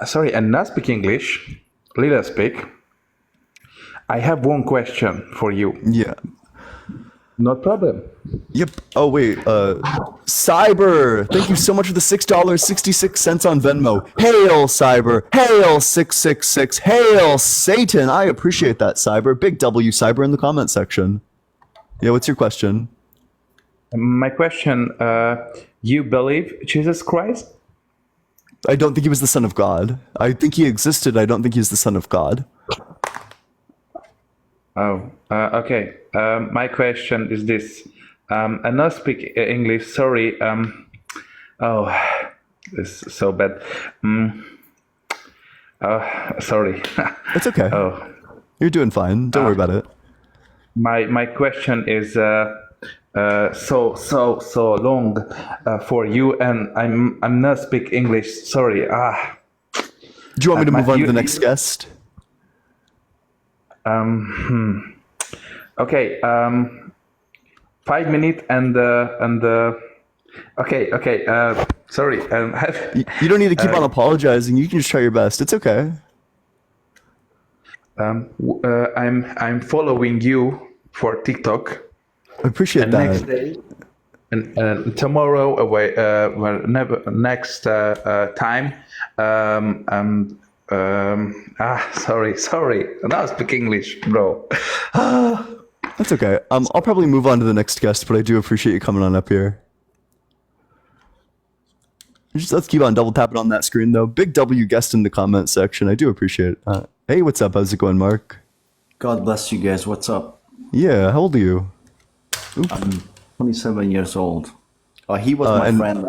Sorry, I'm not speak English. Little speak. I have one question for you. Yeah. No problem. Yep. Oh, wait. Cyber, thank you so much for the $6.66 on Venmo. Hail Cyber, hail 666, hail Satan. I appreciate that, Cyber. Big W Cyber in the comment section. Yeah, what's your question? My question, you believe Jesus Christ? I don't think he was the son of God. I think he existed. I don't think he's the son of God. Oh, okay. My question is this. I not speak English, sorry. Oh, this is so bad. Sorry. It's okay. Oh. You're doing fine. Don't worry about it. My question is so long for you, and I'm not speak English. Sorry. Do you want me to move on to the next guest? Okay. 5 minutes and okay. Sorry. You don't need to keep on apologizing. You can just try your best. It's okay. I'm following you for TikTok. I appreciate that. Next day and tomorrow next time. Sorry. Now I speak English, bro. That's okay. I'll probably move on to the next guest, but I do appreciate you coming on up here. Let's keep on double tapping on that screen though. Big W guest in the comment section. I do appreciate it. Hey, what's up? How's it going, Mark? God bless you guys. What's up? Yeah, how old are you? Oop. I'm 27 years old. He was my friend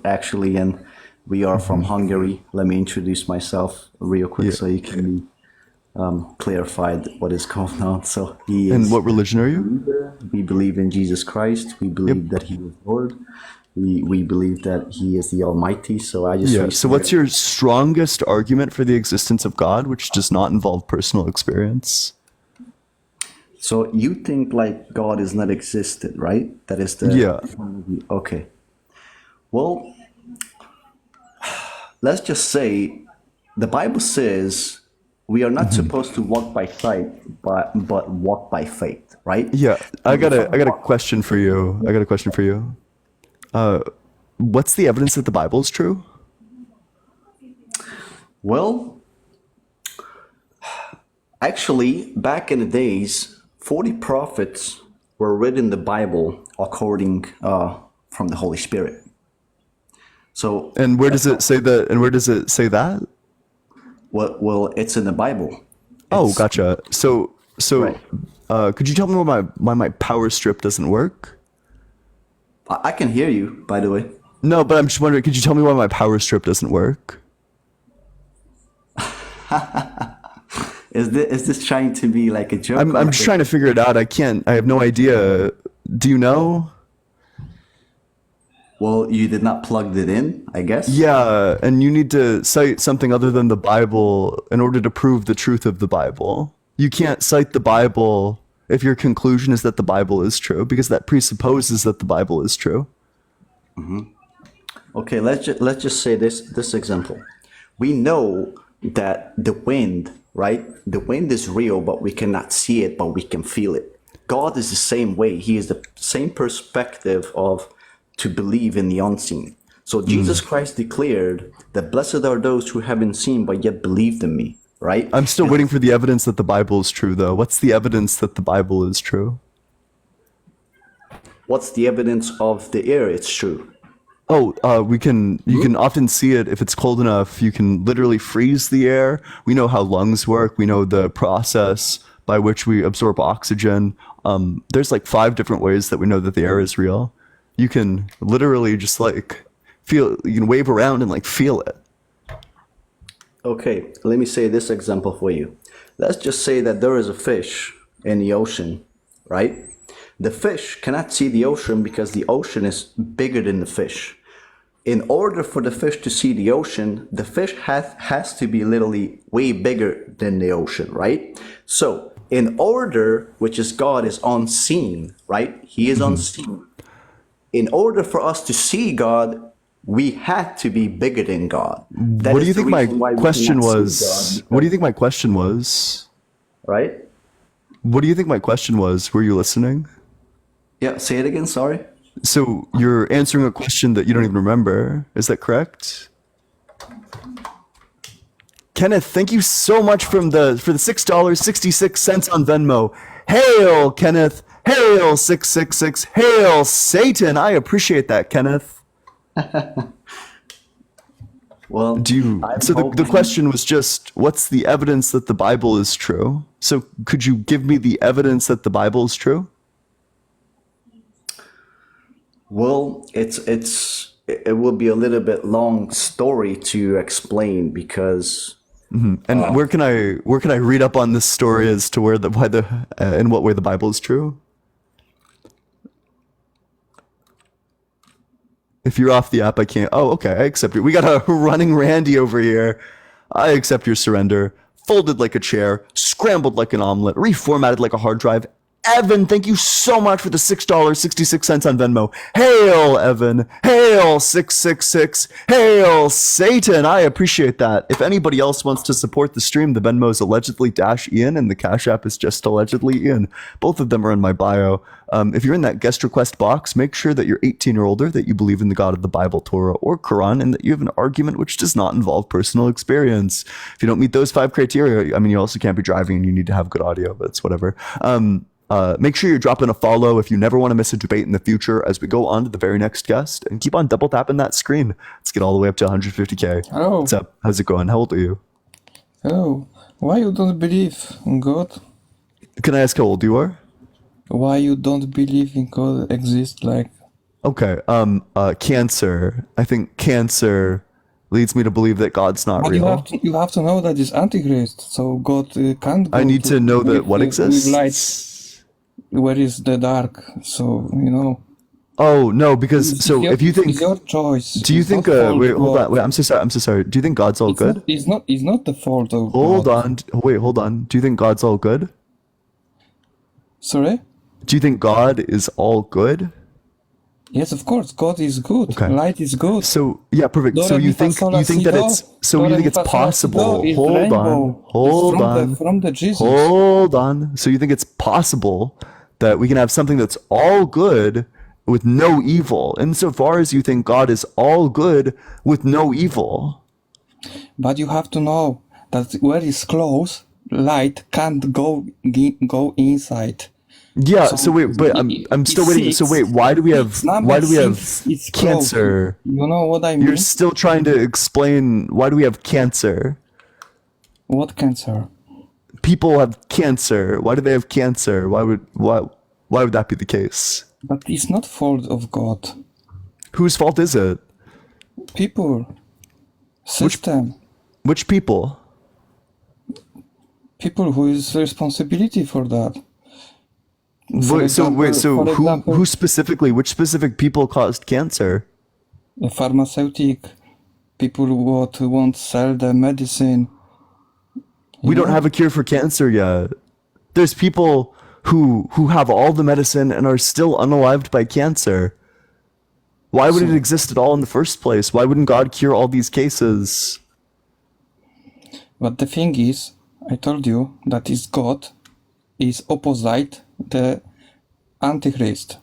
actually, and we are from Hungary. Let me introduce myself real quick so you can be clarified what is going on. So he is. And what religion are you? We believe in Jesus Christ. We believe that he is Lord. We believe that he is the Almighty. So I just So what's your strongest argument for the existence of God, which does not involve personal experience? So you think like God is not existed, right? That is the Okay. Well, let's just say the Bible says we are not supposed to walk by sight, but walk by faith, right? Yeah, I got a question for you. What's the evidence that the Bible is true? Well, actually, back in the days, 40 prophets were written in the Bible according from the Holy Spirit. So, and where does it say that? And where does it say that? Well, it's in the Bible. Oh, gotcha. So, could you tell me why my power strip doesn't work? I can hear you, by the way. No, but I'm just wondering, could you tell me why my power strip doesn't work? Is this trying to be like a joke? I'm just trying to figure it out. I have no idea. Do you know? Well, you did not plug it in, I guess. Yeah, and you need to cite something other than the Bible in order to prove the truth of the Bible. You can't cite the Bible if your conclusion is that the Bible is true, because that presupposes that the Bible is true. Okay, let's just say this example. We know that the wind, right? The wind is real, but we cannot see it, but we can feel it. God is the same way. He is the same perspective of to believe in the unseen. So Jesus Christ declared that blessed are those who haven't seen but yet believed in me, right? I'm still waiting for the evidence that the Bible is true, though. What's the evidence that the Bible is true? What's the evidence of the air? It's true. Oh, you can often see it if it's cold enough. You can literally freeze the air. We know how lungs work. We know the process by which we absorb oxygen. There's like 5 different ways that we know that the air is real. You can literally just like you can wave around and like feel it. Okay, let me say this example for you. Let's just say that there is a fish in the ocean, right? The fish cannot see the ocean because the ocean is bigger than the fish. In order for the fish to see the ocean, the fish has to be literally way bigger than the ocean, right? So, in order, which is God is unseen, right? He is unseen. In order for us to see God, we had to be bigger than God. What do you think my question was? What do you think my question was? Right? What do you think my question was? Were you listening? Yeah, say it again, sorry. So you're answering a question that you don't even remember. Is that correct? Kenneth, thank you so much for the $6.66 on Venmo. Hail, Kenneth. Hail, 666. Hail, Satan. I appreciate that, Kenneth. Well, the question was just, what's the evidence that the Bible is true? So could you give me the evidence that the Bible is true? Well, it will be a little bit long story to explain because. And where can I read up on this story as to in what way the Bible is true? If you're off the app, I can't. Oh, okay, I accept you. We got a running Randy over here. I accept your surrender. Folded like a chair, scrambled like an omelet, reformatted like a hard drive. Evan, thank you so much for the $6.66 on Venmo. Hail, Evan. Hail, 666. Hail, Satan. I appreciate that. If anybody else wants to support the stream, the Venmo is allegedly -Ian and the Cash App is just allegedly Ian. Both of them are in my bio. If you're in that guest request box, make sure that you're 18 or older, that you believe in the God of the Bible, Torah, or Quran, and that you have an argument which does not involve personal experience. If you don't meet those 5 criteria, I mean, you also can't be driving and you need to have good audio, but it's whatever. Make sure you're dropping a follow if you never want to miss a debate in the future as we go on to the very next guest, and keep on double tapping that screen. Let's get all the way up to 150K. Hello. What's up? How's it going? How old are you? Hello. Why you don't believe in God? Can I ask how old you are? Why you don't believe in God exists? Like, okay. Cancer. I think cancer leads me to believe that God's not but real. you have to know that it's Antichrist, so God can't go. I need to know that what exists. With light. Where is the dark? So Oh no, because if you think it's your choice. Do you think? Wait, hold on. Wait, I'm so sorry. Do you think God's all good? It's not the fault of Hold God. on. Wait, hold on. Do you think God's all good? Sorry? Do you think God is all good? Yes, of course. God is good. Okay. Light is good. So yeah, perfect. So you think it's possible? Hold on. From the Jesus. Hold on. So you think it's possible that we can have something that's all good with no evil, insofar as you think God is all good with no evil? But you have to know that where it's close, light can't go inside. Yeah. So wait, but I'm still waiting. So wait, why do we have cancer? You know what I mean? You're still trying to explain why do we have cancer? What cancer? People have cancer. Why do they have cancer? Why would that be the case? But it's not fault of God. Whose fault is it? People. System. Which people? People who is responsibility for that. Who specifically? Which specific people caused cancer? The pharmaceutic people who want to sell the medicine. We don't have a cure for cancer yet. There's people who have all the medicine and are still unalived by cancer. Why would it exist at all in the first place? Why wouldn't God cure all these cases? But the thing is, I told you that is God is opposite the Antichrist.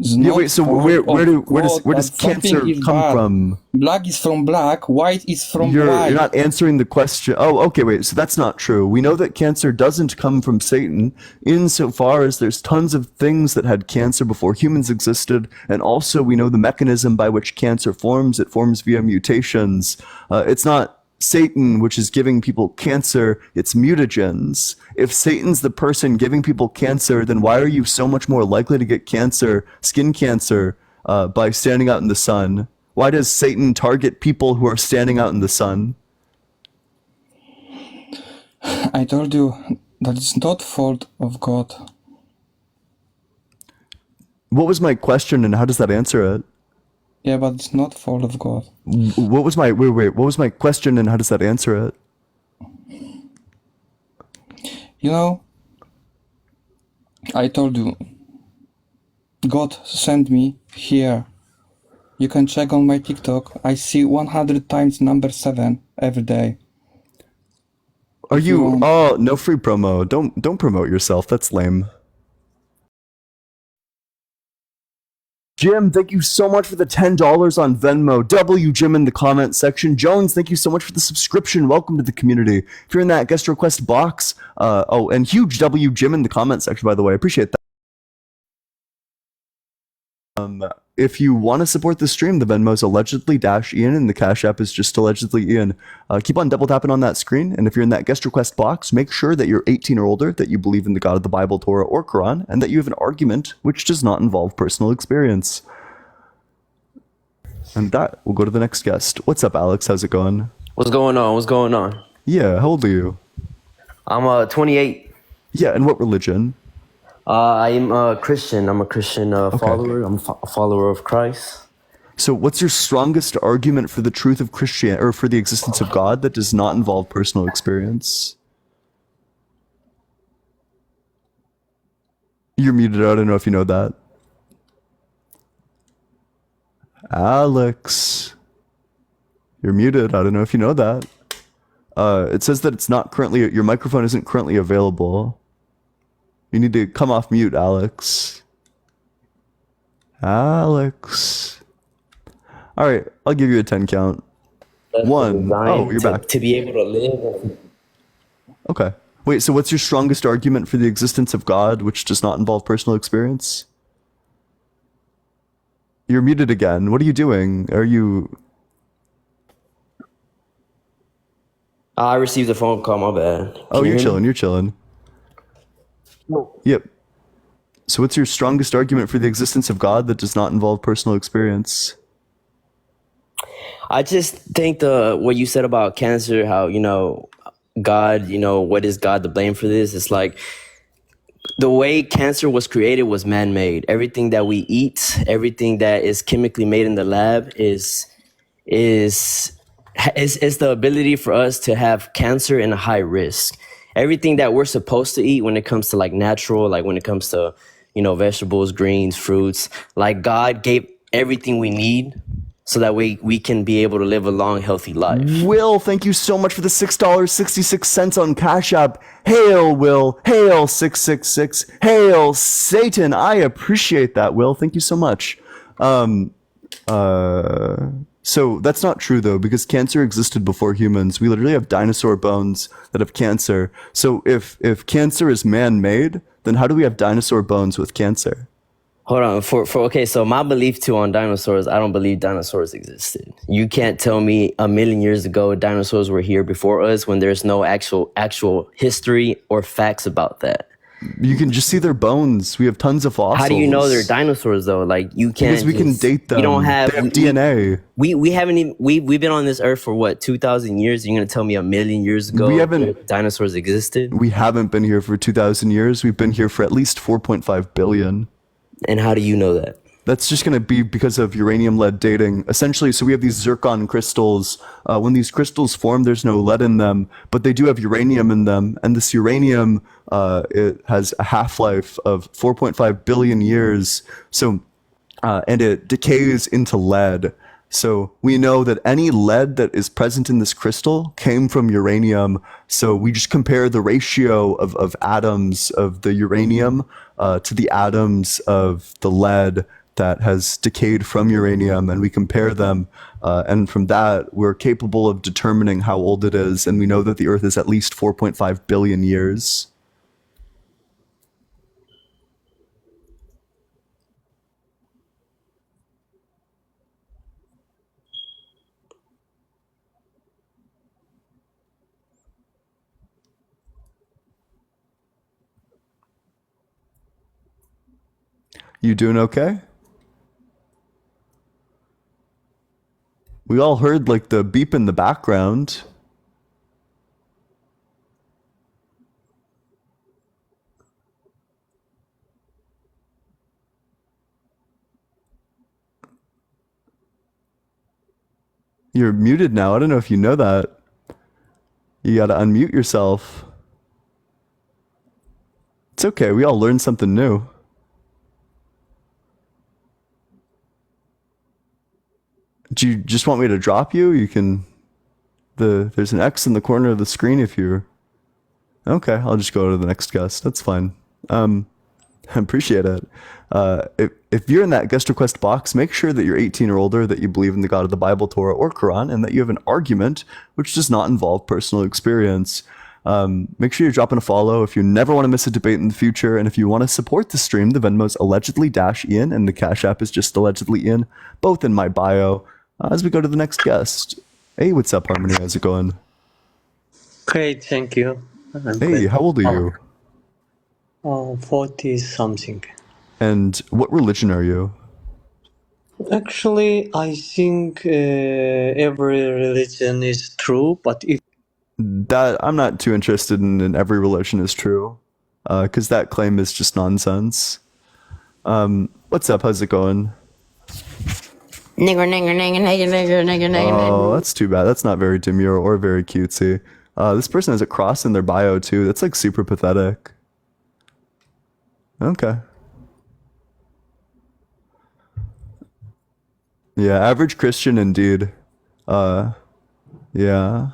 Yeah, wait, so where does cancer come from? Black is from black, white is from You're white. not answering the question. Oh, okay, wait, so that's not true. We know that cancer doesn't come from Satan insofar as there's tons of things that had cancer before humans existed, and also we know the mechanism by which cancer forms. It forms via mutations. It's not Satan which is giving people cancer, it's mutagens. If Satan's the person giving people cancer, then why are you so much more likely to get cancer, skin cancer, by standing out in the sun? Why does Satan target people who are standing out in the sun? I told you that it's not fault of God. What was my question and how does that answer it? Yeah, but it's not fault of God. What was my what was my question and how does that answer it? You know, I told you, God sent me here. You can check on my TikTok. I see 100 times number 7 every day. Are you? Oh, no free promo. Don't promote yourself. That's lame. Jim, thank you so much for the $10 on Venmo. W Jim in the comment section. Jones, thank you so much for the subscription. Welcome to the community. If you're in that guest request box, and huge W Jim in the comment section, by the way. I appreciate that. If you want to support the stream, the Venmo is allegedly -Ian and the Cash App is just allegedly Ian. Keep on double tapping on that screen, and if you're in that guest request box, make sure that you're 18 or older, that you believe in the God of the Bible, Torah, or Quran, and that you have an argument which does not involve personal experience. And that, we'll go to the next guest. What's up, Alex? How's it going? What's going on? What's going on? Yeah, how old are you? I'm 28. Yeah, and what religion? I'm a Christian. I'm a Christian follower. I'm a follower of Christ. So what's your strongest argument for the truth of Christianity, or for the existence of God, that does not involve personal experience? You're muted. I don't know if you know that. Alex. You're muted. I don't know if you know that. It says that it's not currently, your microphone isn't currently available. You need to come off mute, Alex. Alex. All right, I'll give you a 10 count. One. Oh, you're back. To be able to live. Okay. Wait, so what's your strongest argument for the existence of God, which does not involve personal experience? You're muted again. What are you doing? Are you... I received a phone call, my bad. Oh, you're chilling, you're chilling. Yep. So what's your strongest argument for the existence of God that does not involve personal experience? I just think what you said about cancer, how, God, what is God to blame for this? It's like the way cancer was created was man-made. Everything that we eat, everything that is chemically made in the lab is the ability for us to have cancer in a high risk. Everything that we're supposed to eat when it comes to like natural, like when it comes to, vegetables, greens, fruits, like God gave everything we need so that we can be able to live a long, healthy life. Will, thank you so much for the $6.66 on Cash App. Hail, Will. Hail, 666. Hail, Satan. I appreciate that, Will. Thank you so much. So that's not true, though, because cancer existed before humans. We literally have dinosaur bones that have cancer. So if cancer is man-made, then how do we have dinosaur bones with cancer? Hold on. Okay, so my belief too on dinosaurs, I don't believe dinosaurs existed. You can't tell me a million years ago dinosaurs were here before us when there's no actual history or facts about that. You can just see their bones. We have tons of fossils. How do you know they're dinosaurs though? Like you can't. Because we can date them. You don't have, they have DNA. We haven't even. We've been on this earth for what, 2,000 years? You're gonna tell me a million years ago dinosaurs existed? We haven't been here for 2,000 years. We've been here for at least 4.5 billion. And how do you know that? That's just going to be because of uranium-lead dating. Essentially, so we have these zircon crystals. When these crystals form, there's no lead in them, but they do have uranium in them. And this uranium, it has a half-life of 4.5 billion years. So, and it decays into lead. So we know that any lead that is present in this crystal came from uranium. So we just compare the ratio of atoms of the uranium to the atoms of the lead that has decayed from uranium, and we compare them, and from that we're capable of determining how old it is, and we know that the Earth is at least 4.5 billion years. You doing okay? We all heard like the beep in the background. You're muted now. I don't know if you know that. You gotta unmute yourself. It's okay. We all learned something new. Do you just want me to drop you? You can... There's an X in the corner of the screen if you're... Okay, I'll just go to the next guest. That's fine. I appreciate it. If you're in that guest request box, make sure that you're 18 or older, that you believe in the God of the Bible, Torah, or Quran, and that you have an argument which does not involve personal experience. Make sure you're dropping a follow if you never want to miss a debate in the future. And if you want to support the stream, the Venmo's allegedly -Ian and the Cash App is just allegedly Ian, both in my bio. As we go to the next guest. Hey, what's up, Harmony? How's it going? Great, thank you. Hey, how old are you? 40 something. And what religion are you? Actually, I think every religion is true, but if That I'm not too interested in every religion is true, because that claim is just nonsense. What's up? How's it going? Nigger, nigger, nigger, nigger, nigger, nigger, nigger. Oh, that's too bad. That's not very demure or very cutesy. This person has a cross in their bio too. That's like super pathetic. Okay. Yeah, average Christian indeed. Yeah.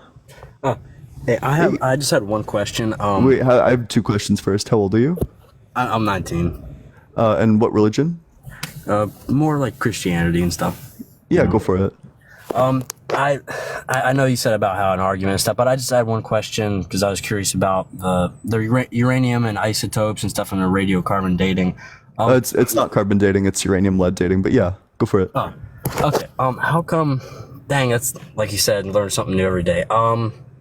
Hey, I just had one question. Wait, I have two questions first. How old are you? I'm 19. And what religion? More like Christianity and stuff. Yeah, go for it. I know you said about how an argument and stuff, but I just had one question because I was curious about the uranium and isotopes and stuff in the radiocarbon dating. It's not carbon dating, it's uranium lead dating, but yeah, go for it. Oh, okay. How come? Dang, that's like you said, learn something new every day.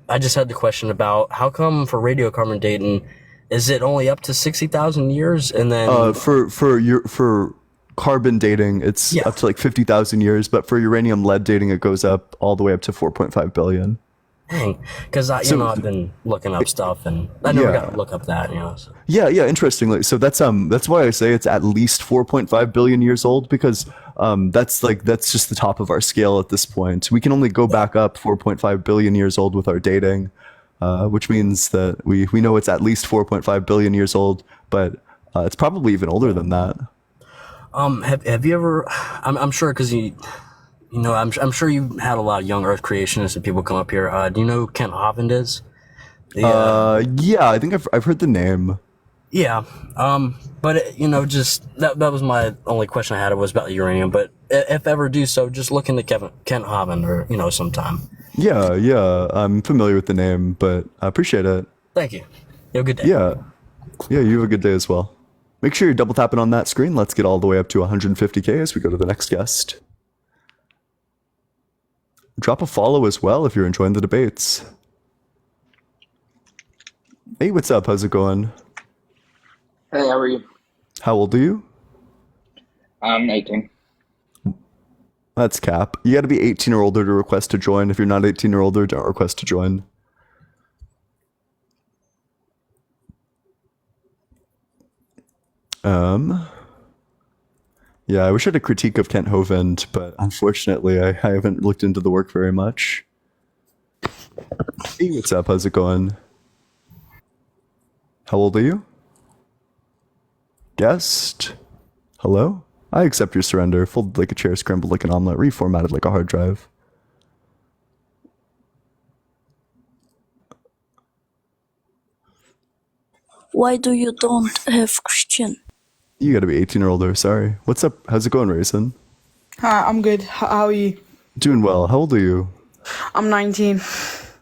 I just had the question about how come for radiocarbon dating, is it only up to 60,000 years, and then for carbon dating, it's up to like 50,000 years, but for uranium lead dating, it goes up all the way up to 4.5 billion. Dang, because I've been looking up stuff, and I never got to look up that, So. Yeah, interestingly, so that's why I say it's at least 4.5 billion years old, because that's just the top of our scale at this point. We can only go back up 4.5 billion years old with our dating, which means that we know it's at least 4.5 billion years old, but it's probably even older than that. Have you ever? I'm sure because I'm sure you had a lot of young Earth creationists and people come up here. Do you know who Kent Hovind is? Yeah, I think I've heard the name. Yeah. But just that was my only question I had was about the uranium. But if ever do so, just look into Kent Hovind or sometime. Yeah, I'm familiar with the name, but I appreciate it. Thank you. You have a good day. Yeah, you have a good day as well. Make sure you're double tapping on that screen. Let's get all the way up to 150K as we go to the next guest. Drop a follow as well if you're enjoying the debates. Hey, what's up? How's it going? Hey, how are you? How old are you? I'm 18. That's cap. You gotta be 18 or older to request to join. If you're not 18 or older, don't request to join. Yeah, I wish I had a critique of Kent Hovind, but unfortunately I haven't looked into the work very much. Hey, what's up? How's it going? How old are you? Guest? Hello? I accept your surrender. Folded like a chair, scrambled like an omelet, reformatted like a hard drive. Why do you don't have Christian? You gotta be 18 or older, sorry. What's up? How's it going, Raisin? Hi, I'm good. How are you? Doing well. How old are you? I'm 19.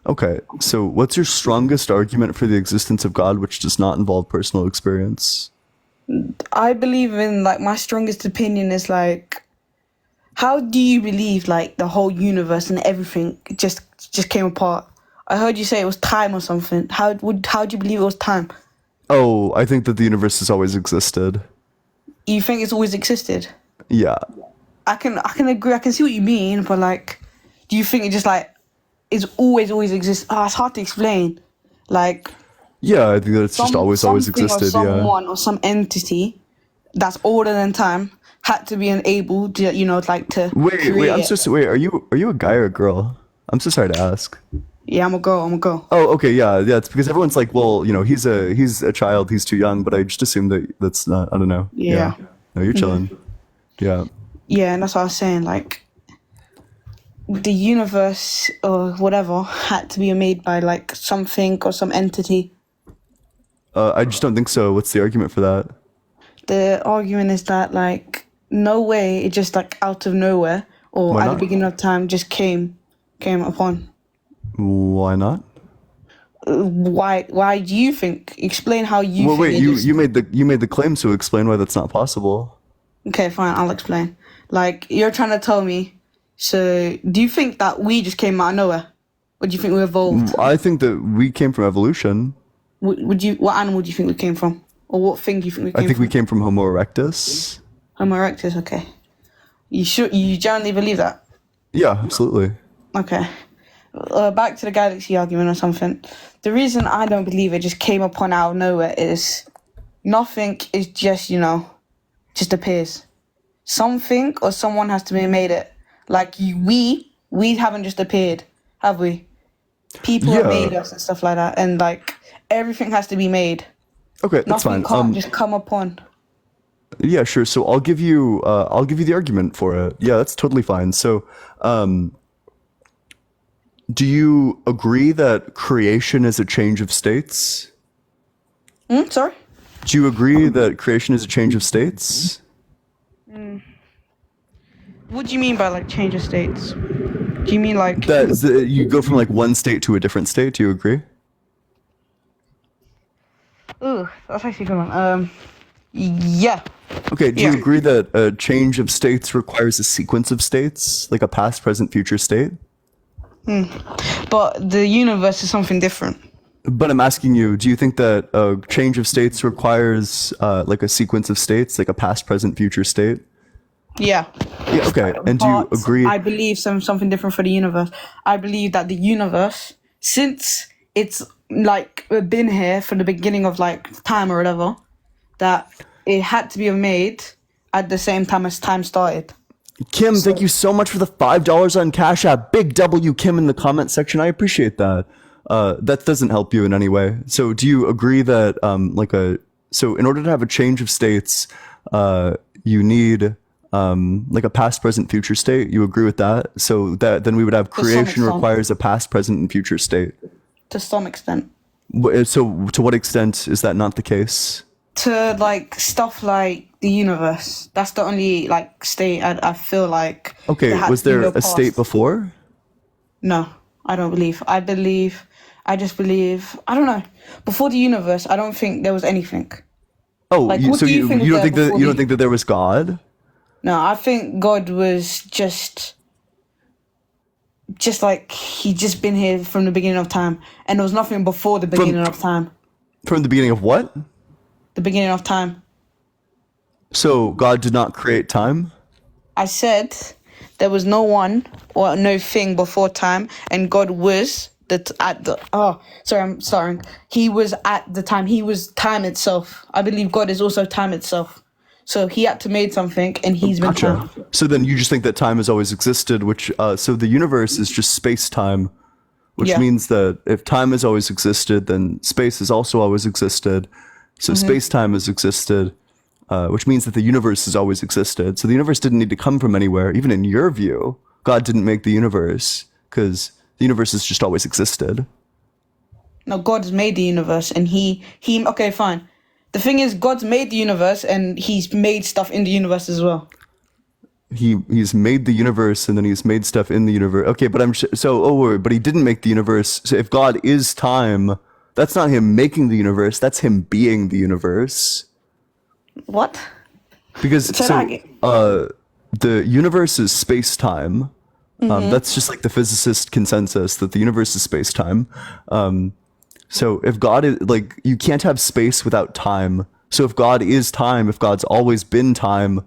Okay, so what's your strongest argument for the existence of God which does not involve personal experience? I believe in, my strongest opinion is, how do you believe, the whole universe and everything just came apart? I heard you say it was time or something. How do you believe it was time? Oh, I think that the universe has always existed. You think it's always existed? Yeah. I can agree. I can see what you mean, but do you think it just it's always exists? It's hard to explain. Yeah, I think that it's just always existed. Or someone or some entity that's older than time had to be unable to to Wait, create. Wait, are you a guy or a girl? I'm so sorry to ask. Yeah, I'm a girl. Oh, okay, yeah. It's because everyone's like, well, he's a child, he's too young, but I just assumed that's not. I don't know. Yeah. No, you're chilling. Yeah. Yeah, and that's what I was saying. The universe or whatever had to be made by something or some entity. I just don't think so. What's the argument for that? The argument is that like no way it just like out of nowhere or Why at not? the beginning of time just came upon. Why not? Why do you think? Explain how you Well, think wait. it is. You made the claim, so explain why that's not possible. Okay, fine, I'll explain. Like you're trying to tell me. So do you think that we just came out of nowhere? Or do you think we evolved? I think that we came from evolution. What animal do you think we came from? Or what thing do you think we came I think from? we came from Homo erectus. Homo erectus, okay. You generally believe that? Yeah, absolutely. Okay. Back to the galaxy argument or something. The reason I don't believe it just came upon out of nowhere is nothing is just, just appears. Something or someone has to be made it. Like we haven't just appeared, have we? People have made us and stuff like that. And like everything has to be made. Okay, that's Nothing fine. can't just come upon. Yeah, sure. So I'll give you the argument for it. Yeah, that's totally fine. So, do you agree that creation is a change of states? Sorry? Do you agree that creation is a change of states? What do you mean by like change of states? Do you mean like That you go from like one state to a different state? Do you agree? Ooh, that's actually a good one. Yeah. Okay, do you agree that a change of states requires a sequence of states, like a past, present, future state? But the universe is something different. But I'm asking you, do you think that a change of states requires like a sequence of states, like a past, present, future state? Yeah. Yeah, okay. And do you But agree? I believe something different for the universe. I believe that the universe, since it's like been here from the beginning of like time or whatever, that it had to be made at the same time as time started. Kim, thank you so much for the $5 on Cash App. Big W Kim in the comment section. I appreciate that. That doesn't help you in any way. So do you agree that so in order to have a change of states, you need like a past, present, future state? You agree with that? So that then we would have some creation extent. requires a past, present, and future state. To some extent. So to what extent is that not the case? To like stuff like the universe. That's the only like state I feel like. Okay, there had was to be there no a state past. before? No, I don't believe. I just believe. I don't know. Before the universe, I don't think there was anything. Oh, Like, you, what so do you you, think you don't was think there that before you don't the- think that there was God? No, I think God was just like he just been here from the beginning of time, and there was nothing before the beginning of time. From the beginning of what? The beginning of time. So God did not create time? I said there was no one or no thing before time, and God was I'm starting. He was at the time. He was time itself. I believe God is also time itself. So he had to make something, and he's been time. So then you just think that time has always existed, which so the universe is just space-time, which Yeah. means that if time has always existed, then space has also always existed. So Mhm. space-time has existed, which means that the universe has always existed. So the universe didn't need to come from anywhere. Even in your view, God didn't make the universe because the universe has just always existed. No, God's made the universe, and he. Okay, fine. The thing is, God's made the universe, and he's made stuff in the universe as well. He's made the universe and then he's made stuff in the universe. Okay, but but he didn't make the universe. So if God is time, that's not him making the universe. That's him being the universe. What? Because Say that again. the universe is space time. Mhm. That's just like the physicist consensus that the universe is space time. So if God is like, you can't have space without time. So if God is time, if God's always been time,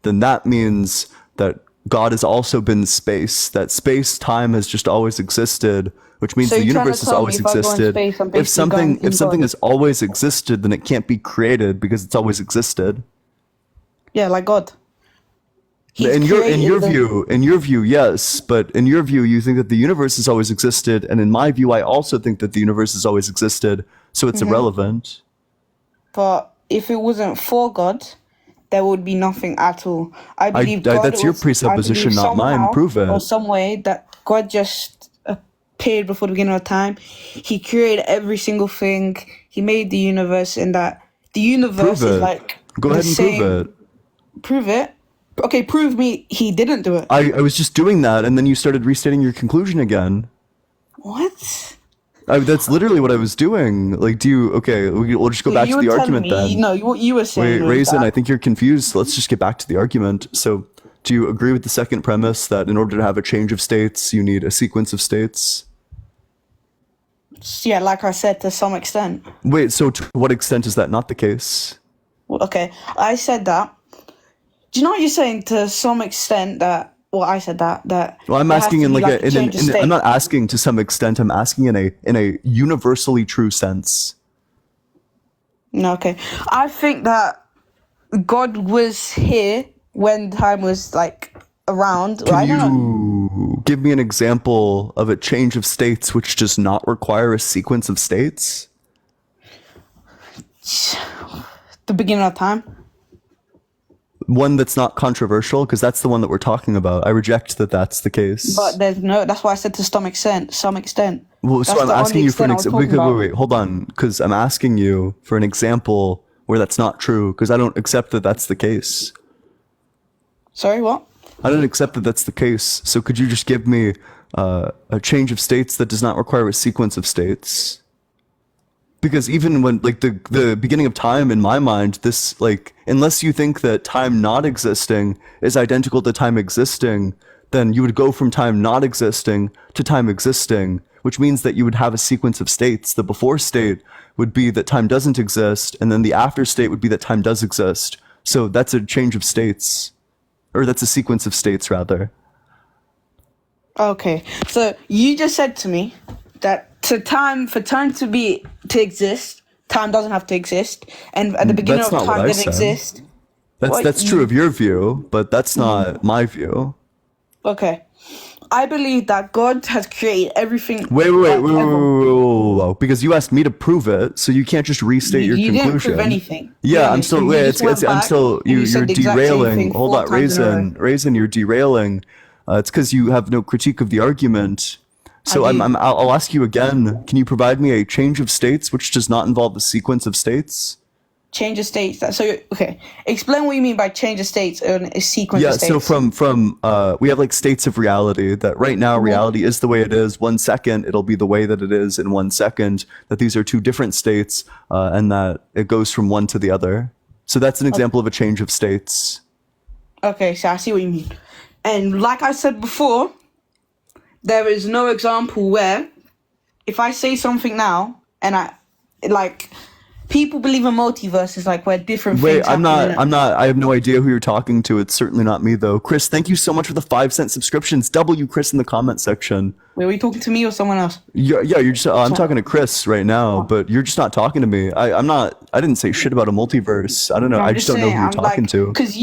then that means that God has also been space. That space time has just always existed, which means So the you're trying to universe has tell me always if I go in existed. space, I'm If basically something going in if something God. has always existed, then it can't be created because it's always existed. Yeah, like God. In your created view, yes, but in your view, you think that the universe has always existed, and in my view, I also think that the universe has always existed. So it's Mhm. irrelevant. But if it wasn't for God, there would be nothing at all. I believe God that's your was- presupposition, I believe not mine. somehow Prove it. Or some way that God just appeared before the beginning of time. He created every single thing. He made the universe, and that the universe Prove is it. like Go the ahead and same. prove it. Prove it. Okay, prove me he didn't do it. I was just doing that, and then you started restating your conclusion again. What? That's literally what I was doing. Like, do you? Okay, we'll just go back You to were the telling argument me, then. no, what you were saying Wait, was Raisin, that- I think you're confused. So let's just get back to the argument. So, do you agree with the second premise that in order to have a change of states, you need a sequence of states? Yeah, like I said, to some extent. Wait, so to what extent is that not the case? Well, okay, I said that. Do you know what you're saying? To some extent that. Well, I said that. Well, I'm there has asking to in be, like a change of state. I'm not asking to some extent. I'm asking in a universally true sense. No, okay. I think that God was here when time was like around. Can right? you give me an example of a change of states which does not require a sequence of states? The beginning of time. One that's not controversial, because that's the one that we're talking about. I reject that that's the case. But there's no. That's why I said to some extent. Some extent. Well, so That's I'm the asking only you for an extent I was example. talking Wait, about. hold on, because I'm asking you for an example where that's not true, because I don't accept that that's the case. Sorry, what? I don't accept that that's the case. So could you just give me a change of states that does not require a sequence of states? Because even when, like, the beginning of time, in my mind, this, like, unless you think that time not existing is identical to time existing, then you would go from time not existing to time existing, which means that you would have a sequence of states. The before state would be that time doesn't exist, and then the after state would be that time does exist. So that's a change of states. Or that's a sequence of states, rather. Okay, so you just said to me that for time to exist, time doesn't have to exist, and at the beginning That's of not what time I didn't said. exist. What? That's true of your view, but that's not my view. Okay, I believe that God has created everything. Wait, because you asked me to prove it, so you can't just restate your You conclusion. didn't prove anything. Yeah, Really. I'm still. You Wait, just went I'm back still. and you You're said the exact same derailing. thing Hold 4 on, times in a row. Raisin, you're derailing. It's because you have no critique of the argument. So I do. I'll ask you again. Can you provide me a change of states which does not involve a sequence of states? Change of states. So okay, explain what you mean by change of states and a sequence Yeah, of states. so from we have like states of reality that right now reality is the way it is. 1 second it'll be the way that it is in 1 second. That these are two different states, and that it goes from one to the other. So that's an example of a change of states. Okay, so I see what you mean. And like I said before, there is no example where if I say something now and people believe in multiverses, like where different Wait, things I'm happen. not. I have no idea who you're talking to. It's certainly not me though. Chris, thank you so much for the 5-cent subscriptions. W Chris in the comment section. Wait, were you talking to me or someone else? Yeah, you're just. I'm talking to Chris right now, but you're just not talking to me. I'm not. I didn't say shit about a multiverse. I don't know. I just don't know who you're talking to. Because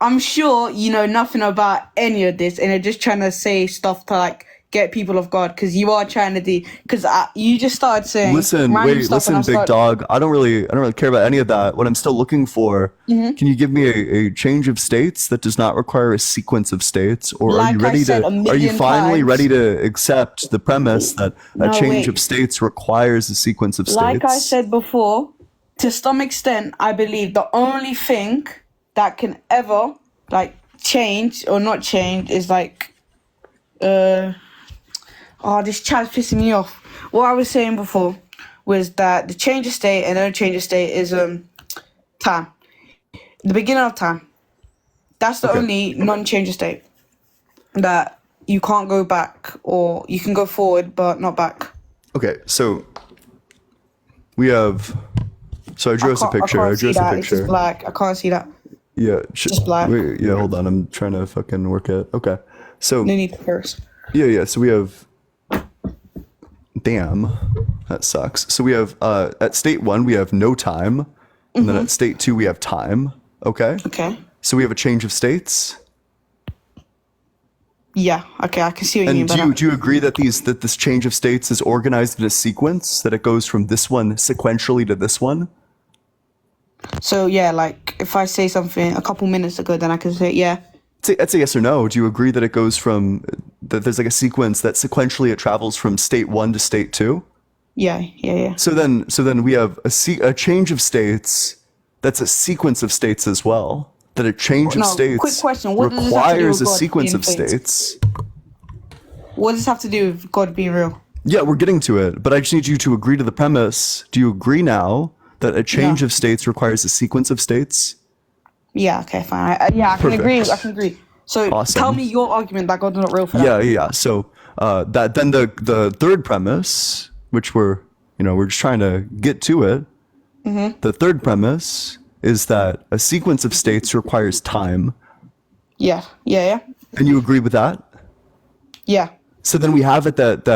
I'm sure you know nothing about any of this, and you're just trying to say stuff to like get people of God. Because you are trying to do. Because you just started saying. Listen, random stuff and I big started- dog. I don't really care about any of that. What I'm still looking for. Mhm. Can you give me a change of states that does not require a sequence of states, or are Like you I ready said to? a Are you million finally times. ready to accept the premise that a No, change wait. of states requires a sequence of states? Like I said before, to some extent, I believe the only thing that can ever like change or not change is like, this chat's pissing me off. What I was saying before was that the change of state and no change of state is time, the beginning of time. That's the Okay. only non-change of state that you can't go back, or you can go forward but not back. Okay, so we have. So I drew us a picture. I can't drew see us a that. It's just picture. black. I can't see that. Yeah. Just black. Wait, yeah, hold on. I'm trying to fucking work it. Okay. So. No need to curse. Yeah. So we have. Damn, that sucks. So we have at state 1 we have no time, and then at state 2 we have time. Okay. Okay. So we have a change of states. Yeah. Okay. I can see what you mean And by that. do you agree that this change of states is organized in a sequence, that it goes from this one sequentially to this one? So yeah, like if I say something a couple minutes ago, then I can say yeah. That's a yes or no. Do you agree that it goes from that there's like a sequence that sequentially it travels from state 1 to state 2? Yeah. So then we have a change of states that's a sequence of states as well. That a change of No, states quick question. What does this have to do requires with a God sequence being of fake? states. What does this have to do with God being real? Yeah, we're getting to it, but I just need you to agree to the premise. Do you agree now that a change of states requires a sequence of states? Yeah, okay, fine. I can Perfect. agree. I can agree. So Awesome. tell me your argument that God's not real for Yeah, that. yeah. So that then the third premise, which we're just trying to get to it. Mm-hmm. The third premise is that a sequence of states requires time, Yeah. and you agree with that? Yeah. So then we have it that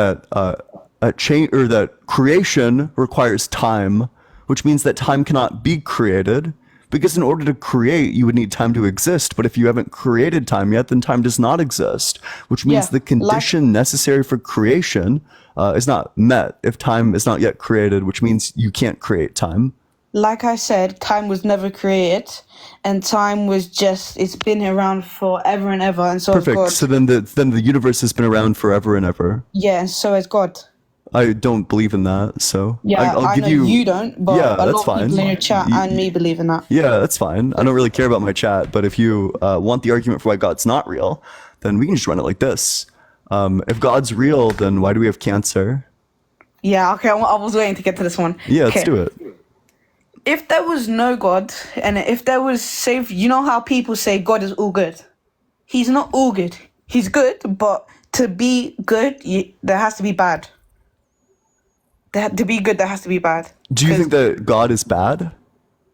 a chain or that creation requires time, which means that time cannot be created, because in order to create, you would need time to exist. But if you haven't created time yet, then time does not exist, which means Yeah, the condition necessary for creation is not met if time is not yet created, which means you can't create time. Like I said, time was never created, and time was it's been around forever and ever, and so has Perfect. God. So then the universe has been around forever and ever. Yeah, and so has God. I don't believe in that, so Yeah, I'll I give know you don't, but yeah, a that's lot of fine. people in your chat and me believe in that. Yeah, that's fine. I don't really care about my chat, but if you want the argument for why God's not real, then we can just run it like this. If God's real, then why do we have cancer? Yeah, okay, I was waiting to get to this one. Yeah, let's Okay. do it. If there was no God, and if there was, say, you know how people say God is all good? He's not all good. He's good, but to be good, there has to be bad. To be good, there has to be bad. Do you think that God is bad?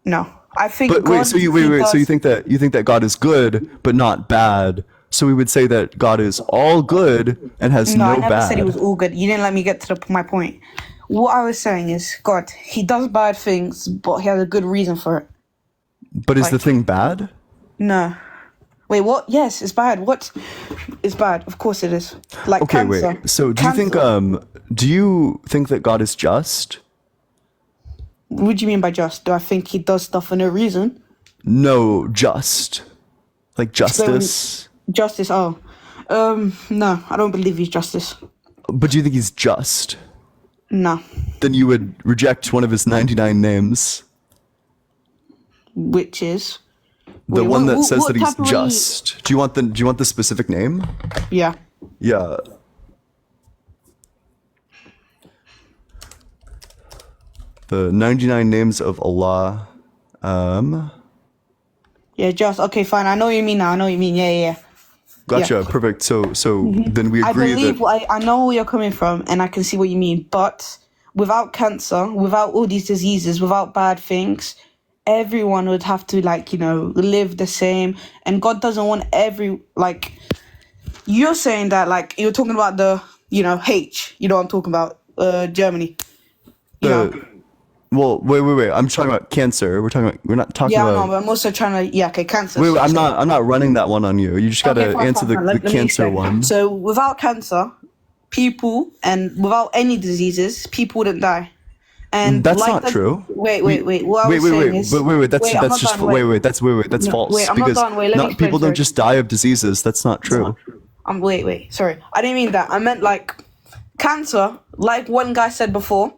No, I think. But God, wait, so he you does- think that God is good but not bad? So we would say that God is all good and has No, no, I never bad. said he was all good. You didn't let me get to my point. What I was saying is, God, he does bad things, but he has a good reason for it. But is the thing bad? No. Wait, what? Yes, it's bad. What? It's bad. Of course it is. Like Okay, cancer. wait. So do you think that God is just? What do you mean by just? Do I think he does stuff for no reason? No, just. Like Explain- justice. Justice, oh. No, I don't believe he's justice. But do you think he's just? No. Then you would reject one of his 99 names. Which is? The Wait, one what- that says what that he's type of- just. Do you want the specific name? Yeah. Yeah. The 99 names of Allah. Yeah, just. Okay, fine. I know what you mean now. I know what you mean. Yeah. Gotcha. Yeah. Perfect. So then we I agree believe that I know where you're coming from, and I can see what you mean. But without cancer, without all these diseases, without bad things, everyone would have to live the same. And God doesn't want you're saying that you're talking about the H. You know what I'm talking about? Germany. well, wait. I'm talking about cancer. We're not talking Yeah, I about know, but I'm also trying to cancer. Wait, I'm not running that one on you. You just gotta Okay, fine, answer fine, fine. the Let me cancer explain. one. So without cancer, people and without any diseases, people wouldn't die. And That's not true. Wait. What I was saying is, Wait. That's I'm that's not just done, that's No, false. wait, I'm not because done. Wait, let me explain people don't first. just die of diseases. That's not true. Wait. Sorry, I didn't mean that. I meant cancer. Like one guy said before,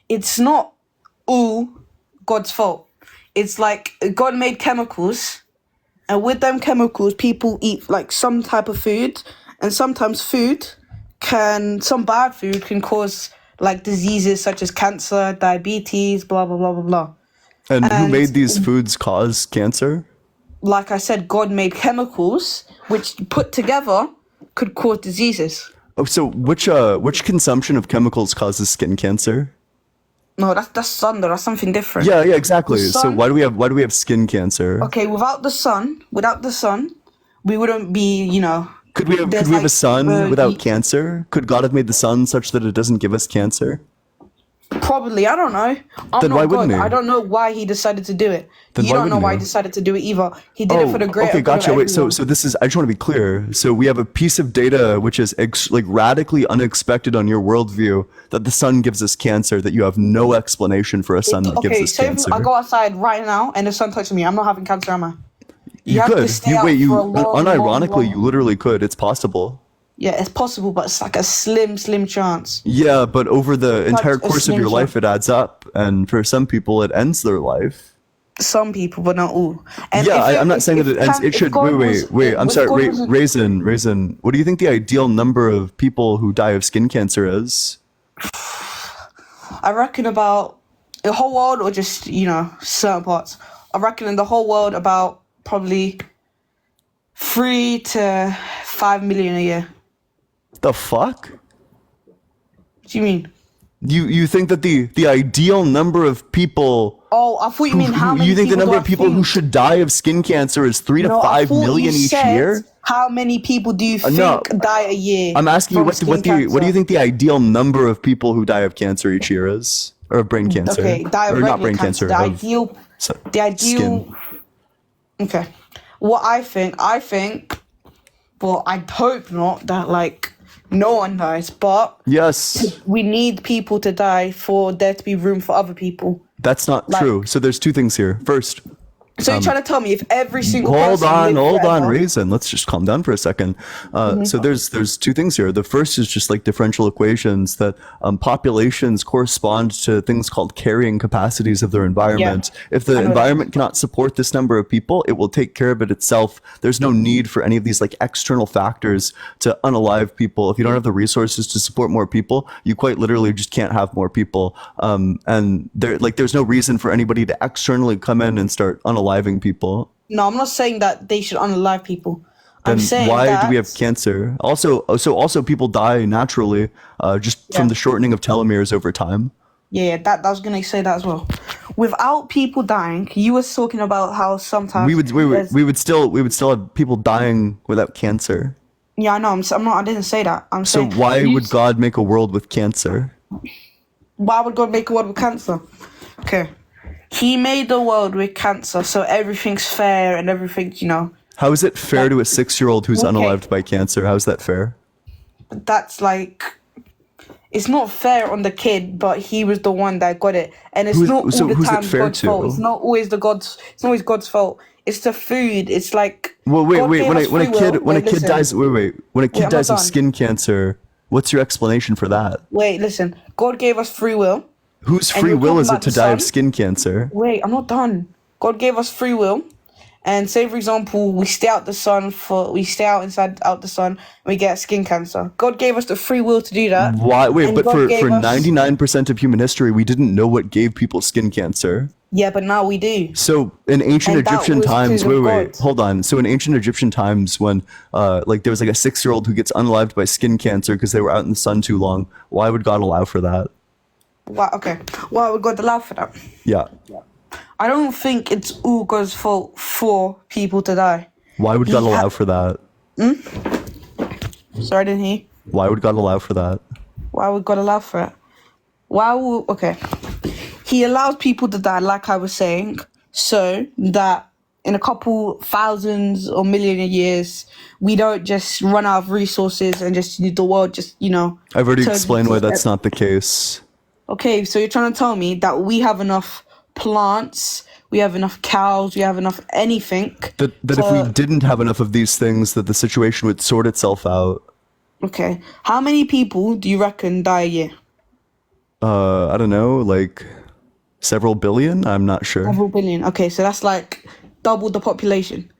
it's not all God's fault. It's like God made chemicals, and with them chemicals, people eat some type of food, and sometimes some bad food can cause diseases such as cancer, diabetes, blah blah blah blah blah. And who And- made these foods cause cancer? Like I said, God made chemicals which put together could cause diseases. Oh, so which consumption of chemicals causes skin cancer? No, that's sun though. That's something different. Yeah, exactly. The So sun- why do we have skin cancer? Okay, without the sun, we wouldn't be, Could we have a sun without cancer? Could God have made the sun such that it doesn't give us cancer? Probably, I don't know. I'm Then not why God. wouldn't he? I don't know why he decided to do it. Then You why don't know wouldn't why he? he decided to do it either. He did it for the greater okay, good of gotcha. Wait, so everyone. this is. I just want to be clear. So we have a piece of data which is radically unexpected on your worldview that the sun gives us cancer. That you have no explanation for a sun that gives Okay, us so if cancer. I go outside right now and the sun touches me, I'm not having cancer, am I? You have to could. stay out for a long, Unironically, long- you literally could. It's possible. Yeah, it's possible, but it's a slim chance. Yeah, but over the entire a course of your slim life, it adds up, and for some people, it ends their life. some people, but not all. And Yeah, if I'm not saying that it ends. It should. Wait. I'm sorry. Raisin. What do you think the ideal number of people who die of skin cancer is? I reckon about the whole world, or just certain parts. I reckon in the whole world about probably 3 to 5 million a year. The fuck? What do you mean? You think that the ideal number of people? Oh, I thought you mean how many. You think the people number do of I people who think? should die of skin cancer is 3 to No, I 5 thought million you each said year? How many people do you think No. die a year? I'm asking you from what skin do you cancer? think the ideal number of people who die of cancer each year is, or of brain cancer? Okay, die of or not regular brain cancer. cancer. The of ideal. The ideal. skin. Okay. What I think. Well, I hope not that no one dies, but Yes, we need people to die for there to be room for other people. that's not true. So there's two things here. First, So you're trying to tell me if every single hold person on, lived forever- Raisin. Let's just calm down for a second. So there's two things here. The first is just like differential equations that populations correspond to things called carrying capacities of their environment. If the I know that. environment cannot support this number of people, it will take care of it itself. There's no need for any of these like external factors to unalive people. If you don't have the resources to support more people, you quite literally just can't have more people. And there's no reason for anybody to externally come in and start unaliving people. No, I'm not saying that they should unalive people. I'm Then saying why that do we have cancer? Also people die naturally, just from the shortening of telomeres over time. Yeah, that I was gonna say that as well. Without people dying, you was talking about how sometimes We would there's- we would still have people dying without cancer. Yeah, I know. I'm not. I didn't say that. I'm So saying. why would God make a world with cancer? Why would God make a world with cancer? Okay, He made the world with cancer, so everything's fair and everything. How is it fair to a 6-year-old who's Okay. unalived by cancer? How is that fair? That's it's not fair on the kid, but he was the one that got it, and it's not all the who's it time fair God's to? fault. It's not always It's not always God's fault. It's the food. It's like. Well, wait. God gave When us a free kid will. when a Wait, kid listen. dies, when a Wait, kid I'm dies not of done. skin cancer, what's your explanation for that? Wait, listen. God gave us free will. Whose And free you're will talking is it about to the die of sun? skin cancer? Wait, I'm not done. God gave us free will, and say for example, we stay out inside the sun, and we get skin cancer. God gave us the free will to do that. Why? Wait, and but God for gave us- 99% of human history, we didn't know what gave people skin cancer. Yeah, but now we do. So in ancient And that Egyptian was times, because of wait, God. hold on. So in ancient Egyptian times, when there was like a 6-year-old who gets unalived by skin cancer because they were out in the sun too long, why would God allow for that? Why? Okay. Why would God allow for that? Yeah. I don't think it's all God's fault for people to die. Why would He God ha- allow for that? Sorry, I didn't hear. Why would God allow for that? Why would God allow for it? Okay. He allows people to die, like I was saying, so that in a couple thousands or million of years, we don't just run out of resources and just the world I've already turns explained why into- that's not the case. Okay, so you're trying to tell me that we have enough plants, we have enough cows, we have enough anything. That if we didn't have enough of these things, that the situation would sort itself out. Okay, how many people do you reckon die a year? I don't know, like several billion? I'm not sure. Several billion. Okay, so that's like double the population.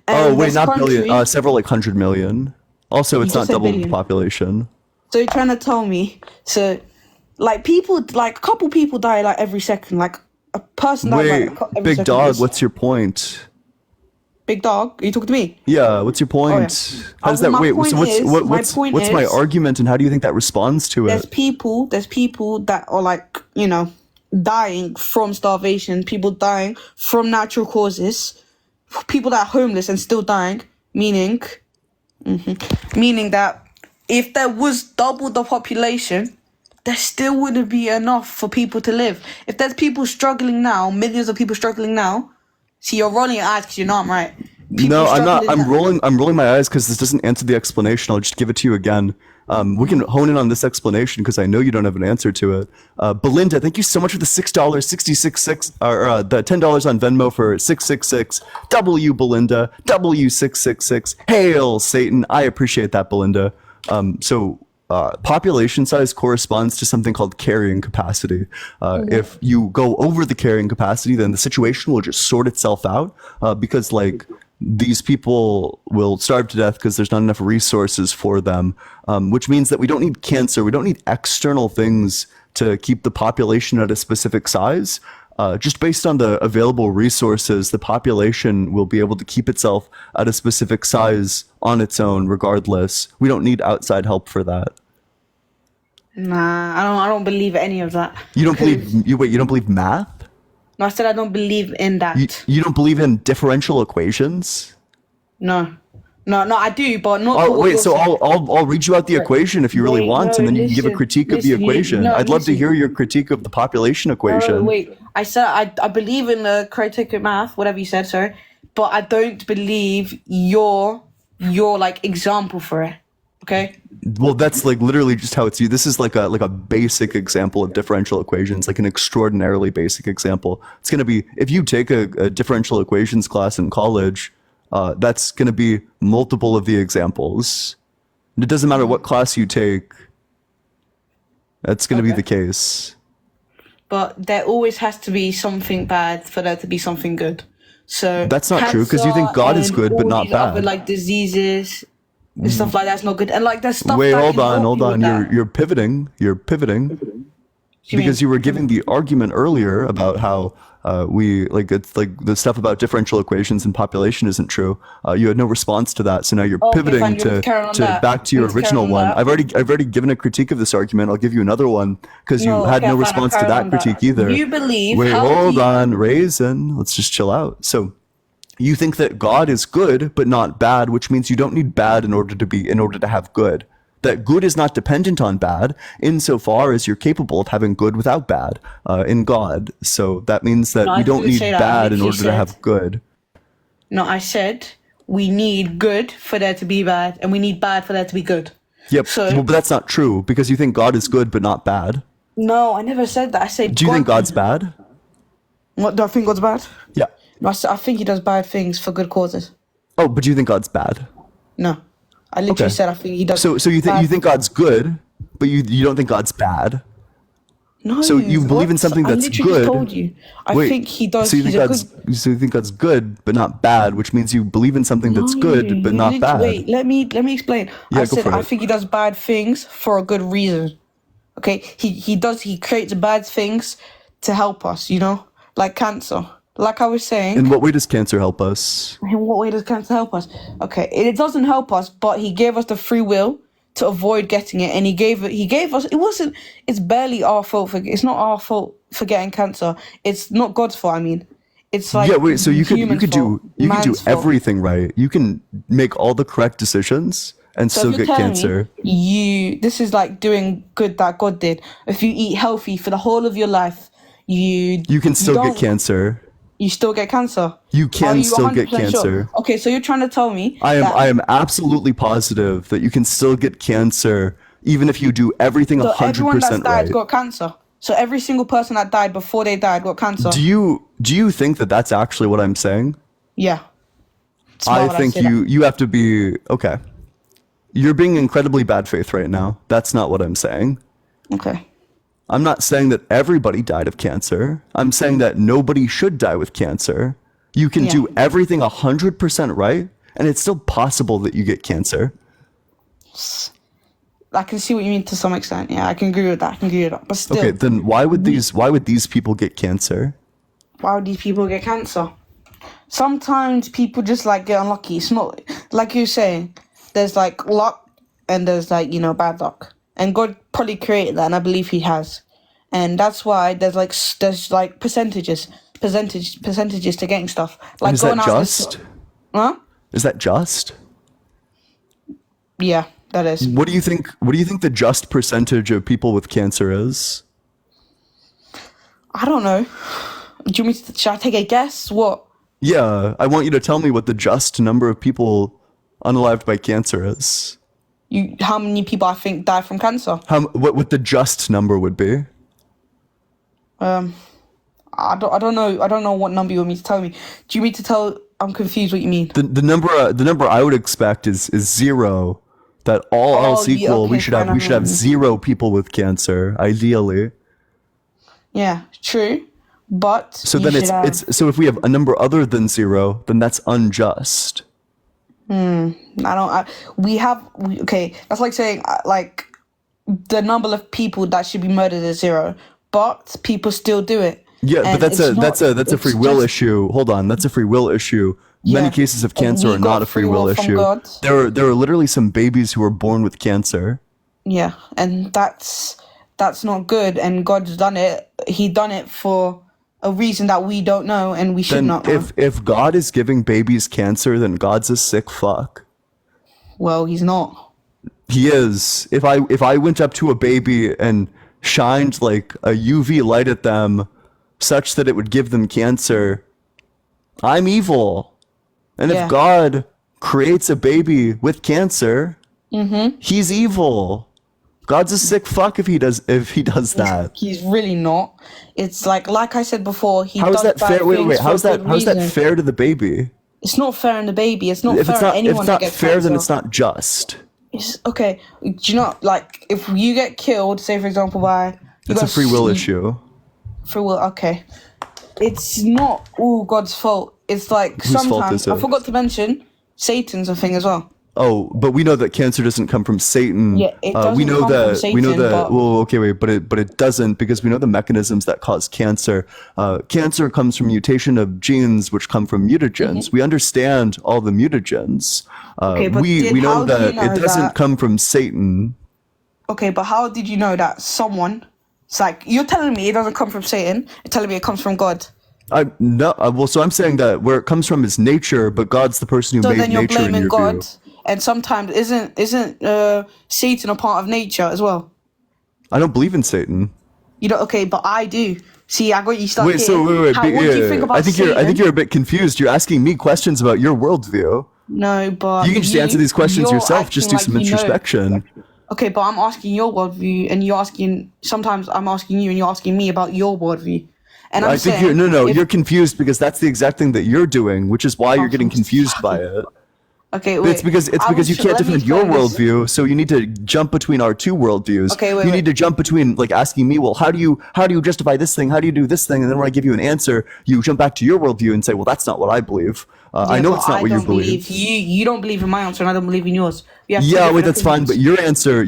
Oh, And wait, this not billion. country- Several like 100 million. Also, You it's just not said double the billion. population. So you're trying to tell me, so like a couple people die like every second, like a person dies Wait, like every big second. dog, what's your point? Big dog? Are you talking to me? Yeah, what's your point? yeah. How does Well, that my wait? point So what's is- what, my what's point what's my is- argument, and how do you think that responds to There's it? people that are like, dying from starvation, people dying from natural causes, people that are homeless and still dying, meaning that if there was double the population, there still wouldn't be enough for people to live. If there's people struggling now, millions of people struggling now, see, you're rolling your eyes because you know I'm right. No, I'm not. struggling I'm rolling my eyes because this doesn't answer the explanation. I'll just give it to you again. We can hone in on this explanation because I know you don't have an answer to it. Belinda, thank you so much for the $6.66 or the $10 on Venmo for 666. W Belinda, W666. Hail Satan! I appreciate that, Belinda. So population size corresponds to something called carrying capacity. If you go over the carrying capacity, then the situation will just sort itself out, because like these people will starve to death because there's not enough resources for them, which means that we don't need cancer. We don't need external things to keep the population at a specific size. Just based on the available resources, the population will be able to keep itself at a specific size on its own, regardless. We don't need outside help for that. Nah, I don't believe any of that. You don't believe? You don't believe math? No, I said I don't believe in that. You don't believe in differential equations? No, I do, but not. Oh wait, so I'll read you out the equation if you really want, and then you can give a critique of the equation. I'd love to hear your critique of the population equation. No, wait, I said I believe in the critique of math, whatever you said, sir, but I don't believe your like example for it. Okay. Well, that's like literally just how it's used. This is like a basic example of differential equations, like an extraordinarily basic example. It's gonna be if you take a differential equations class in college. That's going to be multiple of the examples. It doesn't matter what class you take. That's going to be the case. But there always has to be something bad for there to be something good. So that's not true because you think God is good but not bad. Other, like diseases and stuff like that's not good. And like there's stuff. Wait, hold on. You're pivoting. Because you were giving the argument earlier about how it's like the stuff about differential equations and population isn't true. You had no response to that, so now you're pivoting to back to your original one. I've already given a critique of this argument. I'll give you another one because you had no response to that critique either. You believe? Wait, hold on, Raisin. Let's just chill out. So, you think that God is good but not bad, which means you don't need bad in order to have good. That good is not dependent on bad insofar as you're capable of having good without bad in God. So that means that you don't need bad in order to have good. No, I said we need good for there to be bad, and we need bad for there to be good. Yep, but that's not true because you think God is good but not bad. No, I never said that. I said do you think God's bad? What, do I think God's bad? Yeah. No, I think he does bad things for good causes. Oh, but do you think God's bad? No. I literally said I think he does. So you think God's good, but you don't think God's bad. No. So you believe in something that's good. I literally just told you. I think he does. So you think God's good, but not bad, which means you believe in something that's good, but not bad. Wait, let me explain. Yeah, I said I think he does bad things for a good reason. Okay, he creates bad things to help us. You know, like cancer. Like I was saying. In what way does cancer help us? In what way does cancer help us? Okay, it doesn't help us, but he gave us the free will to avoid getting it, and he gave us. It's barely our fault it's not our fault for getting cancer. It's not God's fault. I mean, it's like so you could do everything right. You can make all the correct decisions and still get cancer. This is like doing good that God did. If you eat healthy for the whole of your life, you can still get cancer. You still get cancer. You can still get cancer. Sure? Okay, so you're trying to tell me I am absolutely positive that you can still get cancer even if you do everything 100% right. So everyone that's died got cancer. So every single person that died before they died got cancer. Do you think that that's actually what I'm saying? Yeah. I think you have to be okay. You're being incredibly bad faith right now. That's not what I'm saying. Okay. I'm not saying that everybody died of cancer. I'm saying that nobody should die with cancer. You can do everything 100% right, and it's still possible that you get cancer. I can see what you mean to some extent. Yeah, I can agree with that. But still. Okay, then why would these people get cancer? Why would these people get cancer? Sometimes people just like get unlucky. It's not like you're saying. There's like luck, and there's like bad luck. And God probably created that, and I believe he has. And that's why there's like percentages to getting stuff. Like and is that just? Huh? Is that just? Yeah, that is. What do you think the just percentage of people with cancer is? I don't know. Do you mean should I take a guess? What? Yeah, I want you to tell me what the just number of people unalived by cancer is. How many people I think die from cancer? What the just number would be? I don't know. I don't know what number you want me to tell me. Do you mean to tell? I'm confused. What you mean? The number I would expect is 0 that all Oh, else equal, okay, we should have fine. 0 people with cancer, ideally. Yeah, true. But So you then should have, it's so if we have a number other than 0, then that's unjust. okay, that's like saying like the number of people that should be murdered is 0, but people still do it. Yeah, And but that's a it's free will just- issue. Hold on, that's a free will issue. Many Yeah, cases of and cancer we are got not a free free will will from issue. God. There are literally some babies who are born with cancer. Yeah, and that's not good. And God's done it. He done it for a reason that we don't know, and we should Then not know. if God is giving babies cancer, then God's a sick fuck. Well, he's not. He is. If I went up to a baby and shined like a UV light at them such that it would give them cancer, I'm evil. And Yeah. if God creates a baby with cancer, Mm-hmm. he's evil. God's a sick fuck if he does that. He's really not. It's like I said before. He How is does that bad fair? Wait, things for how's a that good reason. fair to the baby? It's not fair on the baby. It's not If fair it's on not anyone that gets fair, then cancer. it's not just. It's, okay, do you know, like, if you get killed, say for example by... It's a free will issue. Free will, okay. It's not all God's fault. It's like Whose fault sometimes... is it? I forgot to mention, Satan's a thing as well. Oh, but we know that cancer doesn't come from Satan. Yeah, it doesn't we know come that from we know Satan, that. but- Well, okay, wait, but it doesn't, because we know the mechanisms that cause cancer. Cancer comes from mutation of genes, which come from mutagens. We understand all the mutagens. Okay, but we then know how do you that know it doesn't that- come from Satan. Okay, but how did you know that someone... It's like, you're telling me it doesn't come from Satan, you're telling me it comes from God. So I'm saying that where it comes from is nature, but God's the person who So made then you're nature in blaming your God, view. and sometimes isn't Satan a part of nature as well? I don't believe in Satan. You don't. Okay, but I do. See, I got you stuck Wait, here. so wait. What do you think about I think Satan? you're a bit confused. You're asking me questions about your worldview. No, but You can just answer these questions you're yourself. Just do acting some like you know. introspection. Okay, but I'm asking your worldview, and you're asking. Sometimes I'm asking you, and you're asking me about your worldview. And I'm I think saying, you're confused because that's the exact thing that you're doing, which is why you're getting confused by it. Okay, But wait. it's because you can't defend your worldview, so you need to jump between our two worldviews. Okay, wait, you wait. need to jump between like asking me, well, how do you justify this thing? How do you do this thing? And then when I give you an answer, you jump back to your worldview and say, well, that's not what I believe. I know it's not what you believe. You don't believe in my answer, and I don't believe in yours. We have two Yeah, different wait, that's fine. opinions. But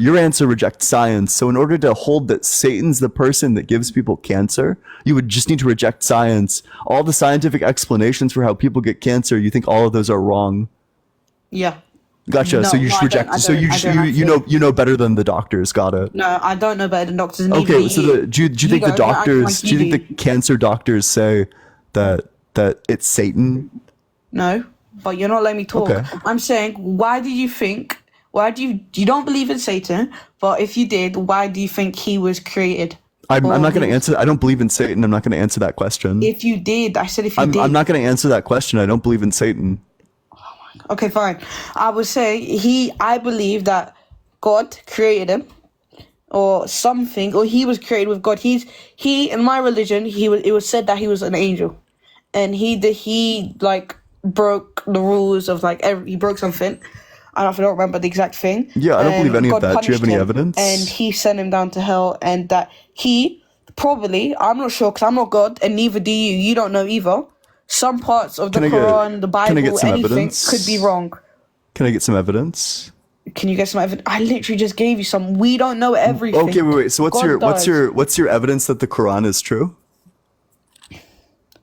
your answer rejects science. So in order to hold that Satan's the person that gives people cancer, you would just need to reject science. All the scientific explanations for how people get cancer, you think all of those are wrong. Yeah. Gotcha. No, So you no, just I don't- reject. I So don't- you I just, don't you know better than the doctors. Got it. No, I don't know better than doctors. Neither Okay. do So you. do you think the guys are acting doctors? like Do you think the cancer doctors say that it's Satan? No, but you're not letting me talk. Okay. I'm saying, why do you don't believe in Satan, but if you did, why do you think he was created? I'm not going to Or answer. I don't believe in Satan. I'm not going to answer that question. If you did, I said if you did. I'm not going to answer that question. I don't believe in Satan. Okay, fine. I would say I believe that God created him or something, or he was created with God. He in my religion, it was said that he was an angel. And he like broke the rules of like he broke something. I don't remember the exact thing. Yeah, I don't And believe any of God that. Do you have any punished him, evidence? And he sent him down to hell, and that he probably, I'm not sure because I'm not God, and neither do you. You don't know either. Some parts of the Can I get- Quran, the can I get Bible, some anything evidence? could be wrong. Can I get some evidence? Can you get some evidence? I literally just gave you some. We don't know everything. Okay, wait. So what's God does. your evidence that the Quran is true?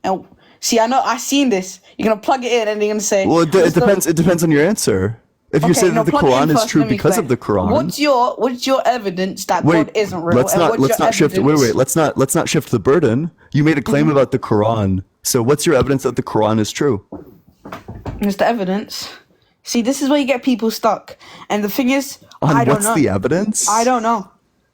And see, I seen this. You're gonna plug it in, and you're gonna say. Well, it depends. It depends on your answer. If you say that the plug it in Quran is first, true let me because of the explain. Quran, What's your evidence that wait, God isn't real? let's and not what's let's your not shift. evidence- Wait. Let's not shift the burden. You made a claim Mm-hmm. about the Quran. So what's your evidence that the Quran is true? It's the evidence. See, this is where you get people stuck. And the thing is, I don't what's know. the evidence? I don't know.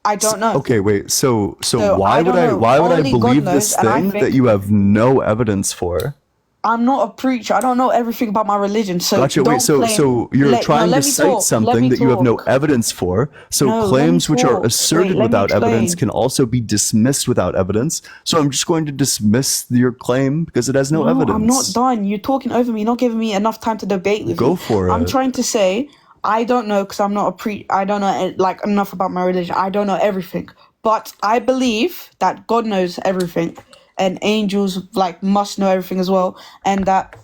I don't know. Okay, wait. So So, why I would don't I know. why would I Only God believe knows, this and I thing think- that you have no evidence for? I'm not a preacher. I don't know everything about my religion. So Gotcha. don't Wait. So claim- you're let- no, trying let to me cite talk. Let something me that you have no talk. evidence for. So No, let me claims which are talk. asserted Wait, let me without evidence explain. can also be dismissed without evidence. So I'm just going to dismiss your claim because it has no evidence. I'm not done. You're talking over me. You're not giving me enough time to debate with Go you. for I'm it. trying to say I don't know because I'm not I don't know like enough about my religion. I don't know everything, but I believe that God knows everything, and angels like must know everything as well, and that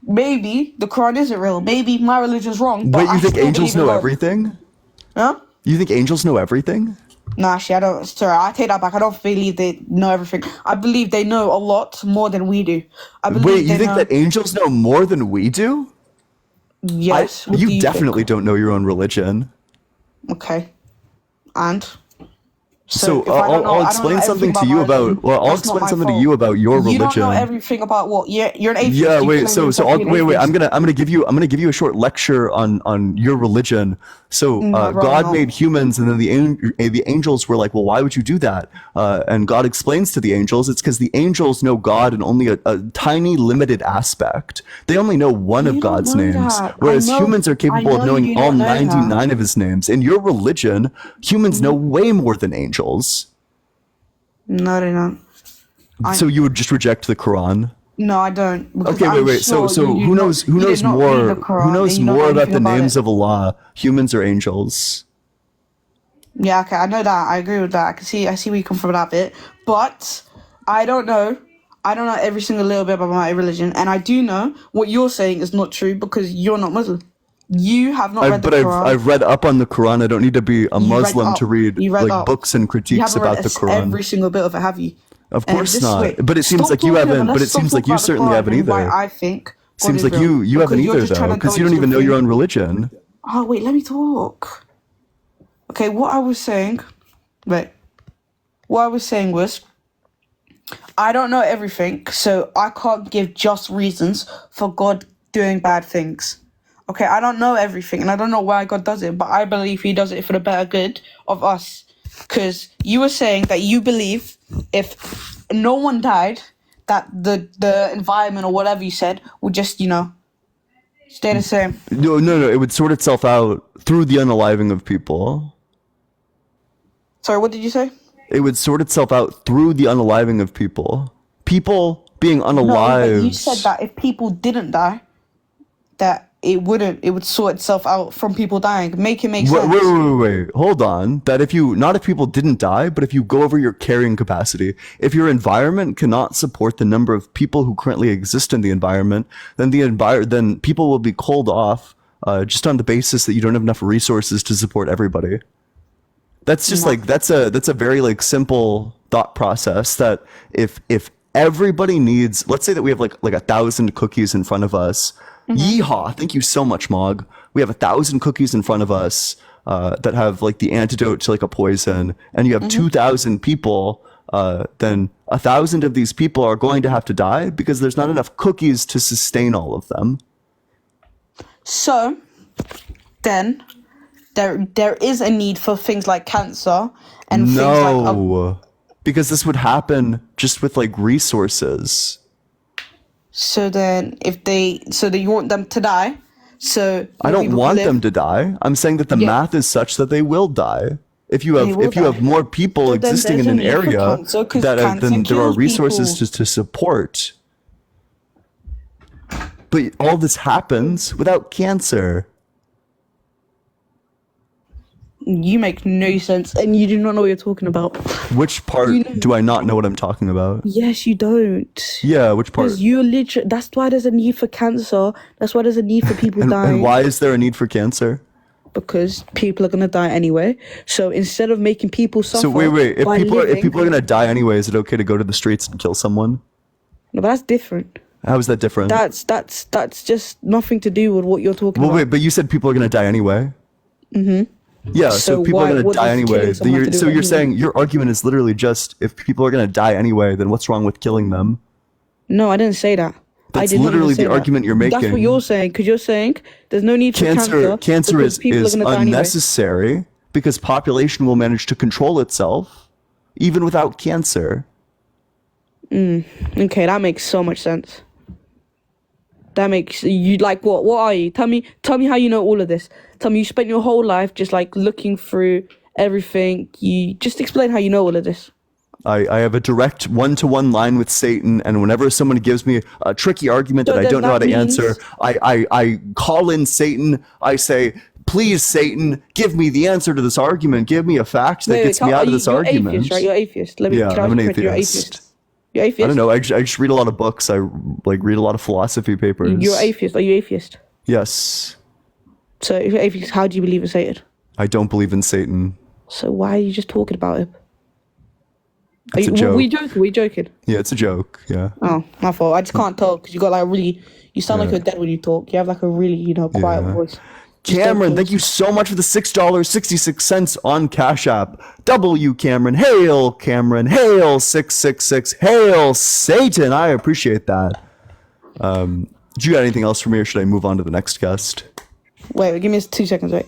maybe the Quran isn't real. Maybe my religion's wrong. But Wait, you think angels know God. everything? Huh? You think angels know everything? No, actually, I don't. Sorry, I take that back. I don't believe they know everything. I believe they know a lot more than we do. I believe Wait, you they think know, that angels know more than we do? Yes. What do You you definitely don't know your own religion. Okay. And So if I don't know- I'll I don't explain know something everything to you my about. religion, Well, I'll that's not explain my something to fault. you about your You don't know religion. everything about what? You're an atheist. Yeah, You wait. claim So yourself I'll, to be an wait. atheist. I'm gonna give you a short lecture on your religion. So No, bro, God no. made humans, and then the angels were like, well, why would you do that? And God explains to the angels, it's because the angels know God in only a tiny, limited aspect. They only know one of God's know names, that. whereas I know- humans are capable I of know knowing you all don't know that. 99 of His names. In your religion, humans know way more than angels. No, they don't. So you would just reject the Quran? No, I don't. because Okay, I'm wait. sure So you who know- knows you did not read more? the Quran Who knows and you don't more know about the anything about names it. of Allah, humans or angels? Yeah, okay, I know that. I agree with that. I see where you come from with that bit. But I don't know. I don't know every single little bit about my religion, and I do know what you're saying is not true because you're not Muslim. You have not read the But Quran. I've read up on the Quran. I don't need to be a You read Muslim to up. read You read like up. books and You critiques haven't read about the Quran. every single bit of it, have you? Of And course this not. way- But it seems Stop like you talking haven't. about- But it let's stop seems like talking you about the certainly Quran haven't and why either. I think God Seems is like real. you Because haven't you're either just trying though, to because go you don't into even the know your thing. own religion. Oh wait, let me talk. Okay, what I was saying was I don't know everything, so I can't give just reasons for God doing bad things. Okay, I don't know everything, and I don't know why God does it, but I believe He does it for the better good of us. Because you were saying that you believe if no one died, that the environment or whatever you said would just, stay the same. No. It would sort itself out through the unaliving of people. Sorry, what did you say? It would sort itself out through the unaliving of people. People being No, but unalived. you said that if people didn't die, that it would sort itself out from people dying. Make it make sense. Wait. Hold on. That not if people didn't die, but if you go over your carrying capacity, if your environment cannot support the number of people who currently exist in the environment, then then people will be called off just on the basis that you don't have enough resources to support everybody. That's just like that's a very like simple thought process that if everybody needs, let's say that we have like 1,000 cookies in front of us. Yeehaw! Thank you so much, Mog. We have 1,000 cookies in front of us that have like the antidote to like a poison, and you have 2,000 people. Then 1,000 of these people are going to have to die because there's not enough cookies to sustain all of them. So, then, there is a need for things like cancer and things like... No, because this would happen just with like resources. So then, so you want them to die? So I more don't people want live. them to die. I'm saying that the Yeah. math is such that they will die. If you They will have die. more people So then existing in there's an a need for area, cancer, 'cause then cancer there are kills resources people. to support. But all this happens without cancer. You make no sense, and you do not know what you're talking about. Which part do I not know what I'm talking about? Yes, you don't. Yeah, which part? Because you're literally... That's why there's a need for cancer. That's why there's a need for people dying. And why is there a need for cancer? Because people are gonna die anyway. So instead of making people suffer... So wait. If by people are living- gonna die anyway, is it okay to go to the streets and kill someone? No, but that's different. How is that different? That's just nothing to do with what you're talking Well, about. wait, but you said people are gonna die anyway. Mm-hmm. Yeah, so people are going to what die does anyway. killing someone have to do So with you're anything? saying your argument is literally just if people are going to die anyway, then what's wrong with killing them? No, I didn't say that. I That's did not even literally say the that. argument you're That's what making. you're saying, because you're saying there's no need for cancer. Cancer because is people are gonna die anyway. unnecessary because population will manage to control itself even without cancer. Okay, that makes so much sense. That makes you like what? What are you? Tell me how you know all of this. Tell me you spent your whole life just like looking through everything. You just explain how you know all of this. I have a direct one-to-one line with Satan, and whenever someone gives me a tricky argument So that I then don't know how that to means- answer, I call in Satan. I say, please, Satan, give me the answer to this argument. Give me a fact that gets me out of this you're argument. atheist, right? You're atheist. Let me. Yeah, can I I'm an ask you a question? You're atheist. atheist. You're atheist. I don't know. I just read a lot of books. I read a lot of philosophy papers. You're atheist. Are you atheist? Yes. So if you're atheist, how do you believe in Satan? I don't believe in Satan. So why are you just talking about him? It's a Were joke. we joking? Were you joking? Yeah, it's a joke. Yeah. Oh, my fault. I just can't tell because you got like really. You sound like Yeah. you're dead when you talk. You have like a really quiet Yeah. voice. Cameron, thank you so much for the $6.66 on Cash App. W Cameron, hail Cameron, hail 666, hail Satan. I appreciate that. Do you got anything else for me, or should I move on to the next guest? Wait, give me 2 seconds. Wait.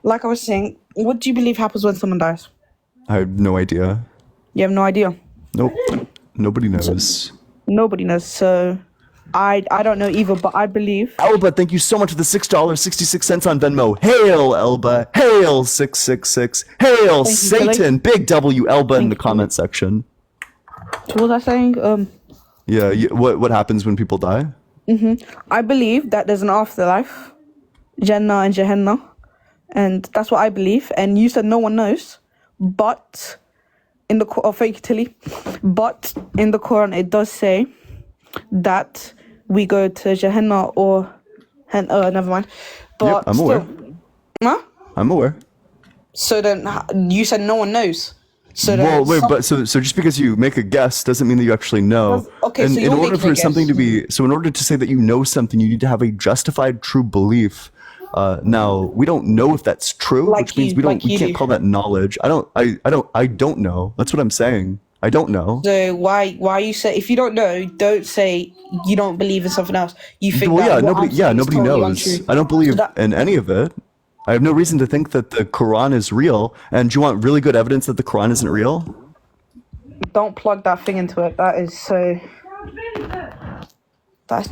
Like I was saying, what do you believe happens when someone dies? I have no idea. You have no idea. Nope. Nobody knows. Nobody knows. So I don't know either, but I believe. Elba, thank you so much for the $6.66 on Venmo. Hail Elba, hail 666, hail Thank you, Satan. Big W Elba in the comment section. So what was I saying? Yeah, what happens when people die? I believe that there's an afterlife, Jannah and Gehenna, and that's what I believe. And you said no one knows, but in the fake Tilly, but in the Quran it does say that we go to Gehenna or never mind. But Yep, I'm aware. Huh? I'm aware. So then you said no one knows. So then Well, wait, but so just because you make a guess doesn't mean that you actually know. Okay, and so in you're order making for a something guess. to be, so in order to say that you know something, you need to have a justified true belief. Now we don't know if that's true, Like which means you- we like you can't do. call that knowledge. I don't know. That's what I'm saying. I don't know. So why you say if you don't know, don't say you don't believe in something else. You think Well, that yeah, what I'm saying is nobody totally knows. untrue. I don't believe So that- in any of it. I have no reason to think that the Quran is real. And do you want really good evidence that the Quran isn't real? Don't plug that thing into it. That is so. That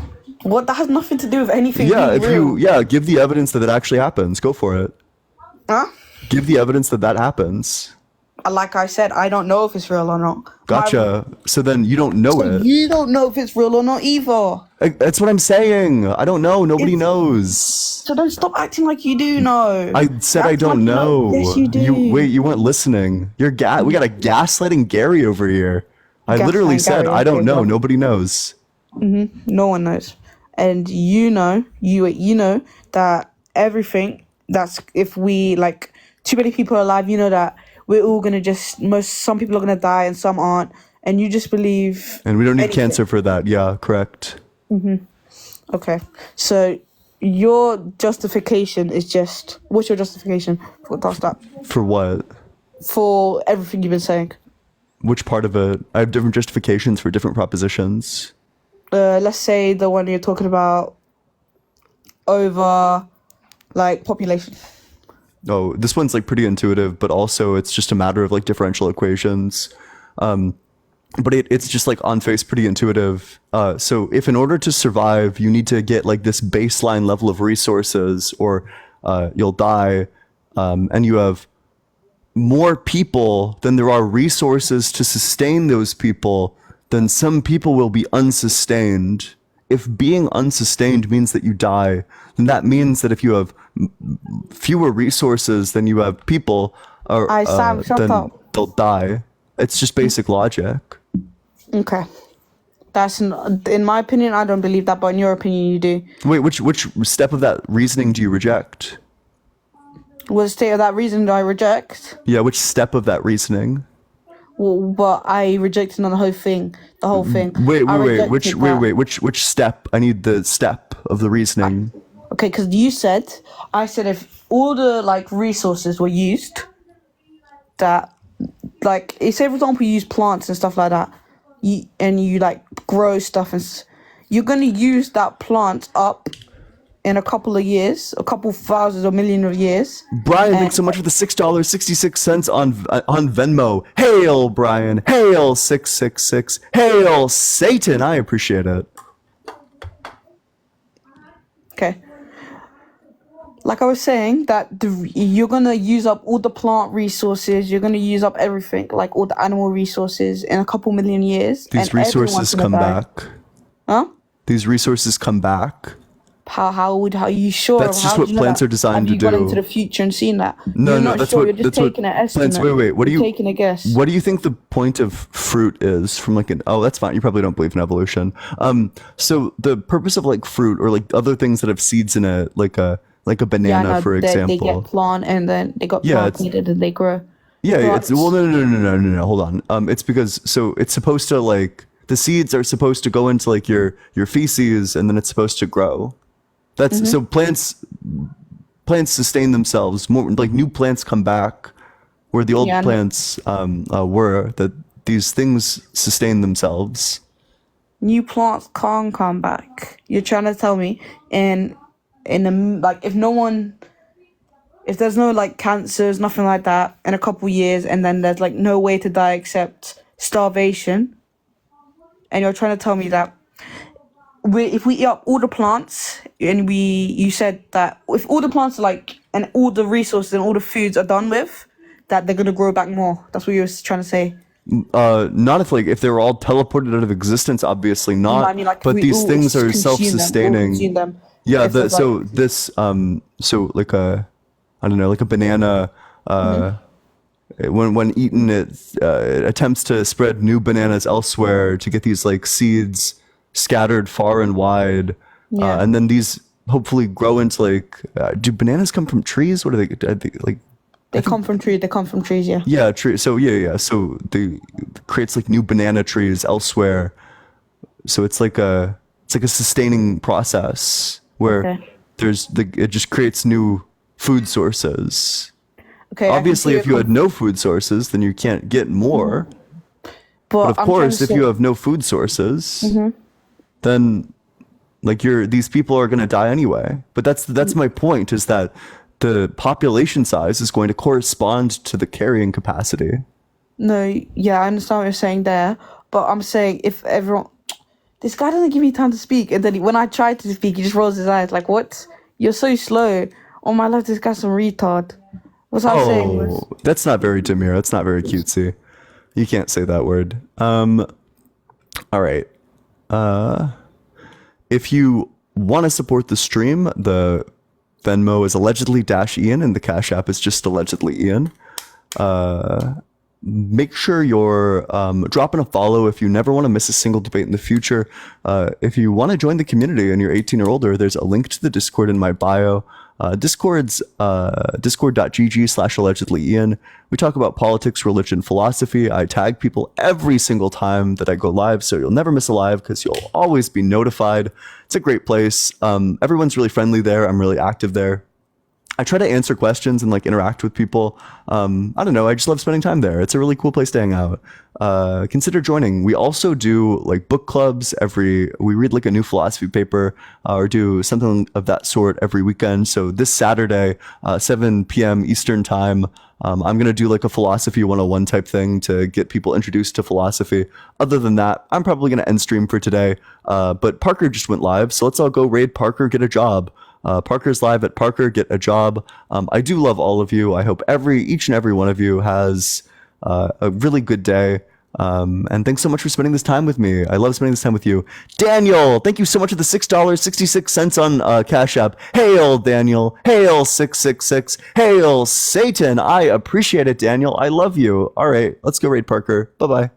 has nothing to do with anything. Yeah, being if real. you give the evidence that it actually happens. Go for it. Huh? Give the evidence that that happens. Like I said, I don't know if it's real or not. Gotcha. So then you don't know it. You don't know if it's real or not either. That's what I'm saying. I don't know. Nobody knows. So don't stop acting like you do know. I said I Act don't like know. Yes, you do. You weren't listening. We got a gaslighting Gary over here. I literally Gaslighting said Gary, I don't okay, know. well. Nobody knows. No one knows, and you know that everything that's if we like too many people are alive. You know that we're all gonna some people are gonna die and some aren't, and you just believe. And we don't need anything. cancer for that. Yeah, correct. Okay, so your justification is just what's your justification for that For what? for everything you've been saying? Which part of it? I have different justifications for different propositions. Let's say the one you're talking about over like population. Oh, this one's like pretty intuitive, but also it's just a matter of like differential equations. But it's just like on face pretty intuitive. So if in order to survive, you need to get like this baseline level of resources or you'll die, and you have more people than there are resources to sustain those people, then some people will be unsustained. If being unsustained means that you die, then that means that if you have fewer resources than you have people, Sam, shut then up. they'll die. It's just basic logic. Okay. In my opinion, I don't believe that, but in your opinion, you do. Wait, which step of that reasoning do you reject? What state of that reason do I reject? Yeah, which step of that reasoning? Well, but I rejected on the whole thing. The whole thing. Wait, I which rejected that. which step? I need the step of the reasoning. Okay, because I said if all the like resources were used, that like say for example you use plants and stuff like that, you like grow stuff you're gonna use that plant up in a couple of years, a couple thousands or million of years. Brian, thanks so much for the $6.66 on Venmo. Hail, Brian. Hail, 666. Hail, Satan. I appreciate it. Okay. like I was saying, that you're gonna use up all the plant resources. You're gonna use up everything, like all the animal resources, in a couple million years. These and resources everyone's gonna come die. back. Huh? These resources come back. How are you sure? That's just How what do you know plants that? are designed Have to you gone do. into the future and seen that? No, You're no, not that's sure. what You're just that's what taking an estimate. plants. Wait. What do You're you taking a guess? What do you think the point of fruit is from like an? Oh, that's fine. You probably don't believe in evolution. So the purpose of like fruit or like other things that have seeds in it, like a banana, no, for they example. get plant and then they got Yeah, it's- planted and they grow. Yeah, But- it's well, no. Hold on. It's because so it's supposed to like the seeds are supposed to go into like your feces and then it's supposed to grow. That's so plants sustain themselves more. Like new plants come back where the old Yeah, I know. plants were. That these things sustain themselves. New plants can't come back. You're trying to tell me in a like if there's no like cancers, nothing like that in a couple years, and then there's like no way to die except starvation, and you're trying to tell me that if we eat up all the plants and you said that if all the plants are like and all the resources and all the foods are done with, that they're gonna grow back more. That's what you were trying to say. Not if they were all teleported out of existence, obviously not. I mean, like, but we these all things are consume them, all self-sustaining. consume them. Yeah. If there's, So like- this so like a I don't know, like a banana. When eaten, it attempts to spread new bananas elsewhere to get these like seeds scattered far and wide, Yeah. and then these hopefully grow into like. Do bananas come from trees? What are they? I think, like They come from trees. They come from trees. Yeah. yeah, tree. So yeah. So they creates like new banana trees elsewhere. So it's like a sustaining process where Okay. it just creates new food sources. Okay. I can Obviously, see if it you com- had no food sources, then you can't get more. But of I'm trying course, to if say- you have no food sources, Mhm. then like these people are going to die anyway. But that's my point, is that the population size is going to correspond to the carrying capacity. No, yeah, I understand what you're saying there, but I'm saying if everyone, this guy doesn't give me time to speak, and then when I try to speak, he just rolls his eyes like, "What? You're so slow." On my left, this guy's some retard. What I'm saying was, That's not very demure. That's not very cutesy. You can't say that word. All right. If you want to support the stream, the Venmo is allegedly -Ian and the Cash App is just allegedly Ian. Make sure you're dropping a follow if you never want to miss a single debate in the future. If you want to join the community and you're 18 or older, there's a link to the Discord in my bio. Discord's discord.gg/allegedlyian. We talk about politics, religion, philosophy. I tag people every single time that I go live, so you'll never miss a live because you'll always be notified. It's a great place. Everyone's really friendly there. I'm really active there. I try to answer questions and like interact with people. I don't know. I just love spending time there. It's a really cool place to hang out. Consider joining. We also do like book clubs we read like a new philosophy paper or do something of that sort every weekend. So this Saturday, 7 p.m. Eastern time, I'm going to do like a philosophy 101 type thing to get people introduced to philosophy. Other than that, I'm probably going to end stream for today. But Parker just went live. So let's all go raid Parker, get a job. Parker's live at Parker, get a job. I do love all of you. I hope each and every one of you has a really good day. And thanks so much for spending this time with me. I love spending this time with you. Daniel, thank you so much for the $6.66 on Cash App. Hail, Daniel. Hail, 666. Hail, Satan. I appreciate it, Daniel. I love you. All right, let's go raid Parker. Bye-bye.